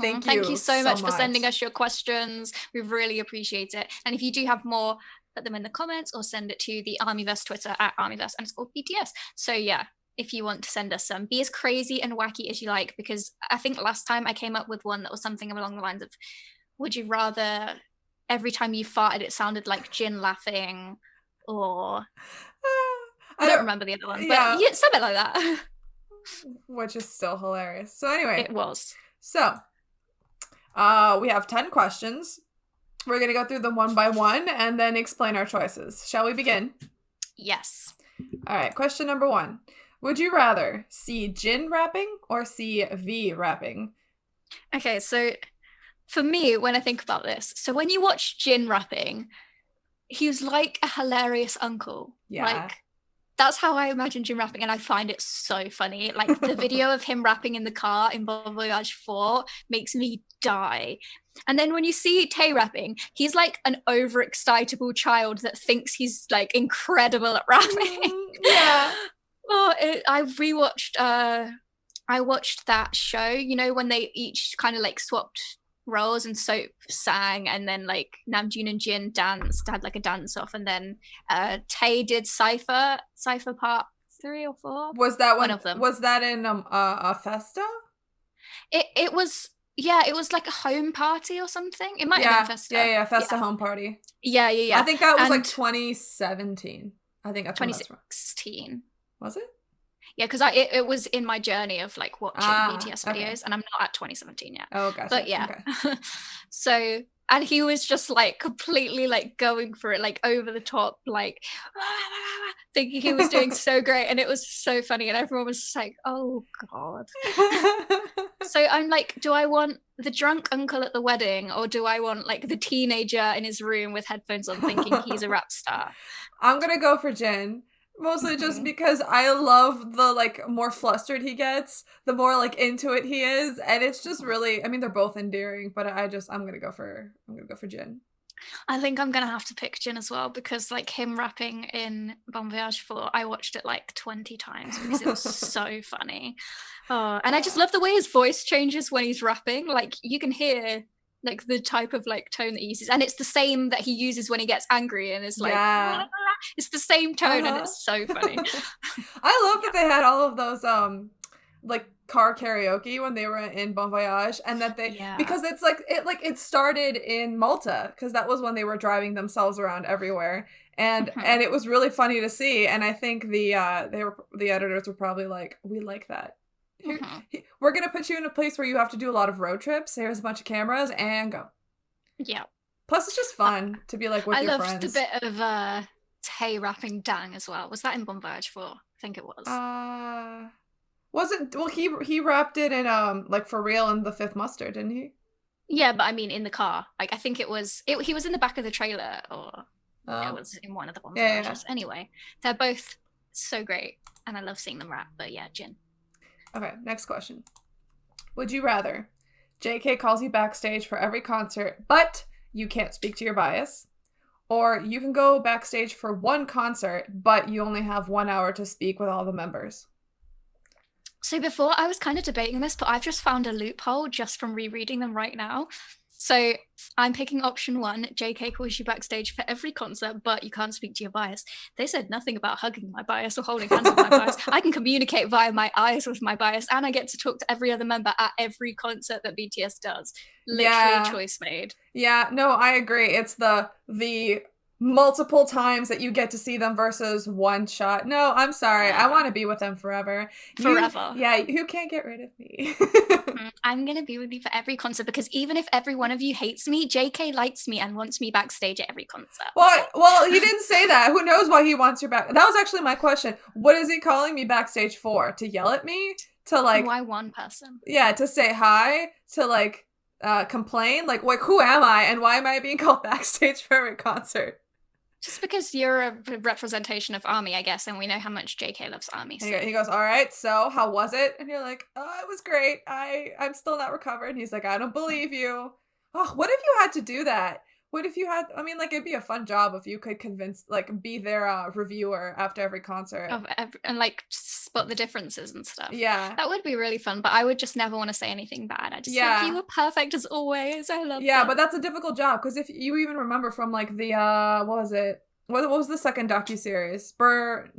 Thank you so much for sending us your questions. We really appreciate it. And if you do have more, put them in the comments or send it to the ARMYverse Twitter at ARMYverse_BTS. So yeah, if you want to send us some, be as crazy and wacky as you like, because I think last time I came up with one that was something along the lines of, would you rather every time you farted it sounded like Jin laughing, or I don't remember the other one, but yeah, something like that. Which is still hilarious. So anyway. It was. So, we have 10 questions. We're going to go through them one by one and then explain our choices. Shall we begin? Yes. All right, question number 1. Would you rather see Jin rapping or see V rapping? Okay, so for me, when I think about this, so when you watch Jin rapping, he was like a hilarious uncle. Yeah. Like, That's how I imagine Jin rapping, and I find it so funny. Like the video of him rapping in the car in Bon Voyage 4 makes me die. And then when you see Tae rapping, he's like an overexcitable child that thinks he's like incredible at rapping. Yeah. Oh, I watched that show, you know, when they each kind of like swapped roles and Soap sang, and then like Namjoon and Jin danced, had like a dance off, and then Tae did Cypher part 3 or 4. Was that one of them? Was that in a festa? It was, yeah, it was like a home party or something. It might have been Festa. Yeah, Festa home party. Yeah. I think that was like 2017. I think that's 2016. Was it? Yeah, because it was in my journey of like watching BTS videos, and I'm not at 2017 yet. Oh, gotcha. But yeah, okay. So, and he was just like completely like going for it, like over the top, like thinking he was doing so great, and it was so funny, and everyone was just like, "Oh God." So I'm like, do I want the drunk uncle at the wedding, or do I want like the teenager in his room with headphones on thinking he's a rap star? I'm gonna go for Jin. Mostly just because I love the like more flustered he gets, the more like into it he is, and it's just really, I mean, they're both endearing, but I'm gonna go for Jin. I think I'm gonna have to pick Jin as well, because like him rapping in Bon Voyage 4, I watched it like 20 times because it was so funny. And I just love the way his voice changes when he's rapping. Like you can hear like the type of like tone that he uses, and it's the same that he uses when he gets angry and is like it's the same tone, and it's so funny. I love that they had all of those like car karaoke when they were in Bon Voyage, and that they because it's like it started in Malta, because that was when they were driving themselves around everywhere, and it was really funny to see, and I think the editors were probably like, we like that. We're gonna put you in a place where you have to do a lot of road trips. Here's a bunch of cameras and go. Yeah. Plus, it's just fun to be like with your friends. I loved a bit of Tae rapping "Dang" as well. Was that in Bon Voyage 4? I think it was. Was it? Well, he rapped it in like For Real in The Fifth Mustard, didn't he? Yeah, but I mean in the car. Like I think he was in the back of the trailer, or it was in one of the Bon Voyages. Anyway, they're both so great, and I love seeing them rap. But yeah, Jin. Okay, next question. Would you rather JK calls you backstage for every concert, but you can't speak to your bias, or you can go backstage for one concert, but you only have 1 hour to speak with all the members? So before I was kind of debating this, but I've just found a loophole just from rereading them right now. So I'm picking option 1, JK calls you backstage for every concert, but you can't speak to your bias. They said nothing about hugging my bias or holding hands with my bias. I can communicate via my eyes with my bias, and I get to talk to every other member at every concert that BTS does. Literally choice made. Yeah, no, I agree. It's the multiple times that you get to see them versus one shot. No, I'm sorry. I want to be with them forever. You can't get rid of me. I'm going to be with you for every concert, because even if every one of you hates me, JK likes me and wants me backstage at every concert. Well, he didn't say that. Who knows why he wants you back? That was actually my question. What is he calling me backstage for? To yell at me? To like... Why one person? Yeah, to say hi? To like complain? Like who am I? And why am I being called backstage for every concert? Just because you're a representation of ARMY, I guess, and we know how much JK loves ARMY. So. He goes, all right, so how was it? And you're like, oh, it was great. I'm still not recovered. And he's like, I don't believe you. Oh, what if you had to do that? What if you had, I mean, like, it'd be a fun job if you could convince, like, be their reviewer after every concert. And, like, spot the differences and stuff. Yeah. That would be really fun, but I would just never want to say anything bad. I just think you were perfect as always. I love that. Yeah, but that's a difficult job, because if you even remember from, like, the, what was it? What was the second docuseries? Bring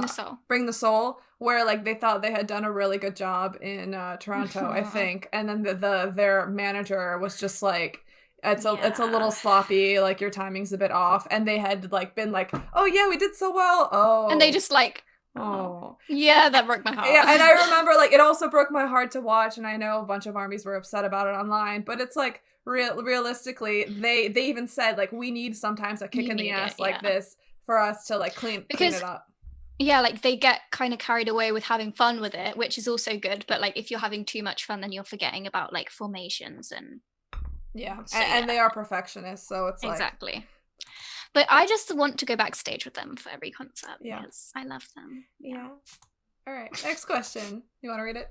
the Soul. Bring the Soul, where like they thought they had done a really good job in Toronto, I think, and then their manager was just like, it's a little sloppy, like your timing's a bit off, and they had like been like, oh yeah, we did so well, and they just like, yeah, that broke my heart. Yeah, and I remember like it also broke my heart to watch, and I know a bunch of ARMYs were upset about it online, but it's like realistically, they even said like we need sometimes a kick in the ass like this for us to like clean it up. Yeah, like they get kind of carried away with having fun with it, which is also good, but like if you're having too much fun, then you're forgetting about like formations and and they are perfectionists, so it's like exactly. But I just want to go backstage with them for every concert Yeah. because I love them. Yeah. All right. Next question. You want to read it?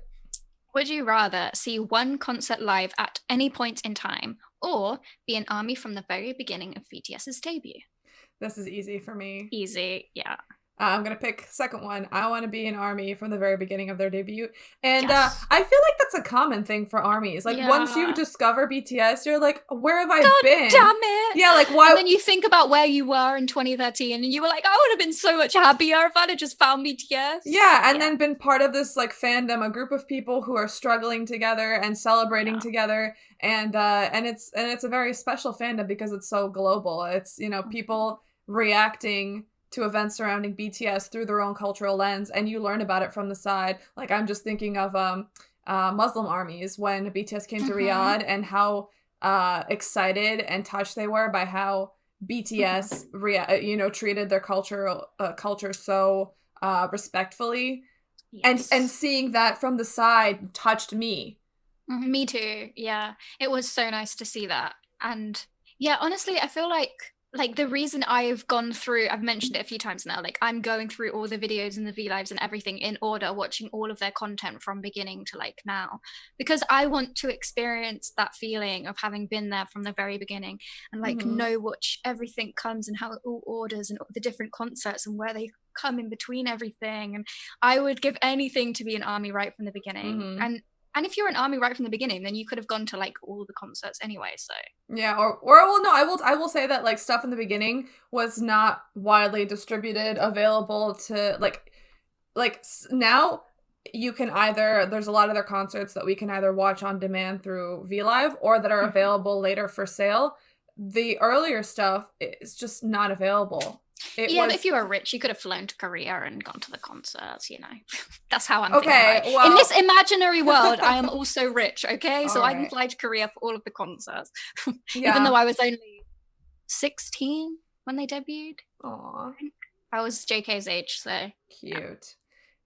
Would you rather see one concert live at any point in time or be an ARMY from the very beginning of BTS's debut? This is easy for me. Easy, yeah. I'm going to pick second one. I want to be an ARMY from the very beginning of their debut. And Yes. I feel like that's a common thing for ARMYs. Like, once you Yeah. discover BTS, you're like, where have I God been? damn it! Yeah, like, why? And then you think about where you were in 2013 and you were like, I would have been so much happier if I'd have just found BTS. Yeah, and then been part of this, like, fandom, a group of people who are struggling together and celebrating together. And it's a very special fandom because it's so global. It's, you know, people reacting to events surrounding BTS through their own cultural lens, and you learn about it from the side. Like, I'm just thinking of Muslim ARMYs when BTS came to Riyadh and how excited and touched they were by how BTS treated their culture so respectfully. Yes. And seeing that from the side touched me. Me too. Yeah. It was so nice to see that. And yeah, honestly, I feel like the reason I've mentioned it a few times now, like I'm going through all the videos and the VLives and everything in order, watching all of their content from beginning to like now, because I want to experience that feeling of having been there from the very beginning and like know which everything comes and how it all orders and the different concerts and where they come in between everything. And I would give anything to be an ARMY right from the beginning. And if you're an ARMY right from the beginning, then you could have gone to like all the concerts anyway. So yeah, or well, no, I will say that like stuff in the beginning was not widely distributed, available to like now you can either, there's a lot of their concerts that we can either watch on demand through VLive or that are available later for sale. The earlier stuff is just not available. But if you were rich, you could have flown to Korea and gone to the concerts, you know. That's how I'm okay, thinking. Right? well, in this imaginary world, I am also rich, okay? So all I can right. fly to Korea for all of the concerts. Yeah. Even though I was only 16 when they debuted. Aw. I was JK's age, so. Cute.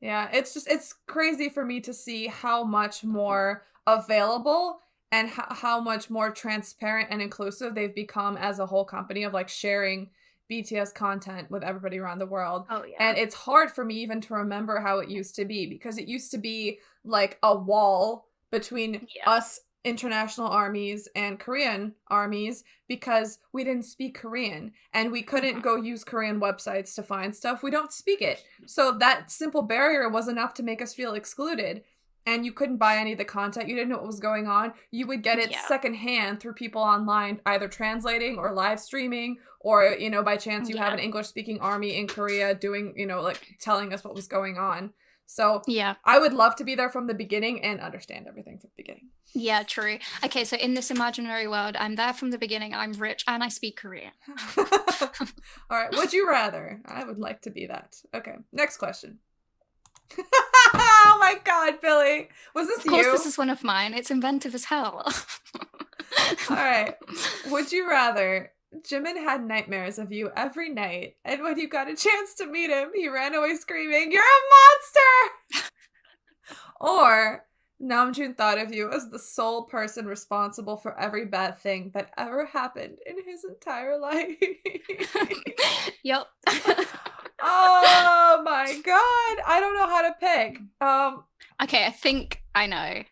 Yeah, it's crazy for me to see how much more available and how much more transparent and inclusive they've become as a whole company of like sharing BTS content with everybody around the world. Oh, yeah. And it's hard for me even to remember how it used to be, because it used to be like a wall between us international ARMYs and Korean ARMYs because we didn't speak Korean and we couldn't go use Korean websites to find stuff. We don't speak it. So that simple barrier was enough to make us feel excluded. And you couldn't buy any of the content. You didn't know what was going on. You would get it secondhand through people online, either translating or live streaming, or, you know, by chance you have an English-speaking ARMY in Korea doing, you know, like telling us what was going on. So I would love to be there from the beginning and understand everything from the beginning. Yeah, true. Okay, so in this imaginary world, I'm there from the beginning, I'm rich, and I speak Korean. All right, would you rather? I would like to be that. Okay, next question. Oh my god, Billy. Was this you? Of course, this is one of mine. It's inventive as hell. All right. Would you rather Jimin had nightmares of you every night, and when you got a chance to meet him, he ran away screaming, "You're a monster!" Or Namjoon thought of you as the sole person responsible for every bad thing that ever happened in his entire life? Yep. Oh my god. I don't know how to pick. Okay, I think I know.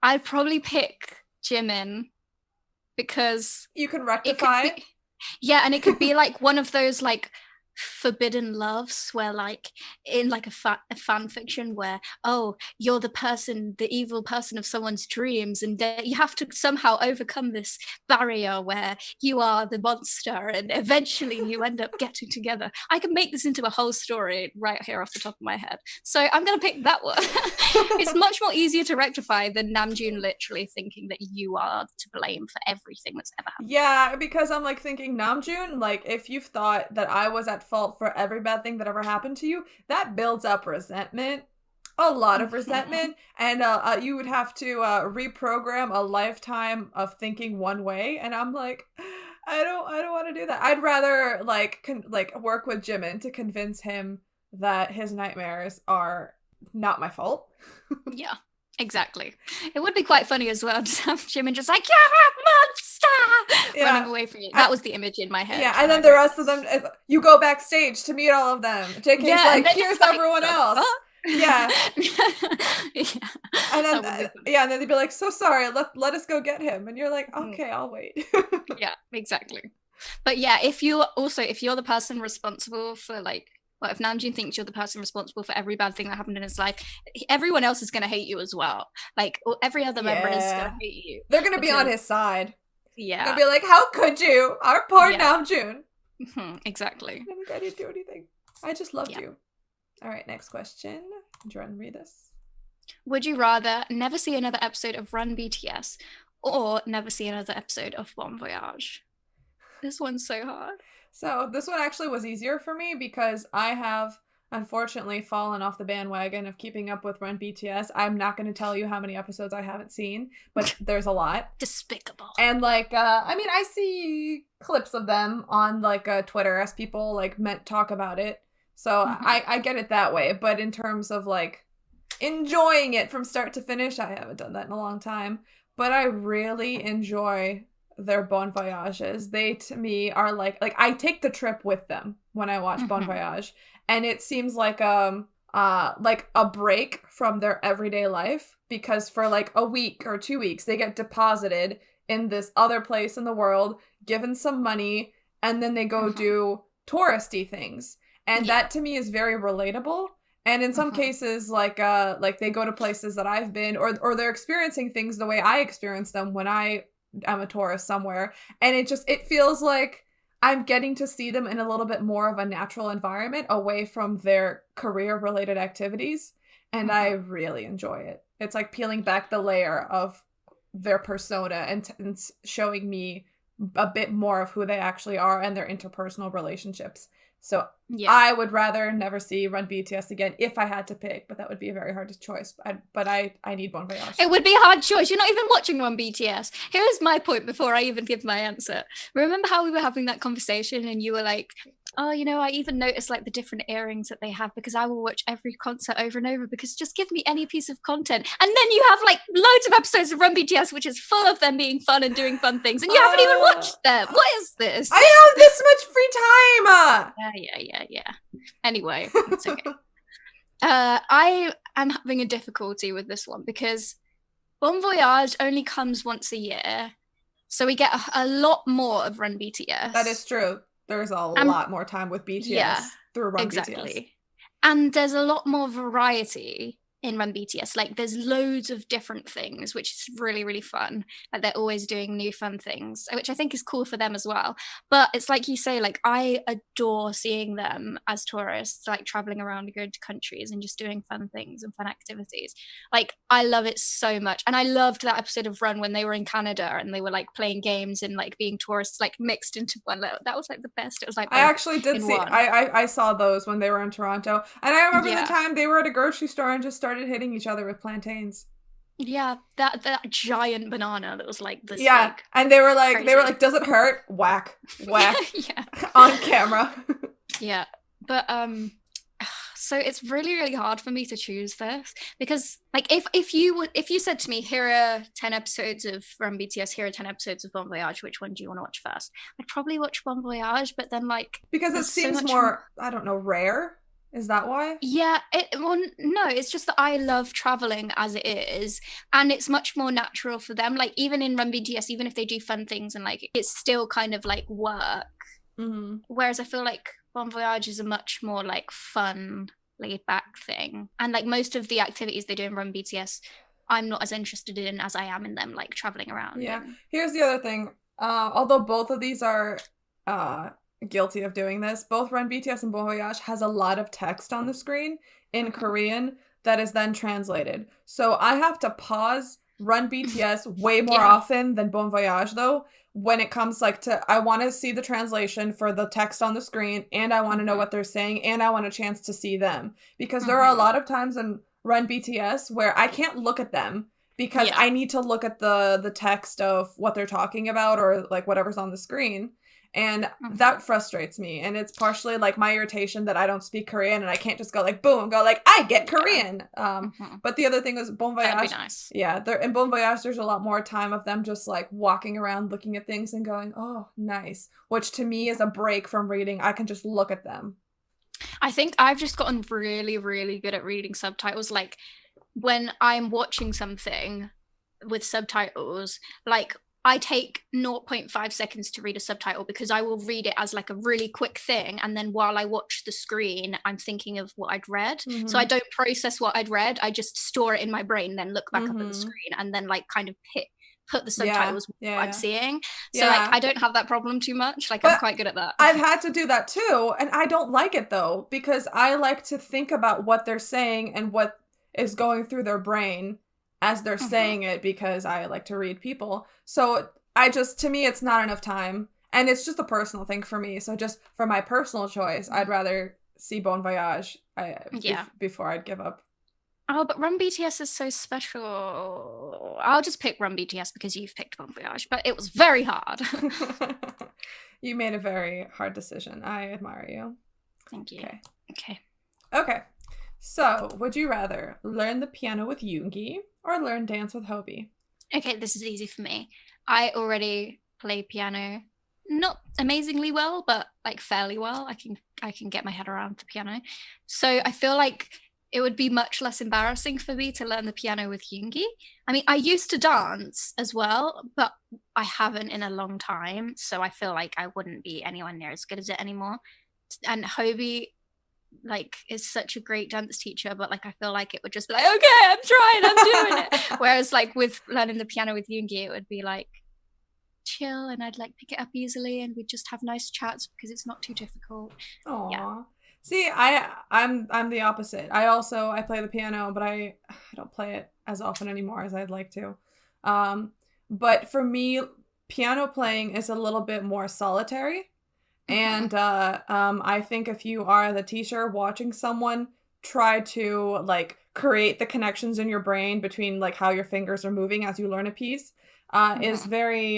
I'd probably pick Jimin because you can rectify. And it could be like one of those like forbidden loves where like in like a fan fiction where, oh, you're the evil person of someone's dreams, and you have to somehow overcome this barrier where you are the monster and eventually you end up getting together. I can make this into a whole story right here off the top of my head, so I'm gonna pick that one. It's much more easier to rectify than Namjoon literally thinking that you are to blame for everything that's ever happened. Yeah, because I'm like thinking, Namjoon, like if you've thought that I was at fault for every bad thing that ever happened to you, that builds up resentment, a lot of resentment, and you would have to reprogram a lifetime of thinking one way, and I'm like, I don't want to do that. I'd rather like work with Jimin to convince him that his nightmares are not my fault. Yeah. Exactly. It would be quite funny as well to have Jimin just like, you're a monster! Yeah. Running away from you. That was the image in my head. Yeah, and then the rest of them, you go backstage to meet all of them. JK's Yeah, like, and then here's it's like, everyone "The else. fuck?" Yeah. Yeah. And That would be then, funny. and then they'd be like, so sorry, let us go get him. And you're like, okay, I'll wait. Yeah, exactly. But yeah, if you're the person responsible for like, well, if Namjoon thinks you're the person responsible for every bad thing that happened in his life, everyone else is going to hate you as well. Like, every other member is going to hate you. They're going to be on his side. Yeah. They'll be like, how could you? Our poor Yeah. Namjoon. Exactly. I didn't do anything. I just loved Yeah. you. All right, next question. Do you want to read this? Would you rather never see another episode of Run BTS or never see another episode of Bon Voyage? This one's so hard. So this one actually was easier for me because I have unfortunately fallen off the bandwagon of keeping up with Run BTS. I'm not going to tell you how many episodes I haven't seen, but there's a lot. Despicable. And like, I mean, I see clips of them on like Twitter as people like talk about it. So I get it that way. But in terms of like enjoying it from start to finish, I haven't done that in a long time. But I really enjoy their Bon Voyages. They to me are like I take the trip with them when I watch Bon Voyage, and it seems like a break from their everyday life, because for like a week or 2 weeks they get deposited in this other place in the world, given some money, and then they go do touristy things, and that to me is very relatable. And in some cases, like they go to places that I've been, or they're experiencing things the way I experience them when I'm a tourist somewhere, and it feels like I'm getting to see them in a little bit more of a natural environment away from their career related activities, and I really enjoy it. It's like peeling back the layer of their persona and showing me a bit more of who they actually are and their interpersonal relationships. So I would rather never see Run BTS again if I had to pick, but that would be a very hard choice. But I need Bon Voyage. It would be a hard choice. You're not even watching Run BTS. Here's my point before I even give my answer. Remember how we were having that conversation and you were like, oh, you know, I even noticed like the different earrings that they have because I will watch every concert over and over because just give me any piece of content. And then you have like loads of episodes of Run BTS, which is full of them being fun and doing fun things. And you haven't even watched them. What is this? I have this much free time. Yeah. Anyway, it's okay. I am having a difficulty with this one because Bon Voyage only comes once a year. So we get a lot more of Run BTS. That is true. There's a lot more time with BTS through Run BTS. And there's a lot more variety in Run BTS. Like there's loads of different things, which is really, really fun. Like they're always doing new fun things, which I think is cool for them as well. But it's like you say, like I adore seeing them as tourists, like traveling around and going to countries and just doing fun things and fun activities. Like I love it so much. And I loved that episode of Run when they were in Canada and they were like playing games and like being tourists like mixed into one. That was like the best. It was like I actually did see I saw those when they were in Toronto. And I remember the time they were at a grocery store and just started hitting each other with plantains. Yeah, that giant banana that was like this big. And they were like, does it hurt? Whack. On camera. Yeah, but so it's really, really hard for me to choose this because like if you said to me, here are 10 episodes of Run BTS, here are 10 episodes of Bon Voyage, which one do you want to watch first? I'd probably watch Bon Voyage, but then like because it seems more I don't know, rare. Is that why? Yeah, no, it's just that I love traveling as it is, and it's much more natural for them. Like even in Run BTS, even if they do fun things and like it's still kind of like work. Whereas I feel like Bon Voyage is a much more like fun, laid back thing, and like most of the activities they do in Run BTS, I'm not as interested in as I am in them like traveling around. Yeah. Here's the other thing. Although both of these are guilty of doing this, both Run BTS and Bon Voyage has a lot of text on the screen in Korean that is then translated. So I have to pause Run BTS way more often than Bon Voyage though, when it comes like to I want to see the translation for the text on the screen, and I want to know what they're saying, and I want a chance to see them, because there are a lot of times in Run BTS where I can't look at them because I need to look at the text of what they're talking about or like whatever's on the screen. And that frustrates me. And it's partially like my irritation that I don't speak Korean and I can't just go like, boom, go like, I get Korean. But the other thing was Bon Voyage. That'd be nice. Yeah, in Bon Voyage, there's a lot more time of them just like walking around, looking at things and going, oh, nice. Which to me is a break from reading. I can just look at them. I think I've just gotten really, really good at reading subtitles. Like when I'm watching something with subtitles, like I take 0.5 seconds to read a subtitle because I will read it as like a really quick thing. And then while I watch the screen, I'm thinking of what I'd read. So I don't process what I'd read. I just store it in my brain, then look back up at the screen and then like kind of put the subtitles what I'm seeing. So like I don't have that problem too much. Like I'm quite good at that. I've had to do that too. And I don't like it though, because I like to think about what they're saying and what is going through their brain as they're saying it, because I like to read people. So to me, it's not enough time. And it's just a personal thing for me. So just for my personal choice, I'd rather see Bon Voyage before I'd give up. Oh, but Run BTS is so special. I'll just pick Run BTS because you've picked Bon Voyage, but it was very hard. You made a very hard decision. I admire you. Thank you. Okay. So, would you rather learn the piano with Yoongi or learn dance with Hobie? Okay, this is easy for me. I already play piano, not amazingly well, but like fairly well. I can get my head around the piano. So I feel like it would be much less embarrassing for me to learn the piano with Yoongi. I mean, I used to dance as well, but I haven't in a long time. So I feel like I wouldn't be anywhere near as good as it anymore. And Hobie, like, is such a great dance teacher, but like I feel like it would just be like, okay, I'm trying, I'm doing it. Whereas like with learning the piano with Yoongi, it would be like chill and I'd like pick it up easily and we'd just have nice chats because it's not too difficult. Aww. Yeah. See, I'm the opposite. I play the piano, but I don't play it as often anymore as I'd like to. But for me, piano playing is a little bit more solitary. And I think if you are the teacher watching someone try to like create the connections in your brain between like how your fingers are moving as you learn a piece is very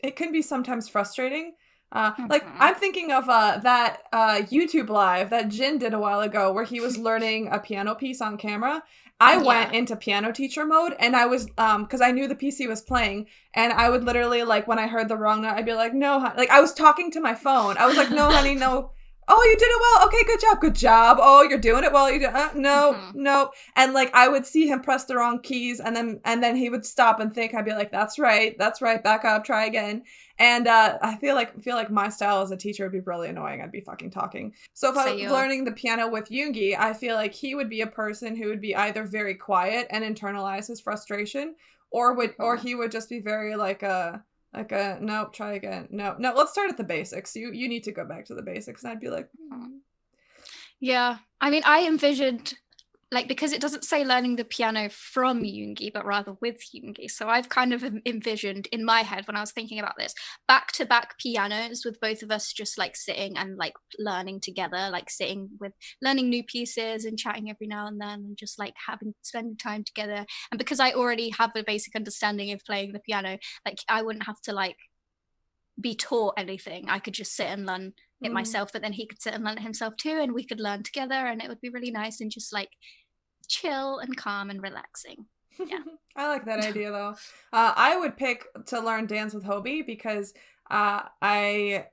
it can be sometimes frustrating. Like I'm thinking of that YouTube live that Jin did a while ago where he was learning a piano piece on camera. I went into piano teacher mode and I was, because I knew the piece he was playing, and I would literally, like, when I heard the wrong note, I'd be like, no, like, I was talking to my phone. I was like, no, honey, no. Oh, you did it well. Okay, good job. Good job. Oh, you're doing it well. You do no. And like I would see him press the wrong keys, and then he would stop and think. I'd be like, that's right. Back up. Try again. And I feel like my style as a teacher would be really annoying. I'd be fucking talking. So if I was learning the piano with Yoongi, I feel like he would be a person who would be either very quiet and internalize his frustration, or he would just be very like nope, try again. No, let's start at the basics. You need to go back to the basics. And I'd be like, Yeah. I mean, I envisioned, like, because it doesn't say learning the piano from Yoongi, but rather with Yoongi. So I've kind of envisioned in my head when I was thinking about this, back-to-back pianos with both of us just like sitting and like learning together, like learning new pieces and chatting every now and then and just like spending time together. And because I already have a basic understanding of playing the piano, like I wouldn't have to like be taught anything. I could just sit and learn it myself, but then he could sit and learn it himself too, and we could learn together, and it would be really nice and just like chill and calm and relaxing. Yeah. I like that idea though. I would pick to learn dance with Hobie because I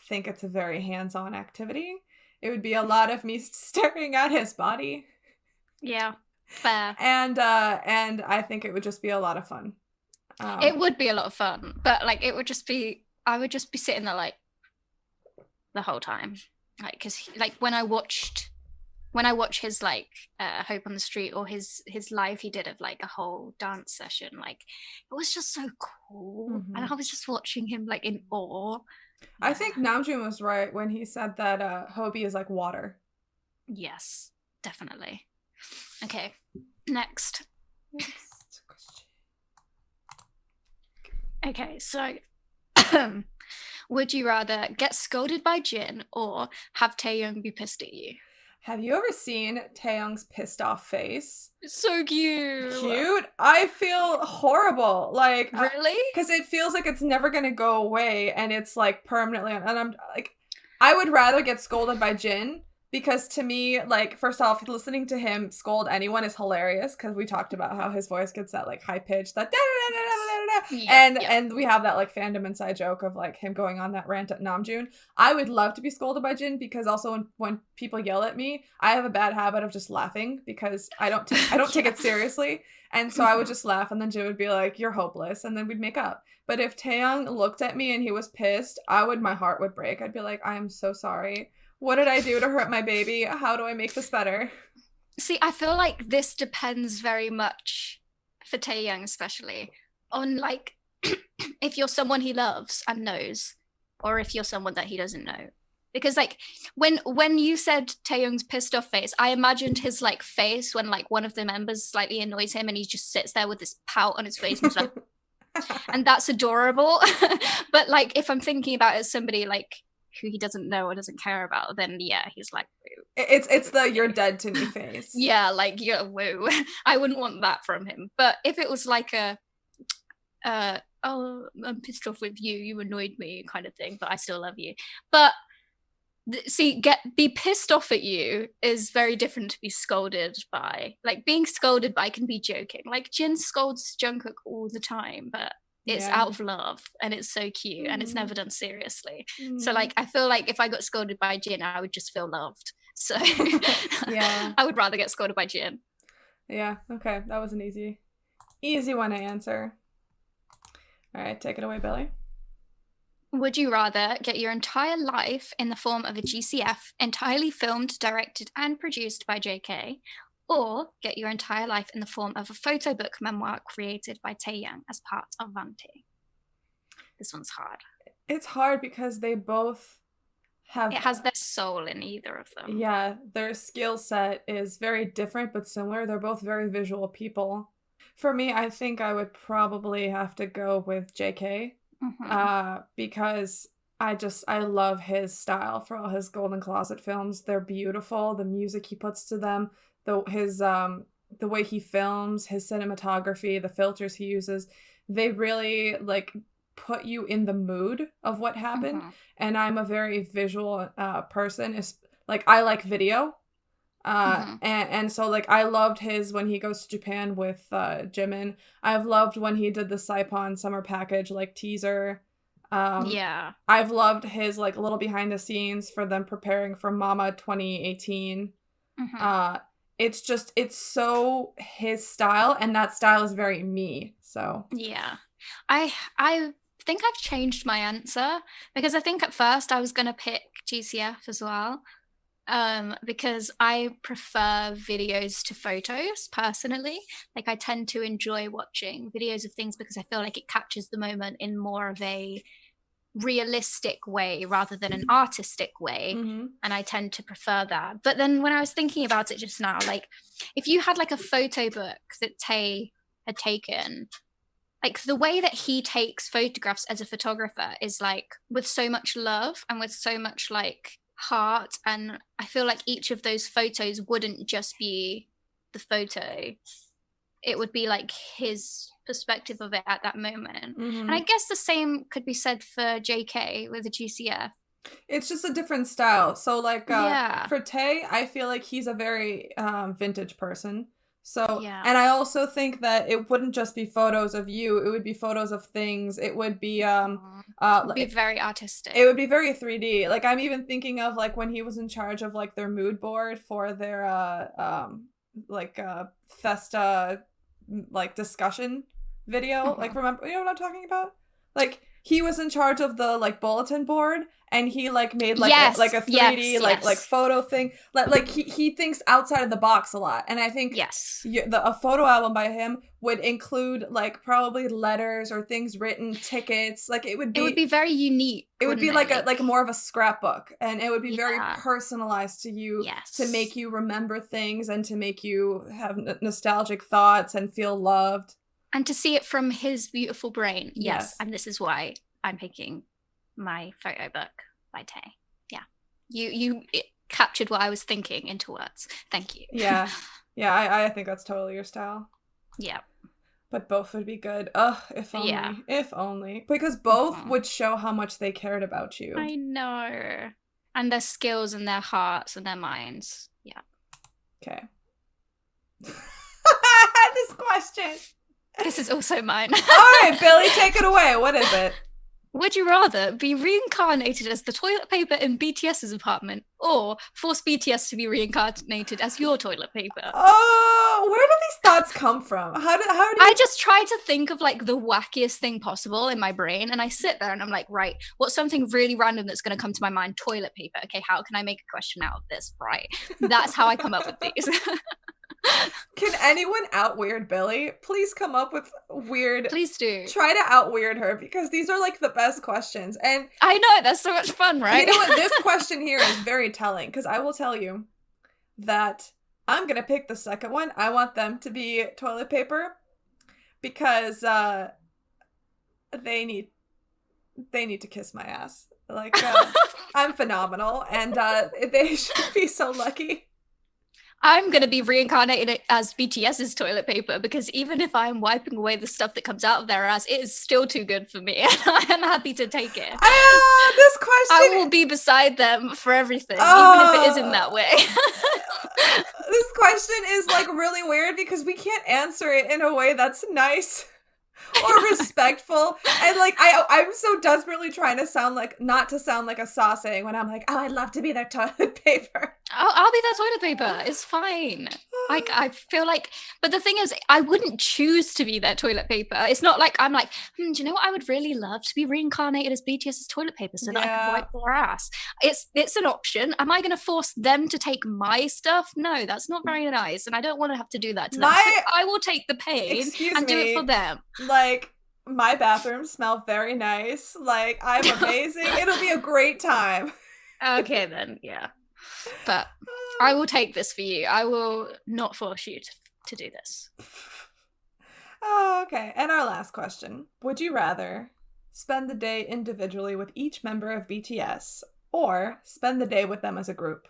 think it's a very hands-on activity. It would be a lot of me staring at his body. Yeah, fair. And I think it would just be a lot of fun. It would be a lot of fun, but like I would just be sitting there like the whole time, like because like when I watch his like Hope on the Street or his live he did of like a whole dance session, like it was just so cool, and I was just watching him like in awe. I think Namjoon was right when he said that Hobie is like water. Yes, definitely. Okay, next question. Okay, so would you rather get scolded by Jin or have Taehyung be pissed at you? Have you ever seen Taeyoung's pissed off face? It's so cute. Cute? I feel horrible. Like, really? Because it feels like it's never going to go away and it's like permanently. And I'm like, I would rather get scolded by Jin because to me, like, first off, listening to him scold anyone is hilarious because we talked about how his voice gets that like high pitch, that and we have that like fandom inside joke of like him going on that rant at Namjoon. I would love to be scolded by Jin because also when people yell at me, I have a bad habit of just laughing because I don't take it seriously. And so I would just laugh and then Jin would be like, "You're hopeless," and then we'd make up. But if Taeyong looked at me and he was pissed, my heart would break. I'd be like, "I am so sorry. What did I do to hurt my baby? How do I make this better?" See, I feel like this depends very much, for Taeyoung especially, on like if you're someone he loves and knows, or if you're someone that he doesn't know. Because like when you said Taeyoung's pissed off face, I imagined his like face when like one of the members slightly annoys him and he just sits there with this pout on his face and, like, and that's adorable. But like if I'm thinking about it as somebody like who he doesn't know or doesn't care about, then yeah, he's like, woo. It's the "you're dead to me" face. Yeah, like yeah, woo. I wouldn't want that from him. But if it was like a oh, I'm pissed off with you, you annoyed me kind of thing, but I still love you. But be pissed off at you is very different to be scolded by. Like being scolded by can be joking. Like Jin scolds Jungkook all the time, but it's out of love and it's so cute and it's never done seriously. So like I feel like if I got scolded by Jin, I would just feel loved. So yeah, I would rather get scolded by Jin. Yeah, okay, that was an easy one to answer. All right, take it away, Billy. Would you rather get your entire life in the form of a GCF entirely filmed, directed, and produced by JK, or get your entire life in the form of a photo book memoir created by Taeyoung as part of FUNTIME? This one's hard. It's hard because they both have... It has their soul in either of them. Yeah, their skill set is very different but similar. They're both very visual people. For me, I think I would probably have to go with JK. Because I love his style for all his Golden Closet films. They're beautiful. The music he puts to them, the way he films, his cinematography, the filters he uses, they really like put you in the mood of what happened. And I'm a very visual person. It's like I like video. And so like I loved his when he goes to Japan with Jimin. I've loved when he did the Saipan summer package like teaser. I've loved his like little behind the scenes for them preparing for Mama 2018. It's so his style, and that style is very me. So yeah, I think I've changed my answer because I think at first I was gonna pick GCF as well. Because I prefer videos to photos personally. Like I tend to enjoy watching videos of things because I feel like it captures the moment in more of a realistic way rather than an artistic way. And I tend to prefer that. But then when I was thinking about it just now, like if you had like a photo book that Tae had taken, like the way that he takes photographs as a photographer is like with so much love and with so much like heart, and I feel like each of those photos wouldn't just be the photo, it would be like his perspective of it at that moment. And I guess the same could be said for JK with the GCF. It's just a different style. So like for Tae, I feel like he's a very vintage person. So and I also think that it wouldn't just be photos of you, it would be photos of things. It would be be very artistic. It would be very 3D. Like I'm even thinking of like when he was in charge of like their mood board for their Festa like discussion video. Like remember, you know what I'm talking about? Like he was in charge of the like bulletin board, and he like made like a 3D like photo thing. Like he thinks outside of the box a lot, and I think a photo album by him would include like probably letters or things written, tickets. Like it would be very unique. It would be like more of a scrapbook, and it would be very personalized to you to make you remember things and to make you have nostalgic thoughts and feel loved. And to see it from his beautiful brain. Yes. And this is why I'm picking my photo book by Tae. Yeah. captured what I was thinking into words. Thank you. Yeah. I think that's totally your style. Yeah. But both would be good. Ugh, if only. Yeah. If only. Because both would show how much they cared about you. I know. And their skills and their hearts and their minds. Yeah. Okay. This question. This is also mine. All right, Billy, take it away. What is it? Would you rather be reincarnated as the toilet paper in BTS's apartment or force BTS to be reincarnated as your toilet paper? Oh, where do these thoughts come from? How do I just try to think of like the wackiest thing possible in my brain, and I sit there and I'm like, right, what's something really random that's going to come to my mind? Toilet paper. Okay, how can I make a question out of this? Right. That's how I come up with these. Can anyone out weird Billy? Please come up with weird. Please do. Try to out weird her, because these are like the best questions. And I know, that's so much fun, right? you know what? This question here is very telling, because I will tell you that I'm gonna pick the second one. I want them to be toilet paper because they need to kiss my ass. Like I'm phenomenal, and they should be so lucky. I'm going to be reincarnated as BTS's toilet paper, because even if I'm wiping away the stuff that comes out of their ass, it is still too good for me. And I am happy to take it. This question. I will be beside them for everything, even if it is in that way. This question is like really weird because we can't answer it in a way that's nice or respectful. And like I'm so desperately trying to sound like, not to sound like a saucing when I'm like, oh, I'd love to be their toilet paper. I'll be that toilet paper. It's fine. Like, I feel like, but the thing is, I wouldn't choose to be that toilet paper. It's not like I'm like, do you know what I would really love? To be reincarnated as BTS's toilet paper so that I can wipe their ass. It's an option. Am I going to force them to take my stuff? No, that's not very nice. And I don't want to have to do that to them. So I will take the pain and do it for them. Like, my bathrooms smell very nice. Like, I'm amazing. It'll be a great time. Okay, then, yeah. But I will take this for you. I will not force you to do this. Oh, okay. And our last question. Would you rather spend the day individually with each member of BTS or spend the day with them as a group?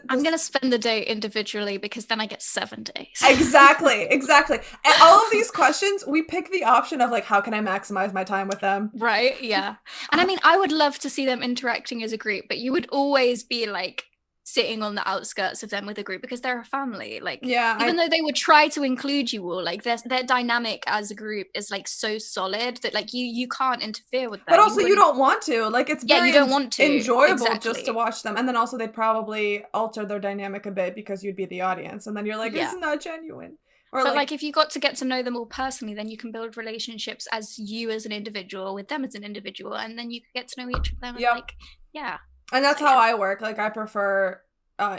I'm going to spend the day individually because then I get 7 days. Exactly. And all of these questions, we pick the option of like, how can I maximize my time with them? Right, yeah. And I mean, I would love to see them interacting as a group, but you would always be like sitting on the outskirts of them with a group because they're a family. Like, even though they would try to include you all, like their dynamic as a group is like so solid that like you can't interfere with them. But also you don't want to. Like, it's very you don't want to. Enjoyable just to watch them. And then also they'd probably alter their dynamic a bit because you'd be the audience. And then you're like, it's not genuine. Or but like if you got to get to know them all personally, then you can build relationships as you as an individual with them as an individual, and then you can get to know each of them. And like, yeah. And that's how I work. Like, I prefer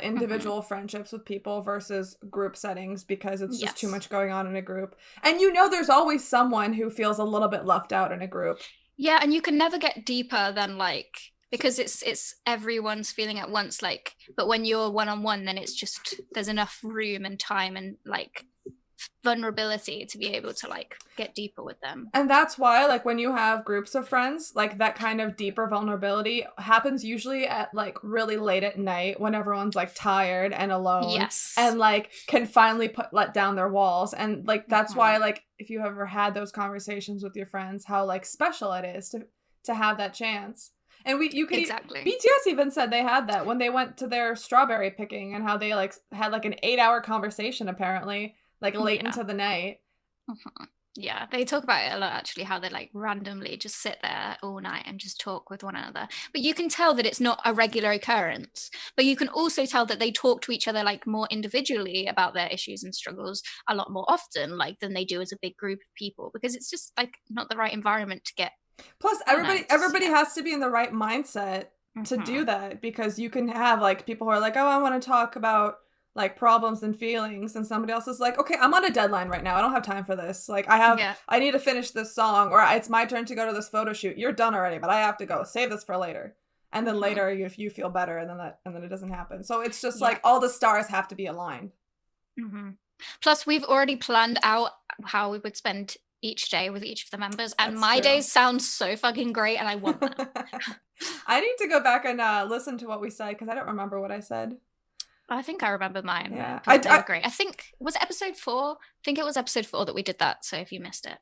individual friendships with people versus group settings because it's just too much going on in a group. And you know there's always someone who feels a little bit left out in a group. Yeah, and you can never get deeper than like, because it's everyone's feeling at once, like, but when you're one-on-one, then it's just, there's enough room and time and like vulnerability to be able to like get deeper with them. And that's why like when you have groups of friends, like that kind of deeper vulnerability happens usually at like really late at night when everyone's like tired and alone and like can finally let down their walls. And like that's why like if you ever had those conversations with your friends, how like special it is to have that chance. And BTS even said they had that when they went to their strawberry picking, and how they like had like an 8-hour conversation apparently, like late into the night. Yeah, they talk about it a lot actually, how they like randomly just sit there all night and just talk with one another. But you can tell that it's not a regular occurrence. But you can also tell that they talk to each other like more individually about their issues and struggles a lot more often, like than they do as a big group of people, because it's just like not the right environment to get. Plus everybody has to be in the right mindset to do that, because you can have like people who are like, oh, I want to talk about like problems and feelings, and somebody else is like, okay, I'm on a deadline right now, I don't have time for this, like I need to finish this song, or it's my turn to go to this photo shoot, you're done already but I have to go, save this for later. And then later if you feel better, and then it doesn't happen. So it's just like all the stars have to be aligned. Plus we've already planned out how we would spend each day with each of the members, and That's my true. days sound so fucking great, and I want them. I need to go back and listen to what we said because I don't remember what I said. I think I remember mine. Yeah. They were great. I think, was it episode 4? I think it was episode 4 that we did that, so if you missed it.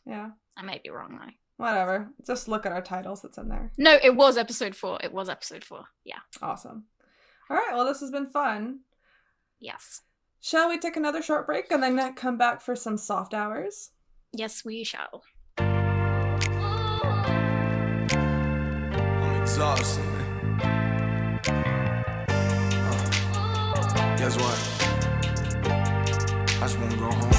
Yeah. I may be wrong, though. Whatever. Just look at our titles. It's in there. No, it was episode 4. It was episode 4. Yeah. Awesome. All right. Well, this has been fun. Yes. Shall we take another short break and then come back for some soft hours? Yes, we shall. I'm exhausted, man. Guess what? I just wanna go home.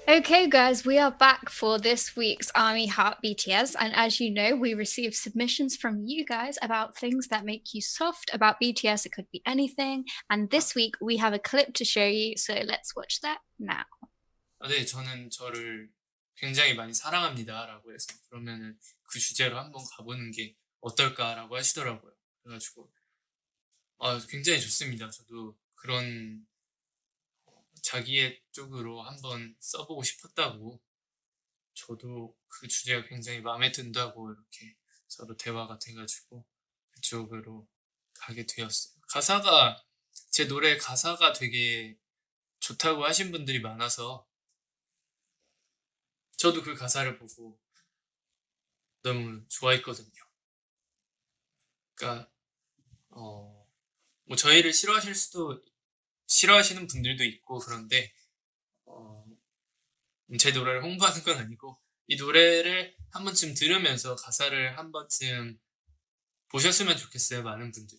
Okay, guys, we are back for this week's Army Heart BTS, and as you know, we received submissions from you guys about things that make you soft about BTS. It could be anything, and this week we have a clip to show you, so let's watch that now. 네, 저는 저를 굉장히 많이 사랑합니다라고 해서 그러면은 그 주제로 한번 가보는 게 어떨까라고 하시더라고요. 그래가지고 굉장히 좋습니다. 저도 그런 자기의 쪽으로 한번 써보고 싶었다고, 저도 그 주제가 굉장히 마음에 든다고 이렇게 서로 대화가 돼가지고 그쪽으로 가게 되었어요. 제 노래 가사가 되게 좋다고 하신 분들이 많아서 저도 그 가사를 보고 너무 좋아했거든요. 그러니까 뭐 저희를 싫어하시는 분들도 있고 그런데 제 노래를 홍보하는 건 아니고 이 노래를 한 번쯤 들으면서 가사를 한 번쯤 보셨으면 좋겠어요. 많은 분들이.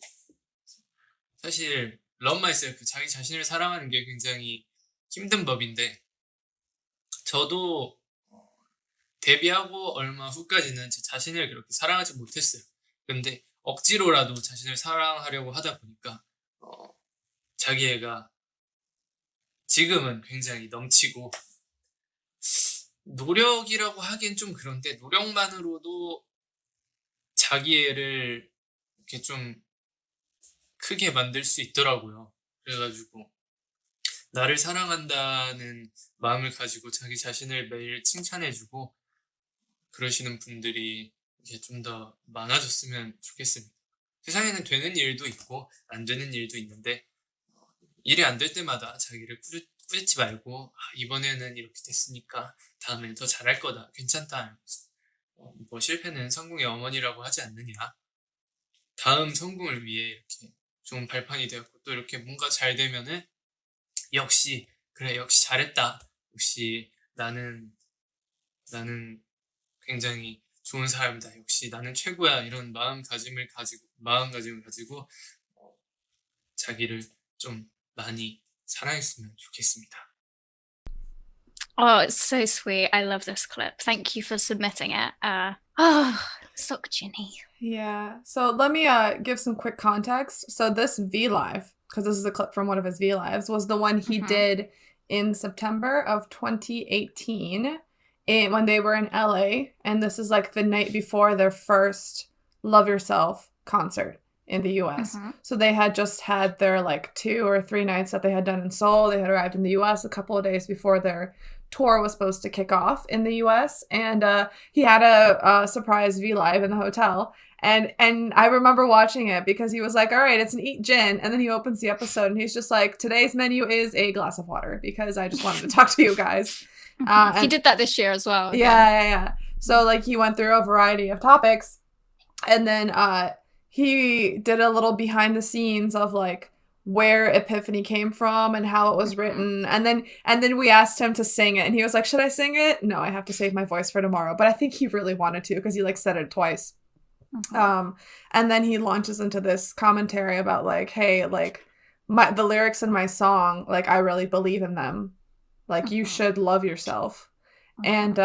사실 Love Myself, 자기 자신을 사랑하는 게 굉장히 힘든 법인데 저도 데뷔하고 얼마 후까지는 제 자신을 그렇게 사랑하지 못했어요. 근데 억지로라도 자신을 사랑하려고 하다 보니까 자기애가 지금은 굉장히 넘치고 노력이라고 하기엔 좀 그런데 노력만으로도 자기애를 이렇게 좀 크게 만들 수 있더라고요. 그래가지고 나를 사랑한다는 마음을 가지고 자기 자신을 매일 칭찬해주고 그러시는 분들이 이제 좀 더 많아졌으면 좋겠습니다. 세상에는 되는 일도 있고 안 되는 일도 있는데 일이 안 될 때마다 자기를 꾸짖지 말고 이번에는 이렇게 됐으니까 다음에는 더 잘할 거다. 괜찮다. 뭐 실패는 성공의 어머니라고 하지 않느냐. 다음 성공을 위해 이렇게 좋은 발판이 되었고 또 이렇게 뭔가 잘 되면은 역시 잘했다. 역시 나는 굉장히 좋은 사람이다. 역시 나는 최고야. 이런 마음가짐을 가지고 자기를 좀 많이 사랑했으면 좋겠습니다. Oh, it's so sweet. I love this clip. Thank you for submitting it. Seokjin. Yeah. So let me give some quick context. So this VLive, because this is a clip from one of his VLives, was the one he did in September of 2018 when they were in LA. And this is like the night before their first Love Yourself concert in the US. So they had just had their like 2 or 3 nights that they had done in Seoul. They had arrived in the US a couple of days before their tour was supposed to kick off in the US. And he had a surprise VLive in the hotel. And I remember watching it because he was like, all right, it's an eat gin. And then he opens the episode and he's just like, today's menu is a glass of water because I just wanted to talk to you guys. He did that this year as well. Yeah. So like he went through a variety of topics and then he did a little behind the scenes of like where Epiphany came from and how it was written. And then we asked him to sing it and he was like, should I sing it? No, I have to save my voice for tomorrow. But I think he really wanted to because he like said it twice. And then he launches into this commentary about like, hey, like the lyrics in my song, like I really believe in them. Like you should love yourself. And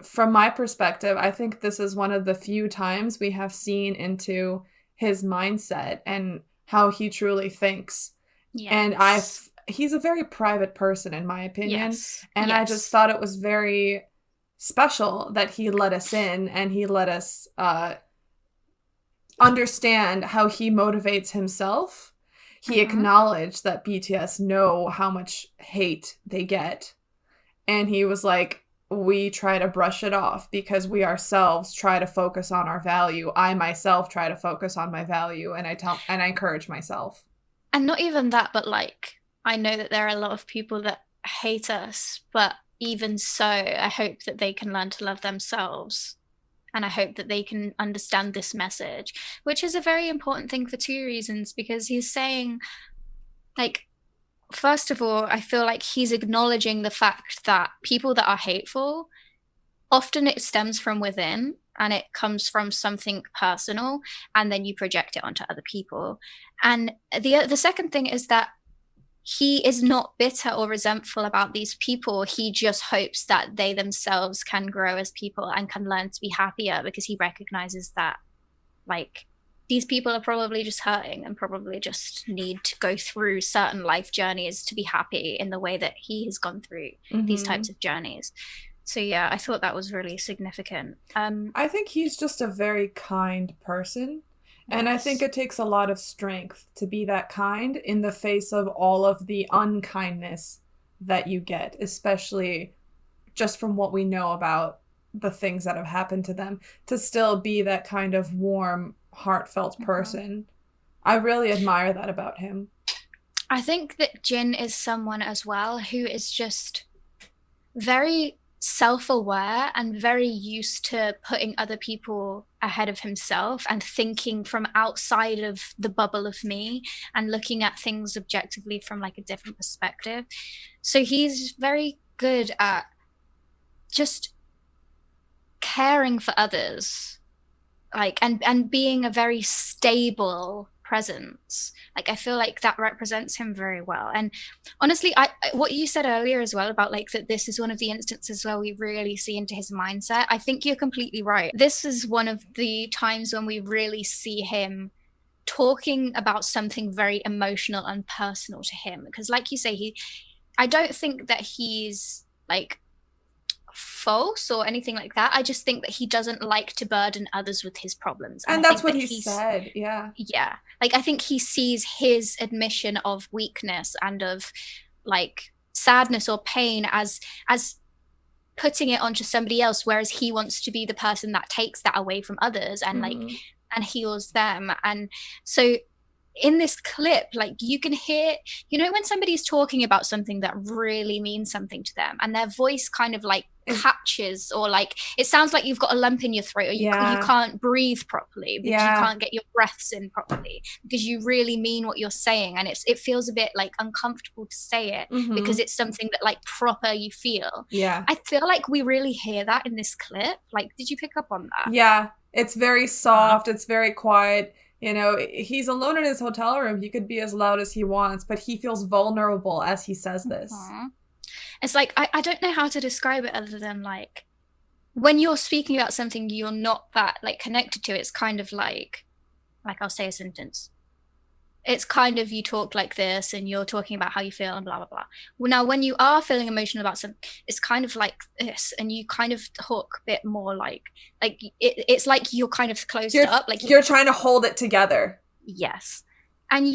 from my perspective, I think this is one of the few times we have seen into his mindset and how he truly thinks. Yes. And he's a very private person in my opinion. Yes. And I just thought it was very special that he let us in and he let us understand how he motivates himself. He acknowledged that BTS know how much hate they get. And he was like, we try to brush it off because we ourselves try to focus on our value. I myself try to focus on my value and I encourage myself. And not even that, but like, I know that there are a lot of people that hate us, but even so, I hope that they can learn to love themselves. And I hope that they can understand this message, which is a very important thing for 2 reasons, because he's saying, like, first of all, I feel like he's acknowledging the fact that people that are hateful, often it stems from within and it comes from something personal, and then you project it onto other people. And the second thing is that he is not bitter or resentful about these people. He just hopes that they themselves can grow as people and can learn to be happier, because he recognizes that, like, these people are probably just hurting and probably just need to go through certain life journeys to be happy in the way that he has gone through these types of journeys. So yeah, I thought that was really significant. I think he's just a very kind person. And I think it takes a lot of strength to be that kind in the face of all of the unkindness that you get, especially just from what we know about the things that have happened to them, to still be that kind of warm, heartfelt person. I really admire that about him. I think that Jin is someone as well who is just very self-aware and very used to putting other people ahead of himself and thinking from outside of the bubble of me and looking at things objectively from like a different perspective. So he's very good at just caring for others, like, and being a very stable presence. Like, I feel like that represents him very well. And honestly, what you said earlier as well about like that this is one of the instances where we really see into his mindset, I think you're completely right. This is one of the times when we really see him talking about something very emotional and personal to him, because like you say, I don't think that he's like false or anything like that. I just think that he doesn't like to burden others with his problems, and that's what he said. Yeah, like I think he sees his admission of weakness and of like sadness or pain as putting it onto somebody else, whereas he wants to be the person that takes that away from others and like and heals them. And so in this clip, like you can hear, you know, when somebody's talking about something that really means something to them and their voice kind of like catches, or like it sounds like you've got a lump in your throat, or you can't breathe properly because you can't get your breaths in properly because you really mean what you're saying, and it feels a bit like uncomfortable to say it because it's something that like proper you feel. I feel like we really hear that in this clip. Like, did you pick up on that? It's very soft, it's very quiet. You know, he's alone in his hotel room. He could be as loud as he wants, but he feels vulnerable as he says this. It's like, I don't know how to describe it other than like, when you're speaking about something you're not that like connected to, it's kind of like I'll say a sentence. It's kind of, you talk like this and you're talking about how you feel and blah, blah, blah. Well, now when you are feeling emotional about something, it's kind of like this, and you kind of talk a bit more like it's like you're kind of closed up. Like you're trying to hold it together. Yes. And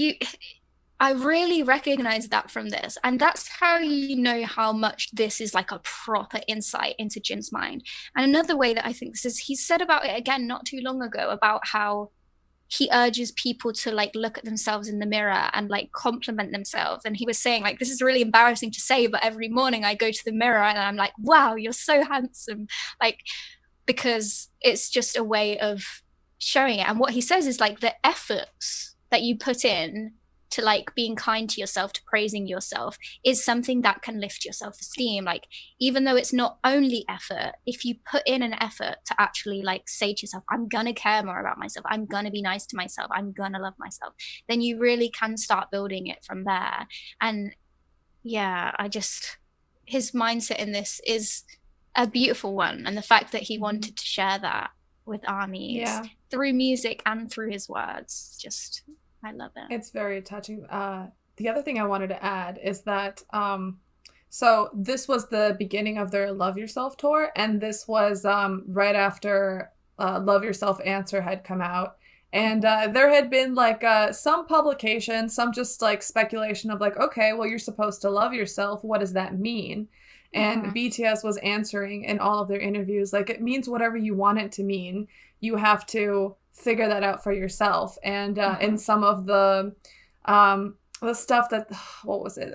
I really recognize that from this. And that's how you know how much this is like a proper insight into Jin's mind. And another way that I think this is, he said about it again not too long ago about how he urges people to like look at themselves in the mirror and like compliment themselves. And he was saying like, this is really embarrassing to say, but every morning I go to the mirror and I'm like, wow, you're so handsome. Like, because it's just a way of showing it. And what he says is like the efforts that you put in to like being kind to yourself, to praising yourself, is something that can lift your self-esteem. Like, even though it's not only effort, if you put in an effort to actually like say to yourself, I'm gonna care more about myself, I'm gonna be nice to myself, I'm gonna love myself, then you really can start building it from there. And yeah, his mindset in this is a beautiful one. And the fact that he wanted to share that with ARMYs through music and through his words, just, I love it. It's very touching. The other thing I wanted to add is that, so this was the beginning of their Love Yourself tour, and this was right after Love Yourself Answer had come out. And there had been like some publication, some just like speculation of like, okay, well, you're supposed to love yourself. What does that mean? And BTS was answering in all of their interviews, like, it means whatever you want it to mean. You have to figure that out for yourself. And in some of the stuff that, what was it?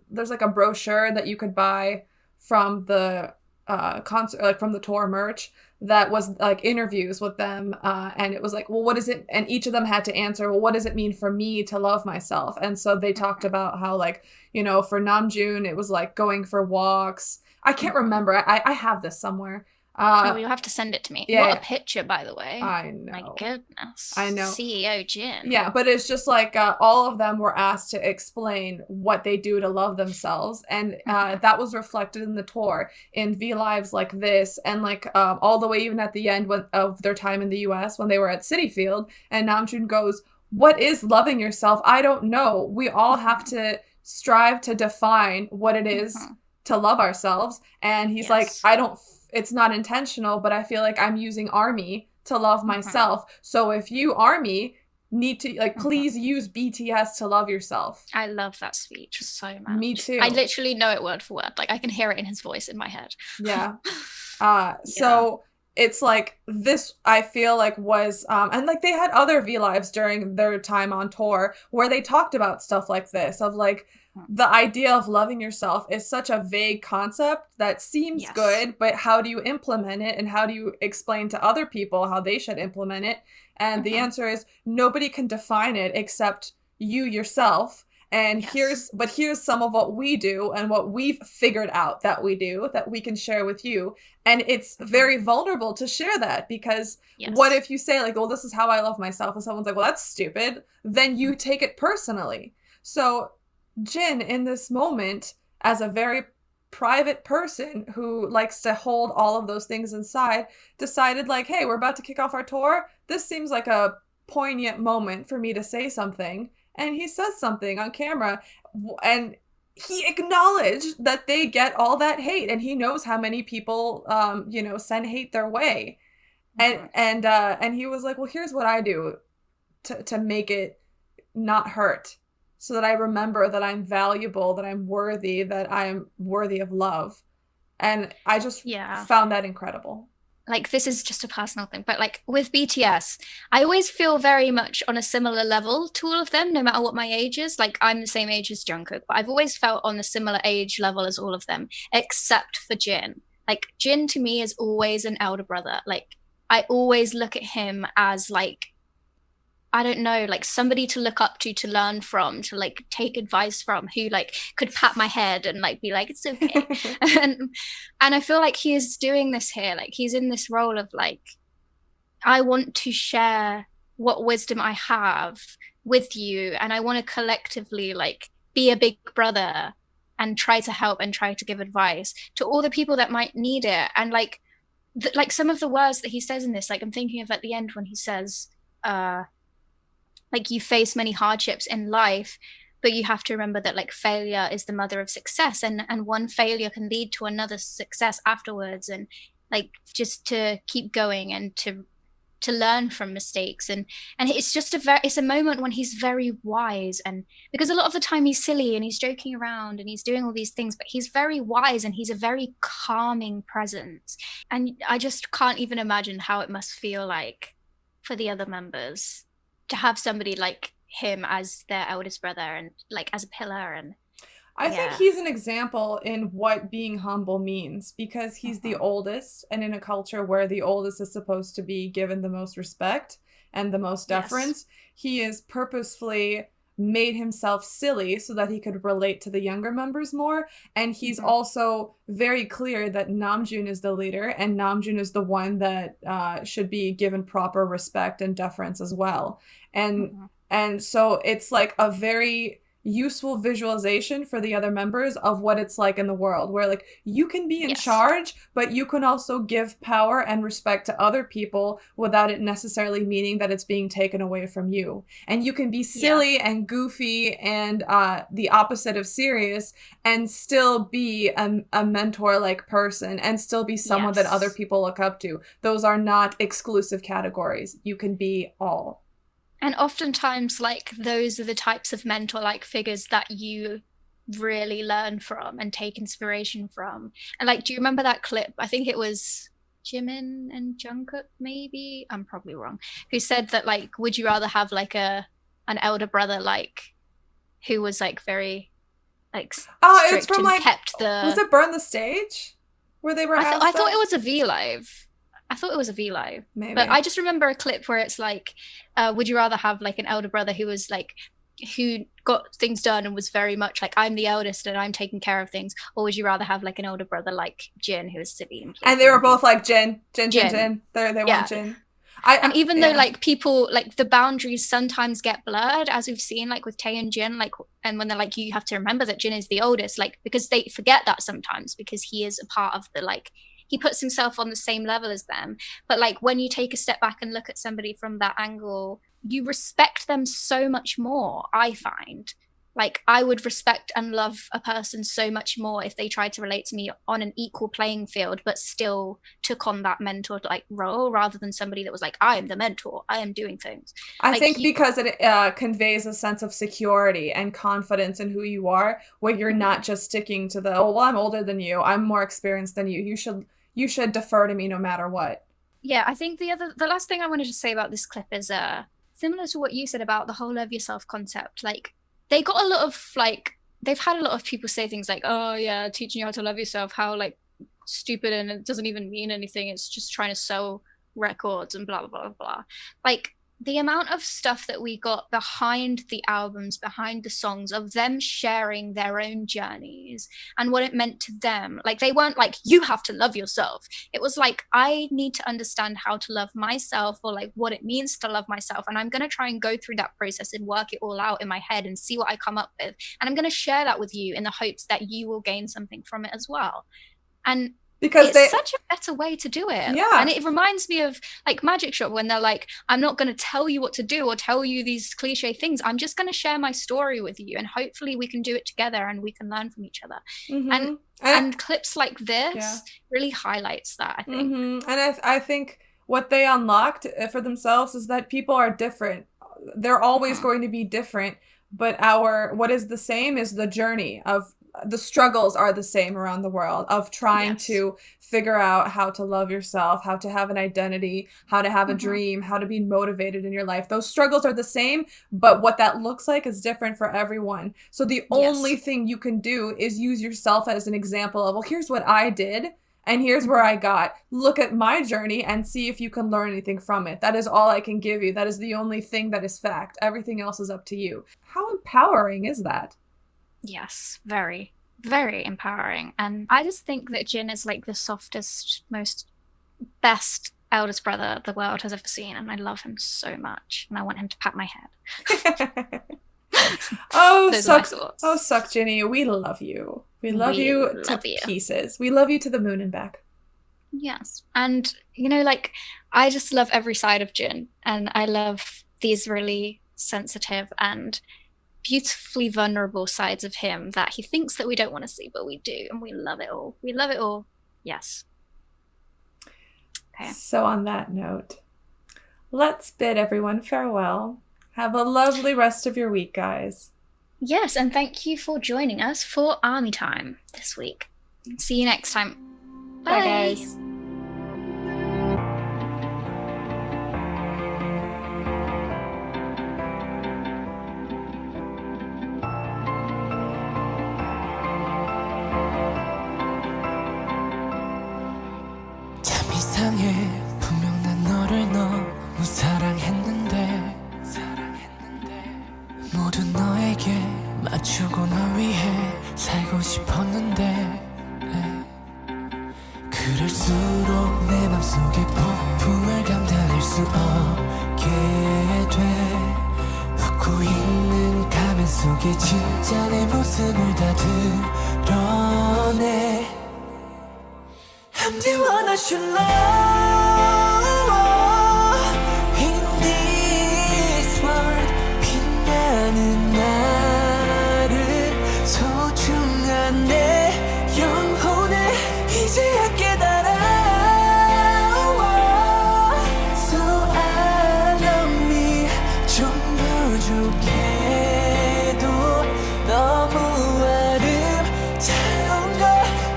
There's like a brochure that you could buy from the concert, like from the tour merch, that was like interviews with them. And it was like, well, what is it? And each of them had to answer, well, what does it mean for me to love myself? And so they talked about how, like, you know, for Namjoon, it was like going for walks. I can't remember. I have this somewhere. You'll have to send it to me. What a picture, by the way. I know. My goodness. I know. CEO Jin. Yeah, but it's just like all of them were asked to explain what they do to love themselves. And that was reflected in the tour, in VLives like this, and like all the way even at the end of their time in the US when they were at Citi Field. And Namjoon goes, what is loving yourself? I don't know. We all have to strive to define what it is to love ourselves. And he's like, it's not intentional, but I feel like I'm using ARMY to love myself. So if you, ARMY, need to, like, please use BTS to love yourself. I love that speech so much. Me too. I literally know it word for word. Like, I can hear it in his voice in my head. Yeah. So it's like this, I feel like was, and like they had other VLives during their time on tour where they talked about stuff like this, of like the idea of loving yourself is such a vague concept that seems good, but how do you implement it, and how do you explain to other people how they should implement it? And the answer is nobody can define it except you yourself. And here's some of what we do and what we've figured out that we do that we can share with you. And it's very vulnerable to share that, because what if you say like, oh, this is how I love myself, and someone's like, well, that's stupid, then you take it personally. So Jin, in this moment, as a very private person who likes to hold all of those things inside, decided like, hey, we're about to kick off our tour. This seems like a poignant moment for me to say something. And he says something on camera, and he acknowledged that they get all that hate, and he knows how many people, send hate their way. And he was like, well, here's what I do to make it not hurt, so that I remember that I'm valuable, that I'm worthy, that I'm worthy of love. And I just found that incredible. Like, this is just a personal thing, but like with BTS, I always feel very much on a similar level to all of them, no matter what my age is. Like, I'm the same age as Jungkook, but I've always felt on a similar age level as all of them, except for Jin. Like, Jin to me is always an elder brother. Like, I always look at him as like, I don't know, like somebody to look up to learn from, to like take advice from, who like could pat my head and like be like, it's okay. and I feel like he is doing this here. Like, he's in this role of like, I want to share what wisdom I have with you, and I want to collectively like be a big brother and try to help and try to give advice to all the people that might need it. And like like some of the words that he says in this, like I'm thinking of at the end when he says like, you face many hardships in life, but you have to remember that like failure is the mother of success, and one failure can lead to another success afterwards, and like just to keep going and to learn from mistakes. And it's just it's a moment when he's very wise, and because a lot of the time he's silly and he's joking around and he's doing all these things, but he's very wise and he's a very calming presence. And I just can't even imagine how it must feel like for the other members to have somebody like him as their eldest brother and like as a pillar. And I think he's an example in what being humble means, because he's the oldest, and in a culture where the oldest is supposed to be given the most respect and the most deference, he is purposefully made himself silly so that he could relate to the younger members more. And he's also very clear that Namjoon is the leader, and Namjoon is the one that should be given proper respect and deference as well. And so it's like a very useful visualization for the other members of what it's like in the world, where like you can be in charge, but you can also give power and respect to other people without it necessarily meaning that it's being taken away from you. And you can be silly and goofy and the opposite of serious, and still be a mentor-like person, and still be someone that other people look up to. Those are not exclusive categories. You can be all. And oftentimes, like, those are the types of mentor-like figures that you really learn from and take inspiration from. And, like, do you remember that clip? I think it was Jimin and Jungkook, maybe? I'm probably wrong. Who said that, like, would you rather have, like, an elder brother, like, who was, like, very, like, strict it's from, and like, kept the... Was it Burn the Stage? Where they were I thought it was a VLive. I thought it was a VLive. Maybe. But I just remember a clip where it's like, would you rather have like an elder brother who was like, who got things done and was very much like, I'm the eldest and I'm taking care of things, or would you rather have like an older brother like Jin, who is silly? And they were both like Jin. They want Jin. And even though like people, like the boundaries sometimes get blurred, as we've seen like with Tae and Jin, like, and when they're like, you have to remember that Jin is the oldest, like, because they forget that sometimes, because he is a part of the, like, he puts himself on the same level as them. But like when you take a step back and look at somebody from that angle, you respect them so much more, I find. Like, I would respect and love a person so much more if they tried to relate to me on an equal playing field, but still took on that mentor like role, rather than somebody that was like, I am the mentor, I am doing things. I think because it conveys a sense of security and confidence in who you are, where you're not just sticking to the, oh, well, I'm older than you, I'm more experienced than you, you should defer to me no matter what. Yeah, I think the last thing I wanted to say about this clip is similar to what you said about the whole love yourself concept. Like, they got a lot of they've had a lot of people say things like, oh yeah, teaching you how to love yourself, how like stupid, and it doesn't even mean anything, it's just trying to sell records and blah blah blah blah. Like, the amount of stuff that we got behind the albums, behind the songs, of them sharing their own journeys and what it meant to them. Like, they weren't like, you have to love yourself. It was like, I need to understand how to love myself, or like what it means to love myself. And I'm going to try and go through that process and work it all out in my head and see what I come up with. And I'm going to share that with you in the hopes that you will gain something from it as well. And because it's such a better way to do it. Yeah. And it reminds me of like Magic Shop, when they're like, I'm not going to tell you what to do or tell you these cliche things. I'm just going to share my story with you, and hopefully we can do it together and we can learn from each other. And clips like this really highlights that, I think. And I think what they unlocked for themselves is that people are different. They're always going to be different, but what is the same is the journey of the struggles are the same around the world of trying to figure out how to love yourself, how to have an identity, how to have a dream, how to be motivated in your life. Those struggles are the same, but what that looks like is different for everyone. So the only thing you can do is use yourself as an example of, well, here's what I did and here's where I got. Look at my journey and see if you can learn anything from it. That is all I can give you. That is the only thing that is fact. Everything else is up to you. How empowering is that? Yes, very, very empowering. And I just think that Jin is like the softest, most best eldest brother the world has ever seen. And I love him so much. And I want him to pat my head. Suck Jinny, we love you. We love you to pieces. We love you to the moon and back. Yes. And, you know, like, I just love every side of Jin. And I love these really sensitive and beautifully vulnerable sides of him that he thinks that we don't want to see, but we do, and we love it all. We love it all. Yes. Okay. So on that note, let's bid everyone farewell. Have a lovely rest of your week, guys. Yes, and thank you for joining us for Army Time this week. See you next time. Bye, guys. 분명 난 너를 너무 사랑했는데 모두 너에게 맞추고 널 위해 살고 싶었는데 그럴수록 내 맘속에 폭풍을 감당할 수 없게 돼 웃고 있는 가면 속에 진짜 내 모습을 다 드러내 I'm the one I should love in this world 빛나는 나를 소중한 내 영혼을 이제야 깨달아 So I love me 좀 부족해도 너무 아름다운 걸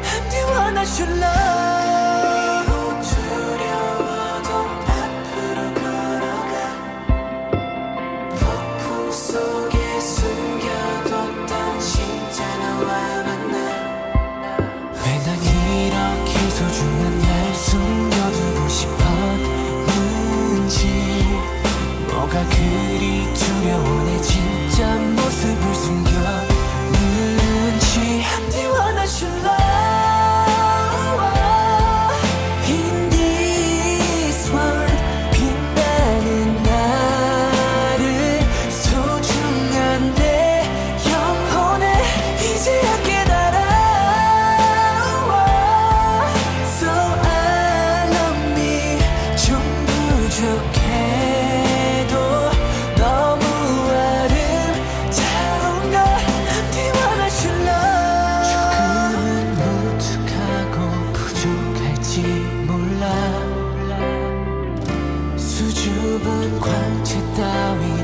I'm the one I should love 뭐가 그리 두려워 내 진짜 모습을 숨겼는지 I'm the one I should love in this world 빛나는 나를 소중한 내 영혼을 이제야 깨달아 So I love me 좀 부족해 수줍은 광채 따위